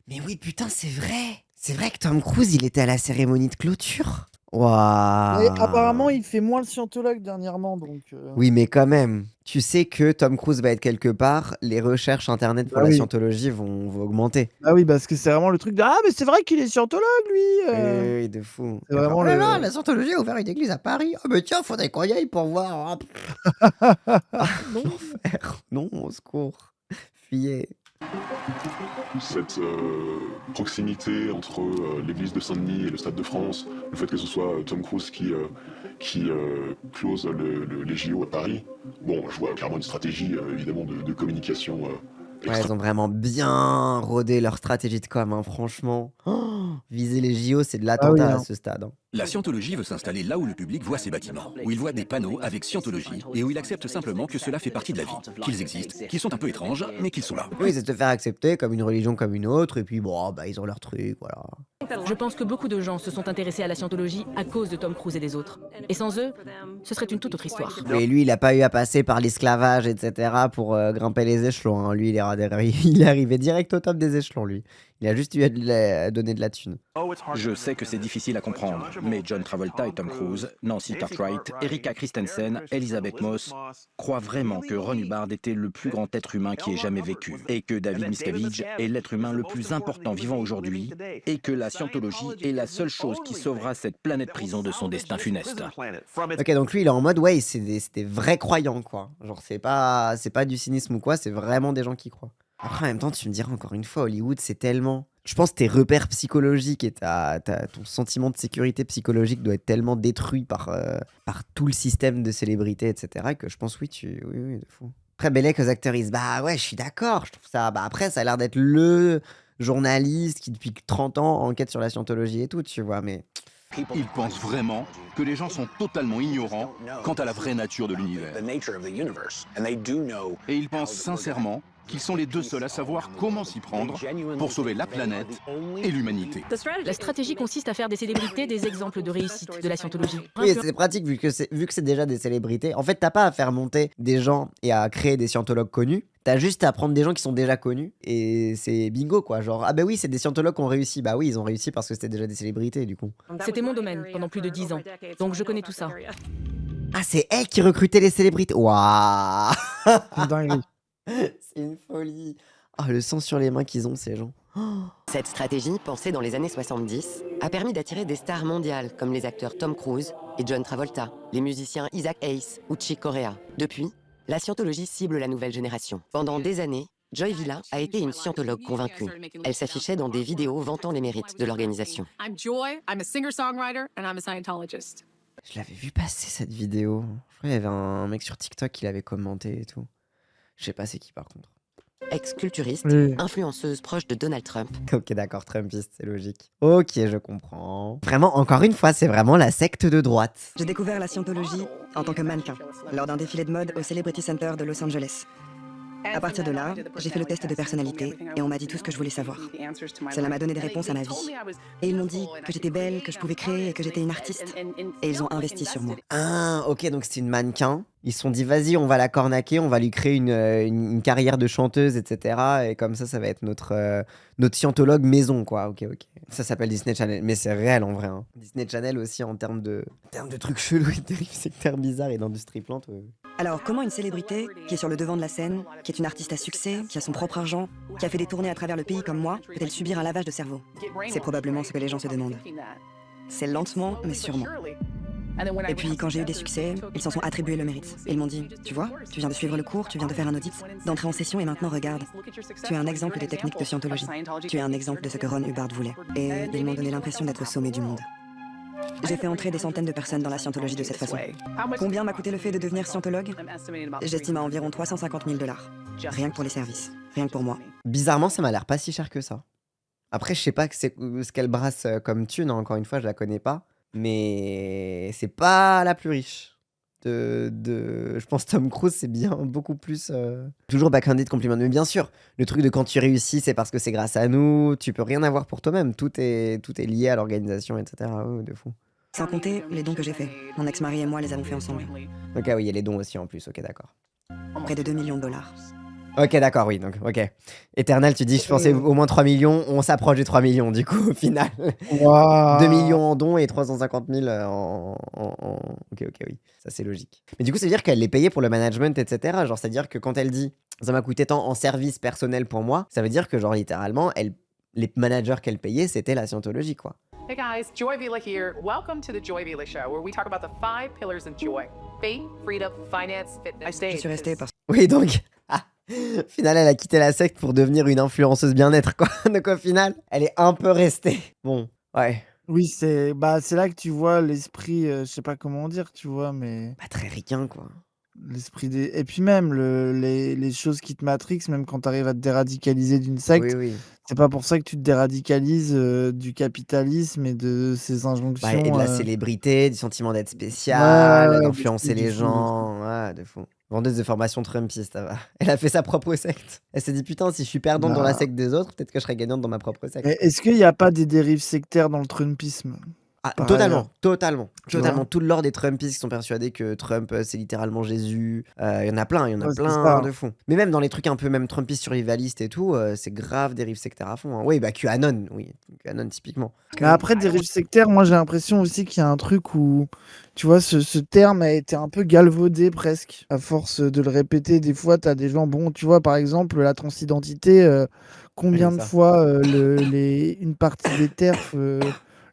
Mais oui, putain, c'est vrai. C'est vrai que Tom Cruise, il était à la cérémonie de clôture. Waouh. Et apparemment, il fait moins le scientologue dernièrement, donc... Oui, mais quand même. Tu sais que Tom Cruise va être quelque part, les recherches internet pour la scientologie vont augmenter. Ah oui, parce que c'est vraiment le truc de « Ah, mais c'est vrai qu'il est scientologue, lui Oui, de fou. C'est vraiment oh là là, la scientologie a ouvert une église à Paris. Ah, mais tiens, faudrait qu'on y aille pour voir. Non, frère. Non, au secours. Fuyez. Cette proximité entre l'église de Saint-Denis et le Stade de France, le fait que ce soit Tom Cruise qui close les JO à Paris, bon, je vois clairement une stratégie évidemment de communication. Ouais, ils ont vraiment bien rodé leur stratégie de com, hein, franchement. Viser les JO, c'est de l'attentat à ce stade. Hein. La Scientologie veut s'installer là où le public voit ses bâtiments, où il voit des panneaux avec Scientologie et où il accepte simplement que cela fait partie de la vie, qu'ils existent, qu'ils sont un peu étranges, mais qu'ils sont là. Oui, c'est de se faire accepter comme une religion comme une autre, et puis bon, ils ont leur truc, voilà. Je pense que beaucoup de gens se sont intéressés à la Scientologie à cause de Tom Cruise et des autres. Et sans eux, ce serait une toute autre histoire. Et lui, il a pas eu à passer par l'esclavage, etc. pour grimper les échelons. Hein. Lui, il est arrivé direct au top des échelons, lui. Il a juste eu à donner de la thune. Je sais que c'est difficile à comprendre, mais John Travolta et Tom Cruise, Nancy Cartwright, Erika Christensen, Elizabeth Moss croient vraiment que Ron Hubbard était le plus grand être humain qui ait jamais vécu, et que David Miscavige est l'être humain le plus important vivant aujourd'hui, et que la scientologie est la seule chose qui sauvera cette planète prison de son destin funeste. Ok, donc lui, il est en mode, ouais, c'est des vrais croyants, quoi. Genre, c'est pas du cynisme ou quoi, c'est vraiment des gens qui croient. Après, en même temps, tu me diras encore une fois, Hollywood, c'est tellement... Je pense que tes repères psychologiques et ton sentiment de sécurité psychologique doit être tellement détruit par tout le système de célébrité, etc., que je pense, oui, de fou. Après, Belek aux actrices, bah ouais, je suis d'accord. Je trouve ça... Bah après, ça a l'air d'être le journaliste qui, depuis 30 ans, enquête sur la scientologie et tout, tu vois, mais... Ils pensent vraiment que les gens sont totalement ignorants quant à la vraie nature de l'univers. Et ils pensent sincèrement qu'ils sont les deux seuls à savoir comment s'y prendre pour sauver la planète et l'humanité. La stratégie consiste à faire des célébrités des exemples de réussite de la scientologie. Oui, c'est pratique vu que c'est déjà des célébrités. En fait, t'as pas à faire monter des gens et à créer des scientologues connus. T'as juste à prendre des gens qui sont déjà connus et c'est bingo quoi. Genre, ah bah oui, c'est des scientologues qui ont réussi. Bah oui, ils ont réussi parce que c'était déjà des célébrités du coup. C'était mon domaine pendant plus de 10 ans, donc je connais tout ça. Ah, c'est elle qui recrutait les célébrités. Waouh. C'est une folie. Oh, le sang sur les mains qu'ils ont, ces gens. Oh. Cette stratégie, pensée dans les années 70, a permis d'attirer des stars mondiales comme les acteurs Tom Cruise et John Travolta, les musiciens Isaac Hayes ou Chick Corea. Depuis, la scientologie cible la nouvelle génération. Pendant des années, Joy Villa a été une scientologue convaincue. Elle s'affichait dans des vidéos vantant les mérites de l'organisation. Je l'avais vu passer cette vidéo. Je crois qu'il y avait un mec sur TikTok qui l'avait commenté et tout. Je sais pas c'est qui par contre. Ex-culturiste, influenceuse proche de Donald Trump. Ok, d'accord, Trumpiste, c'est logique. Ok, je comprends. Vraiment, encore une fois, c'est vraiment la secte de droite. J'ai découvert la scientologie en tant que mannequin, lors d'un défilé de mode au Celebrity Center de Los Angeles. À partir de là, j'ai fait le test de personnalité et on m'a dit tout ce que je voulais savoir. Cela m'a donné des réponses à ma vie. Et ils m'ont dit que j'étais belle, que je pouvais créer et que j'étais une artiste. Et ils ont investi sur moi. Ah, ok, donc c'est une mannequin. Ils se sont dit, vas-y, on va la cornaquer, on va lui créer une carrière de chanteuse, etc. Et comme ça va être notre scientologue maison, quoi. Ok. Ça s'appelle Disney Channel, mais c'est réel en vrai. Hein. Disney Channel aussi en termes de trucs chelous, et de dérives sectaires bizarres et d'industrie plante. Alors, comment une célébrité qui est sur le devant de la scène, qui est une artiste à succès, qui a son propre argent, qui a fait des tournées à travers le pays comme moi, peut-elle subir un lavage de cerveau? C'est probablement ce que les gens se demandent. C'est lentement, mais sûrement. Et puis, quand j'ai eu des succès, ils s'en sont attribués le mérite. Ils m'ont dit, tu vois, tu viens de suivre le cours, tu viens de faire un audit, d'entrer en session et maintenant regarde. Tu es un exemple des techniques de scientologie. Tu es un exemple de ce que Ron Hubbard voulait. Et ils m'ont donné l'impression d'être au sommet du monde. J'ai fait entrer des centaines de personnes dans la scientologie de cette façon. Combien m'a coûté le fait de devenir scientologue? J'estime à environ 350 000 $. Rien que pour les services. Rien que pour moi. Bizarrement, ça m'a l'air pas si cher que ça. Après, je sais pas ce qu'elle brasse comme thune. Encore une fois, je la connais pas. Mais c'est pas la plus riche. Je pense Tom Cruise, c'est bien beaucoup plus. Toujours backhanded compliment. Mais bien sûr, le truc de quand tu réussis, c'est parce que c'est grâce à nous. Tu peux rien avoir pour toi-même. Tout est lié à l'organisation, etc. Oh, de fou. Sans compter les dons que j'ai faits. Mon ex-mari et moi les avons fait ensemble. Ok, oui, il y a les dons aussi en plus. Ok, d'accord. Près de 2 millions $. Ok, d'accord, oui, donc, ok. Eternal, tu dis, je pensais au moins 3 millions, on s'approche des 3 millions, du coup, au final. Wow. 2 millions en dons et 350 000 Ok, oui, ça c'est logique. Mais du coup, ça veut dire qu'elle les payait pour le management, etc. Genre, c'est-à-dire que quand elle dit, ça m'a coûté tant en service personnel pour moi, ça veut dire que, genre, littéralement, les managers qu'elle payait, c'était la scientologie, quoi. Hey guys, Joy Vila here. Welcome to the Joy Vila Show, where we talk about the 5 pillars of joy. Faith, freedom, finance, fitness. Je suis restée parce Oui, donc... Au final, elle a quitté la secte pour devenir une influenceuse bien-être, quoi. Donc au final, elle est un peu restée. Bon, ouais. Oui, c'est là que tu vois l'esprit, je sais pas comment dire, tu vois, mais... Pas très ricain, quoi. L'esprit des... Et puis même, les choses qui te matrixent, même quand tu arrives à te déradicaliser d'une secte, Oui. c'est pas pour ça que tu te déradicalises du capitalisme et de ces injonctions. Et de la célébrité, du sentiment d'être spécial, d'influencer les fou. gens. Ouais, de fou. Vendeuse de formation trumpiste, ça va. Elle a fait sa propre secte. Elle s'est dit, putain, si je suis perdante dans la secte des autres, peut-être que je serais gagnante dans ma propre secte. Mais est-ce qu'il n'y a pas des dérives sectaires dans le trumpisme? Ah, par totalement, ailleurs. totalement, Tu totalement. vois? Tout le lore des Trumpistes qui sont persuadés que Trump, c'est littéralement Jésus. Il y en a plein, il y en a Ouais, c'est plein ça. de fond. Mais même dans les trucs un peu même Trumpistes survivalistes et tout, c'est grave dérive sectaire à fond. Hein. Oui, bah QAnon, oui, QAnon typiquement. Mais après, dérive sectaire, moi j'ai l'impression aussi qu'il y a un truc où, tu vois, ce terme a été un peu galvaudé presque, à force de le répéter. Des fois, tu as des gens, bon, tu vois, par exemple, la transidentité, combien C'est de ça. fois une partie des TERF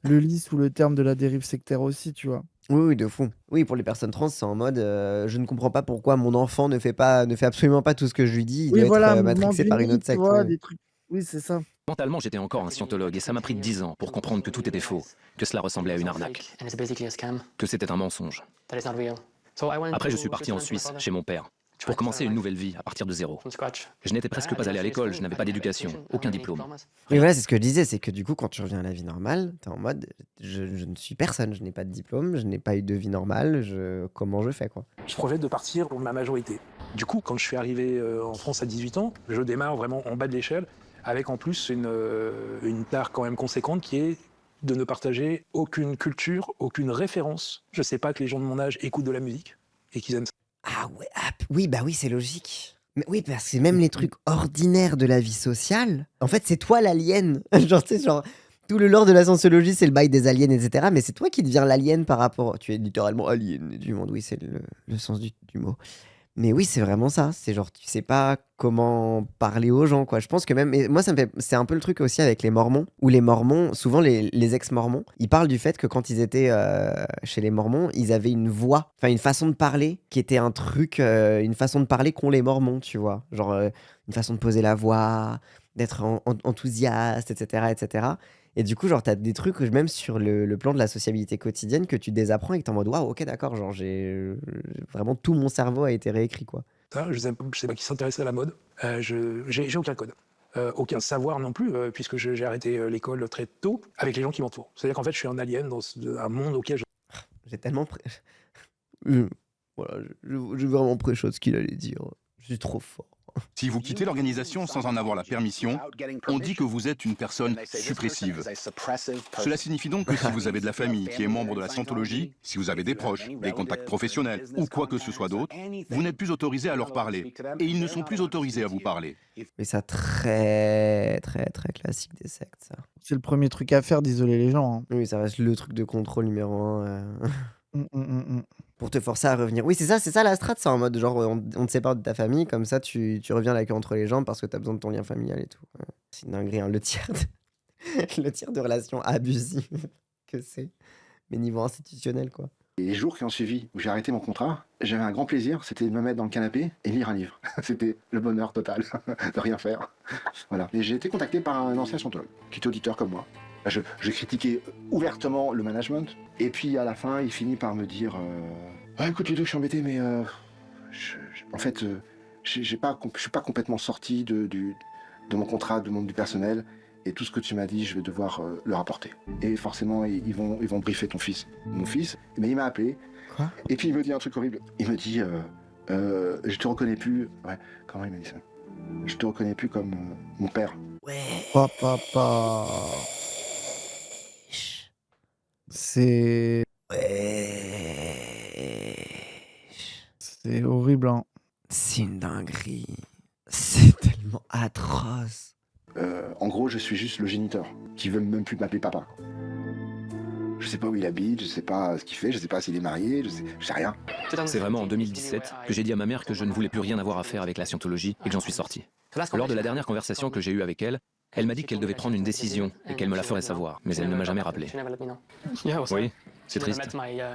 le lit sous le terme de la dérive sectaire aussi, tu vois. Oui, oui, de fou. Oui, pour les personnes trans, c'est en mode, je ne comprends pas pourquoi mon enfant ne fait absolument pas tout ce que je lui dis, il Oui, doit être, voilà, mouvement matrixé du par une nid, autre tu secte, vois, ouais. des trucs. Oui, c'est ça. Mentalement, j'étais encore un scientologue et ça m'a pris 10 ans pour comprendre que tout était faux, que cela ressemblait à une arnaque, que c'était un mensonge. Après, je suis parti en Suisse, chez mon père, pour commencer une nouvelle vie à partir de zéro. Je n'étais presque pas allé à l'école, je n'avais pas d'éducation, aucun diplôme. Oui, voilà, c'est ce que je disais, c'est que du coup, quand tu reviens à la vie normale, t'es en mode, je ne suis personne, je n'ai pas de diplôme, je n'ai pas eu de vie normale, comment je fais, quoi. Je projette de partir pour ma majorité. Du coup, quand je suis arrivé en France à 18 ans, je démarre vraiment en bas de l'échelle, avec en plus une part quand même conséquente qui est de ne partager aucune culture, aucune référence. Je sais pas que les gens de mon âge écoutent de la musique et qu'ils aiment ça. Ah ouais, oui, bah oui, c'est logique. Mais oui, parce que même les trucs ordinaires de la vie sociale, en fait, c'est toi l'alien. Genre, tu sais, genre, tout le lore de la sociologie, c'est le bail des aliens, etc. Mais c'est toi qui deviens l'alien par rapport. Tu es littéralement alien du monde, oui, c'est le sens du mot. Mais oui, c'est vraiment ça. C'est genre, tu sais pas comment parler aux gens, quoi. Je pense que même. Et moi, c'est un peu le truc aussi avec les Mormons, où les Mormons, souvent les ex-Mormons, ils parlent du fait que quand ils étaient chez les Mormons, ils avaient une voix, enfin une façon de parler qui était un truc, une façon de parler qu'ont les Mormons, tu vois. Genre, une façon de poser la voix, d'être enthousiaste, etc., etc. Et du coup, genre, t'as des trucs, même sur le plan de la sociabilité quotidienne, que tu désapprends et que t'es en mode, waouh, ok, d'accord, genre, vraiment tout mon cerveau a été réécrit, quoi. Ça, je sais pas qui s'intéresse à la mode. J'ai aucun code. Aucun savoir non plus, puisque j'ai arrêté l'école très tôt avec les gens qui m'entourent. C'est-à-dire qu'en fait, je suis un alien dans un monde auquel J'ai tellement. Voilà, j'ai vraiment prêché ce qu'il allait dire. Je suis trop fort. Si vous quittez l'organisation sans en avoir la permission, on dit que vous êtes une personne suppressive. Cela signifie donc que si vous avez de la famille qui est membre de la Scientologie, si vous avez des proches, des contacts professionnels ou quoi que ce soit d'autre, vous n'êtes plus autorisé à leur parler. Et ils ne sont plus autorisés à vous parler. Mais ça, très, très, très classique des sectes, ça. C'est le premier truc à faire d'isoler les gens. Hein. Oui, ça reste le truc de contrôle numéro 1. Pour te forcer à revenir. Oui, c'est ça la strat, c'est en mode genre on te sépare de ta famille, comme ça tu reviens la queue entre les jambes parce que t'as besoin de ton lien familial et tout. Ouais. C'est une dinguerie, hein. Le tiers de relations abusives que c'est, mais niveau institutionnel, quoi. Et les jours qui ont suivi, où j'ai arrêté mon contrat, j'avais un grand plaisir, c'était de me mettre dans le canapé et lire un livre. C'était le bonheur total de rien faire. Voilà. Et j'ai été contacté par un ancien scientologue, qui était auditeur comme moi. Je critiquais ouvertement le management, et puis à la fin, il finit par me dire écoute Ludo, je suis embêté, mais en fait, je suis pas complètement sorti de mon contrat, du monde du personnel, et tout ce que tu m'as dit, je vais devoir le rapporter. Et forcément, ils vont briefer ton fils. Mon fils, mais il m'a appelé, Quoi et puis il me dit un truc horrible. Il me dit je te reconnais plus. Ouais, comment il m'a dit ça? Je te reconnais plus comme mon père. Papa. C'est. C'est horrible, hein. C'est une dinguerie. C'est tellement atroce. En gros, je suis juste le géniteur, qui veut même plus m'appeler papa. Je sais pas où il habite, je sais pas ce qu'il fait, je sais pas s'il est marié, je sais rien. C'est vraiment en 2017 que j'ai dit à ma mère que je ne voulais plus rien avoir à faire avec la scientologie et que j'en suis sorti. Lors de la dernière conversation que j'ai eue avec elle, elle m'a dit qu'elle devait prendre une décision et qu'elle me la ferait savoir, mais elle ne m'a jamais rappelé. Oui, c'est triste.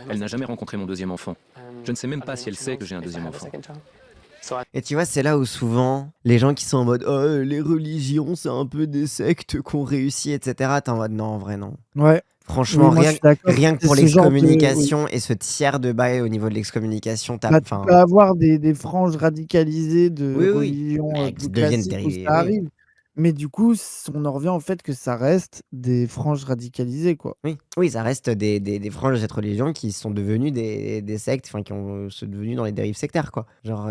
Elle n'a jamais rencontré mon deuxième enfant. Je ne sais même pas si elle sait que j'ai un deuxième enfant. Et tu vois, c'est là où souvent, les gens qui sont en mode oh, les religions, c'est un peu des sectes qu'on réussit, etc. T'es en mode non, en vrai, non. Ouais. Franchement, Oui, moi, je suis d'accord. rien que pour C'est ce genre de- l'excommunication et ce tiers de bail au niveau de l'excommunication, Bah, tu peux avoir des franges radicalisées de Oui, oui. religion Qui plus deviennent classiques où dérivées, ça oui. arrive. Mais du coup, on en revient au fait que ça reste des franges radicalisées, quoi. Oui, ça reste des franges de cette religion qui sont devenues des sectes, enfin qui sont devenues dans les dérives sectaires, quoi. Genre,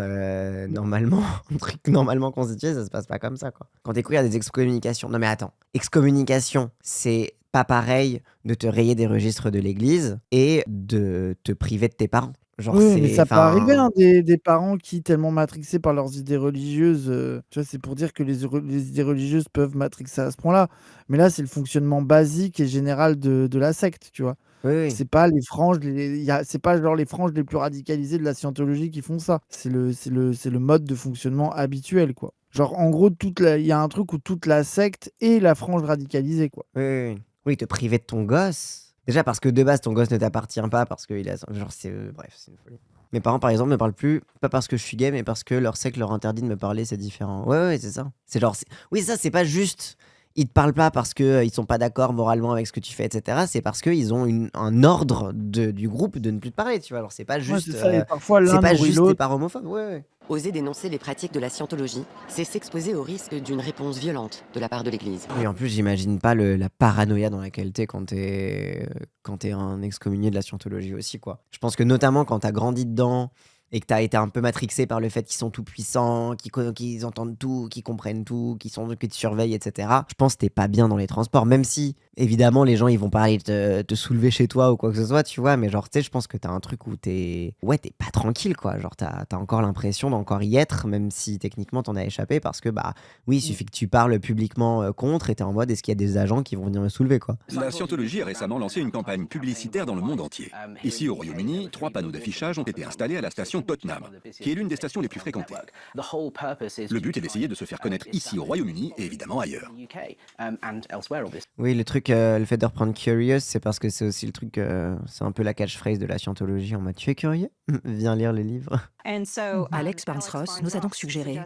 normalement, un truc normalement constitué, ça se passe pas comme ça, quoi. Quand t'écoutes, il y a des excommunications. Non mais attends, excommunication, c'est pas pareil de te rayer des registres de l'église et de te priver de tes parents. Genre, Oui, mais c'est. ça peut arriver, Enfin. hein, des parents qui, tellement matrixés par leurs idées religieuses, tu vois, c'est pour dire que les idées religieuses peuvent matrixer à ce point-là. Mais là, c'est le fonctionnement basique et général de la secte, tu vois. Oui, oui. C'est pas les franges, c'est pas genre les franges les plus radicalisées de la scientologie qui font ça. C'est le mode de fonctionnement habituel, quoi. Genre, en gros, il y a un truc où toute la secte est la frange radicalisée, quoi. Oui, oui, oui. Oui, te priver de ton gosse. Déjà parce que de base, ton gosse ne t'appartient pas, parce qu'il a. Genre, c'est. Bref, c'est une folie. Mes parents, par exemple, me parlent plus, pas parce que je suis gay, mais parce que leur secte leur interdit de me parler, c'est différent. Ouais, ouais, c'est ça. C'est genre. Oui, ça, c'est pas juste. Ils te parlent pas parce qu'ils sont pas d'accord moralement avec ce que tu fais, etc. C'est parce qu'ils ont un ordre du groupe de ne plus te parler, tu vois. Alors, c'est pas Ouais, juste. c'est ça, et parfois C'est l'un pas nourrit juste des l'autre. parents homophobes, ouais, ouais. Oser dénoncer les pratiques de la scientologie, c'est s'exposer au risque d'une réponse violente de la part de l'Église. Et en plus, j'imagine pas la paranoïa dans laquelle t'es quand t'es un excommunié de la scientologie aussi, quoi. Je pense que notamment quand t'as grandi dedans et que t'as été un peu matrixé par le fait qu'ils sont tout puissants, qu'ils entendent tout, qu'ils comprennent tout, qu'ils te surveillent, etc. Je pense que t'es pas bien dans les transports, même si, évidemment, les gens, ils vont pas aller te soulever chez toi ou quoi que ce soit, tu vois, mais genre, tu sais, je pense que t'as un truc où t'es pas tranquille, quoi. Genre, t'as encore l'impression d'encore y être, même si techniquement t'en as échappé, parce que, bah, oui, il suffit que tu parles publiquement contre et t'es en mode, est-ce qu'il y a des agents qui vont venir me soulever, quoi. La Scientologie a récemment lancé une campagne publicitaire dans le monde entier. Ici, au Royaume-Uni, 3 panneaux d'affichage ont été installés à la station Tottenham, qui est l'une des stations les plus fréquentées. Le but est d'essayer de se faire connaître ici au Royaume-Uni et évidemment ailleurs. Oui, le fait de reprendre Curious, c'est parce que c'est aussi le truc, c'est un peu la catchphrase de la scientologie en mode tu es curieux? Viens lire le livre. Alex Barnes-Ross nous a donc suggéré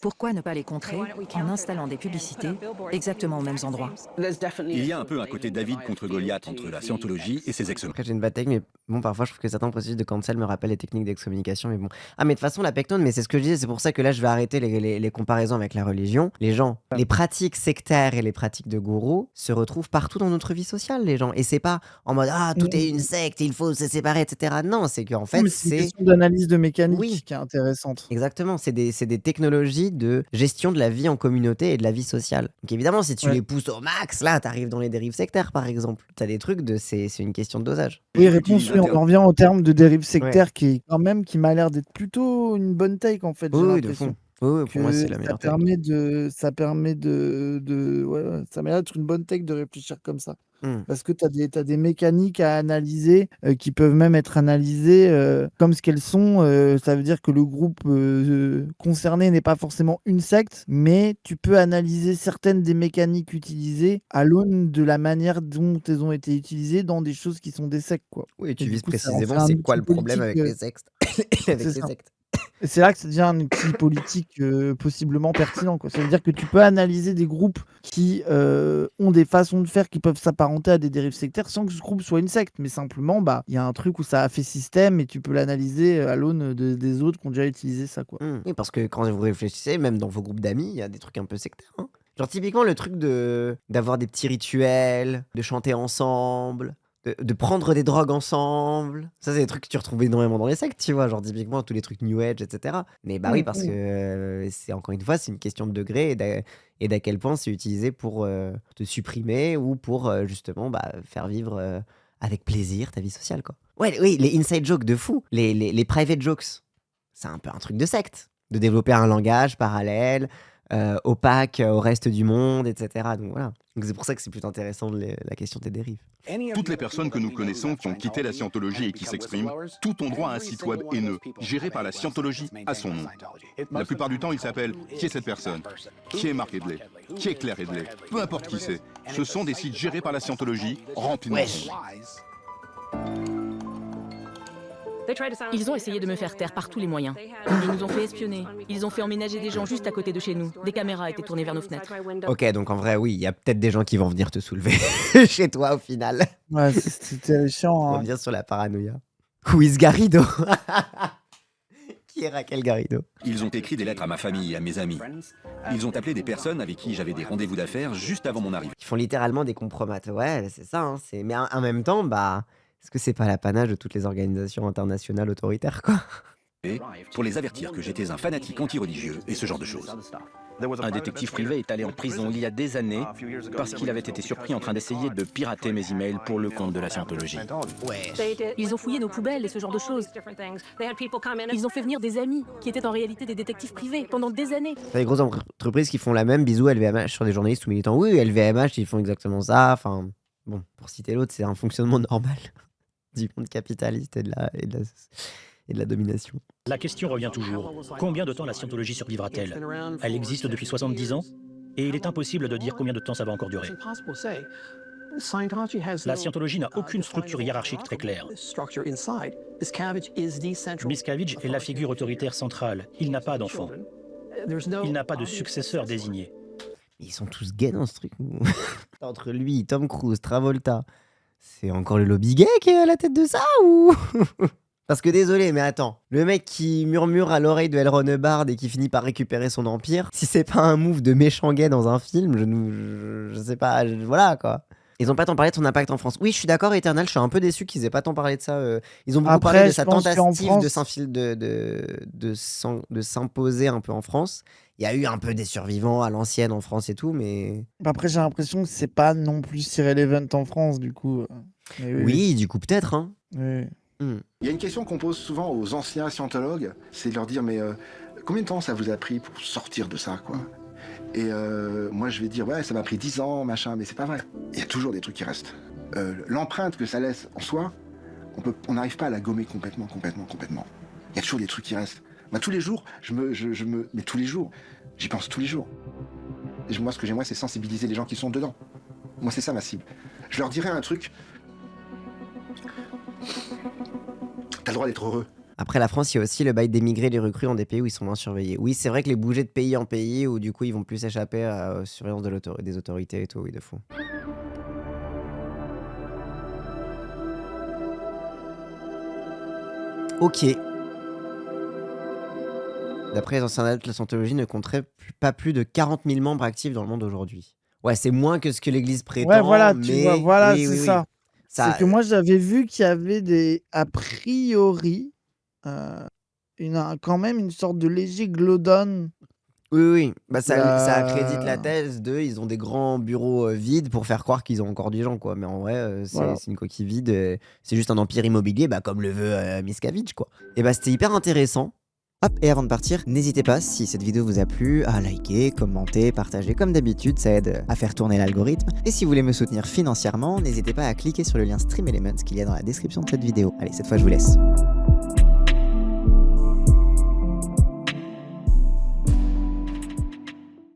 pourquoi ne pas les contrer en installant des publicités exactement aux mêmes endroits. Il y a un peu un côté David contre Goliath entre la Scientologie et ses ex-membres. Après, j'ai une bataille, mais bon, parfois je trouve que certains processus de cancel me rappellent les techniques d'excommunication, mais bon. Ah, mais de toute façon, la pectone, mais c'est ce que je disais, c'est pour ça que là, je vais arrêter les comparaisons avec la religion. Les gens, les pratiques sectaires et les pratiques de gourou se retrouvent partout dans notre vie sociale, les gens. Et c'est pas en mode, ah, tout est une secte, il faut se séparer, etc. Non, c'est qu'en fait, Mais c'est une question d'analyse de mécanique Oui. qui est intéressante. Exactement, c'est des technologies de gestion de la vie en communauté et de la vie sociale. Donc évidemment, si tu Ouais. les pousses au max, là, t'arrives dans les dérives sectaires, par exemple. T'as des trucs c'est une question de dosage. Oui, réponse, oui, on en revient au terme de dérive sectaire qui m'a l'air d'être plutôt une bonne take en fait, j'ai Oui, oui, de l'impression. fond. Oui, oui, pour moi, c'est la Ça meilleure take. permet ouais, ça m'a l'air d'être une bonne take de réfléchir comme ça. Parce que t'as des mécaniques à analyser qui peuvent même être analysées comme ce qu'elles sont. Ça veut dire que le groupe concerné n'est pas forcément une secte, mais tu peux analyser certaines des mécaniques utilisées à l'aune de la manière dont elles ont été utilisées dans des choses qui sont des sectes, quoi. Oui, tu Et du vises coup, ça en précisément fait un c'est quoi outil le problème avec politique, les sectes. avec c'est les ça. sectes. Et c'est là que ça devient un outil politique possiblement pertinent, quoi. Ça veut dire que tu peux analyser des groupes qui ont des façons de faire qui peuvent s'apparenter à des dérives sectaires sans que ce groupe soit une secte. Mais simplement, bah, il y a un truc où ça a fait système et tu peux l'analyser à l'aune des autres qui ont déjà utilisé ça, quoi. Oui, parce que quand vous réfléchissez, même dans vos groupes d'amis, il y a des trucs un peu sectaires, hein. Genre typiquement le truc d'avoir des petits rituels, de chanter ensemble, de prendre des drogues ensemble. Ça, c'est des trucs que tu retrouves énormément dans les sectes, tu vois. Genre typiquement tous les trucs New Age, etc. Mais bah oui, parce que c'est encore une fois, c'est une question de degré et d'à quel point c'est utilisé pour te supprimer ou pour justement faire vivre avec plaisir ta vie sociale, quoi. Ouais, oui, les inside jokes de fou, les private jokes, c'est un peu un truc de secte, de développer un langage parallèle, opaque au reste du monde, etc. Donc voilà. Donc c'est pour ça que c'est plus intéressant la question des dérives. Toutes les personnes que nous connaissons qui ont quitté la scientologie et qui s'expriment, tout ont droit à un site web haineux, géré par la scientologie à son nom. La plupart du temps, il s'appelle « Qui est cette personne ? Qui est Mark Edley ? Qui est Claire Edley ?» Peu importe qui c'est. Ce sont des sites gérés par la scientologie, remplis de mensonges. Ils ont essayé de me faire taire par tous les moyens. Ils nous ont fait espionner. Ils ont fait emménager des gens juste à côté de chez nous. Des caméras étaient tournées vers nos fenêtres. Ok, donc en vrai, oui, il y a peut-être des gens qui vont venir te soulever chez toi au final. Ouais, c'était chiant. On Hein. revient sur la paranoïa. Who is Garrido? Qui est Raquel Garrido? Ils ont écrit des lettres à ma famille et à mes amis. Ils ont appelé des personnes avec qui j'avais des rendez-vous d'affaires juste avant mon arrivée. Ils font littéralement des compromates. Ouais, c'est ça. Hein, mais en même temps, est-ce que c'est pas l'apanage de toutes les organisations internationales autoritaires, quoi? Pour les avertir que j'étais un fanatique anti-religieux et ce genre de choses. Un détective privé est allé en prison il y a des années parce qu'il avait été surpris en train d'essayer de pirater mes emails pour le compte de la Scientologie. Ils ont fouillé nos poubelles et ce genre de choses. Ils ont fait venir des amis qui étaient en réalité des détectives privés pendant des années. T'as des grosses entreprises qui font la même, bisous LVMH sur des journalistes ou militants. Oui, LVMH, ils font exactement ça. Enfin, bon, pour citer l'autre, c'est un fonctionnement normal du monde capitaliste et de la domination. La question revient toujours. Combien de temps la scientologie survivra-t-elle? Elle existe depuis 70 ans et il est impossible de dire combien de temps ça va encore durer. La scientologie n'a aucune structure hiérarchique très claire. Miscavige est la figure autoritaire centrale. Il n'a pas d'enfant. Il n'a pas de successeur désigné. Ils sont tous gays dans ce truc. Entre lui, Tom Cruise, Travolta, c'est encore le lobby gay qui est à la tête de ça ou Parce que désolé, mais attends, le mec qui murmure à l'oreille de L. Ron Hubbard et qui finit par récupérer son empire, si c'est pas un move de méchant gay dans un film, je sais pas, voilà quoi. Ils ont pas tant parlé de son impact en France. Oui, je suis d'accord, Eternal, je suis un peu déçu qu'ils aient pas tant parlé de ça. Ils ont beaucoup parlé de sa tentative France... de s'imposer un peu en France. Il y a eu un peu des survivants à l'ancienne en France et tout, mais... Après, j'ai l'impression que c'est pas non plus si relevant en France, du coup. Oui, du coup, peut-être, hein. Oui. Il y a une question qu'on pose souvent aux anciens scientologues, c'est de leur dire, mais combien de temps ça vous a pris pour sortir de ça, quoi? Et moi, je vais dire, ouais, ça m'a pris 10 ans, machin, mais c'est pas vrai. Il y a toujours des trucs qui restent. L'empreinte que ça laisse en soi, on n'arrive pas à la gommer complètement. Il y a toujours des trucs qui restent. Moi, tous les jours, mais tous les jours, j'y pense tous les jours. Et moi, ce que j'aimerais, c'est sensibiliser les gens qui sont dedans. Moi, c'est ça ma cible. Je leur dirais un truc. T'as le droit d'être heureux. Après la France, il y a aussi le bail d'émigrer les recrues dans des pays où ils sont moins surveillés. Oui, c'est vrai que les bouger de pays en pays où du coup ils vont plus échapper à la surveillance des autorités et tout, oui, de fond. Ok. D'après les anciens dates, la Scientologie ne compterait pas plus de 40 000 membres actifs dans le monde aujourd'hui. Ouais, c'est moins que ce que l'Église prétend. Ouais, voilà, mais... tu vois, voilà, oui, c'est ça. C'est que moi, j'avais vu qu'il y avait a priori, quand même une sorte de léger glowdown. Oui. Bah, ça accrédite la thèse ils ont des grands bureaux vides pour faire croire qu'ils ont encore des gens, quoi. Mais en vrai, c'est une coquille vide. C'est juste un empire immobilier, comme le veut Miscavige, quoi. Et c'était hyper intéressant. Hop, et avant de partir, n'hésitez pas, si cette vidéo vous a plu, à liker, commenter, partager comme d'habitude, ça aide à faire tourner l'algorithme. Et si vous voulez me soutenir financièrement, n'hésitez pas à cliquer sur le lien Stream Elements qu'il y a dans la description de cette vidéo. Allez, cette fois je vous laisse.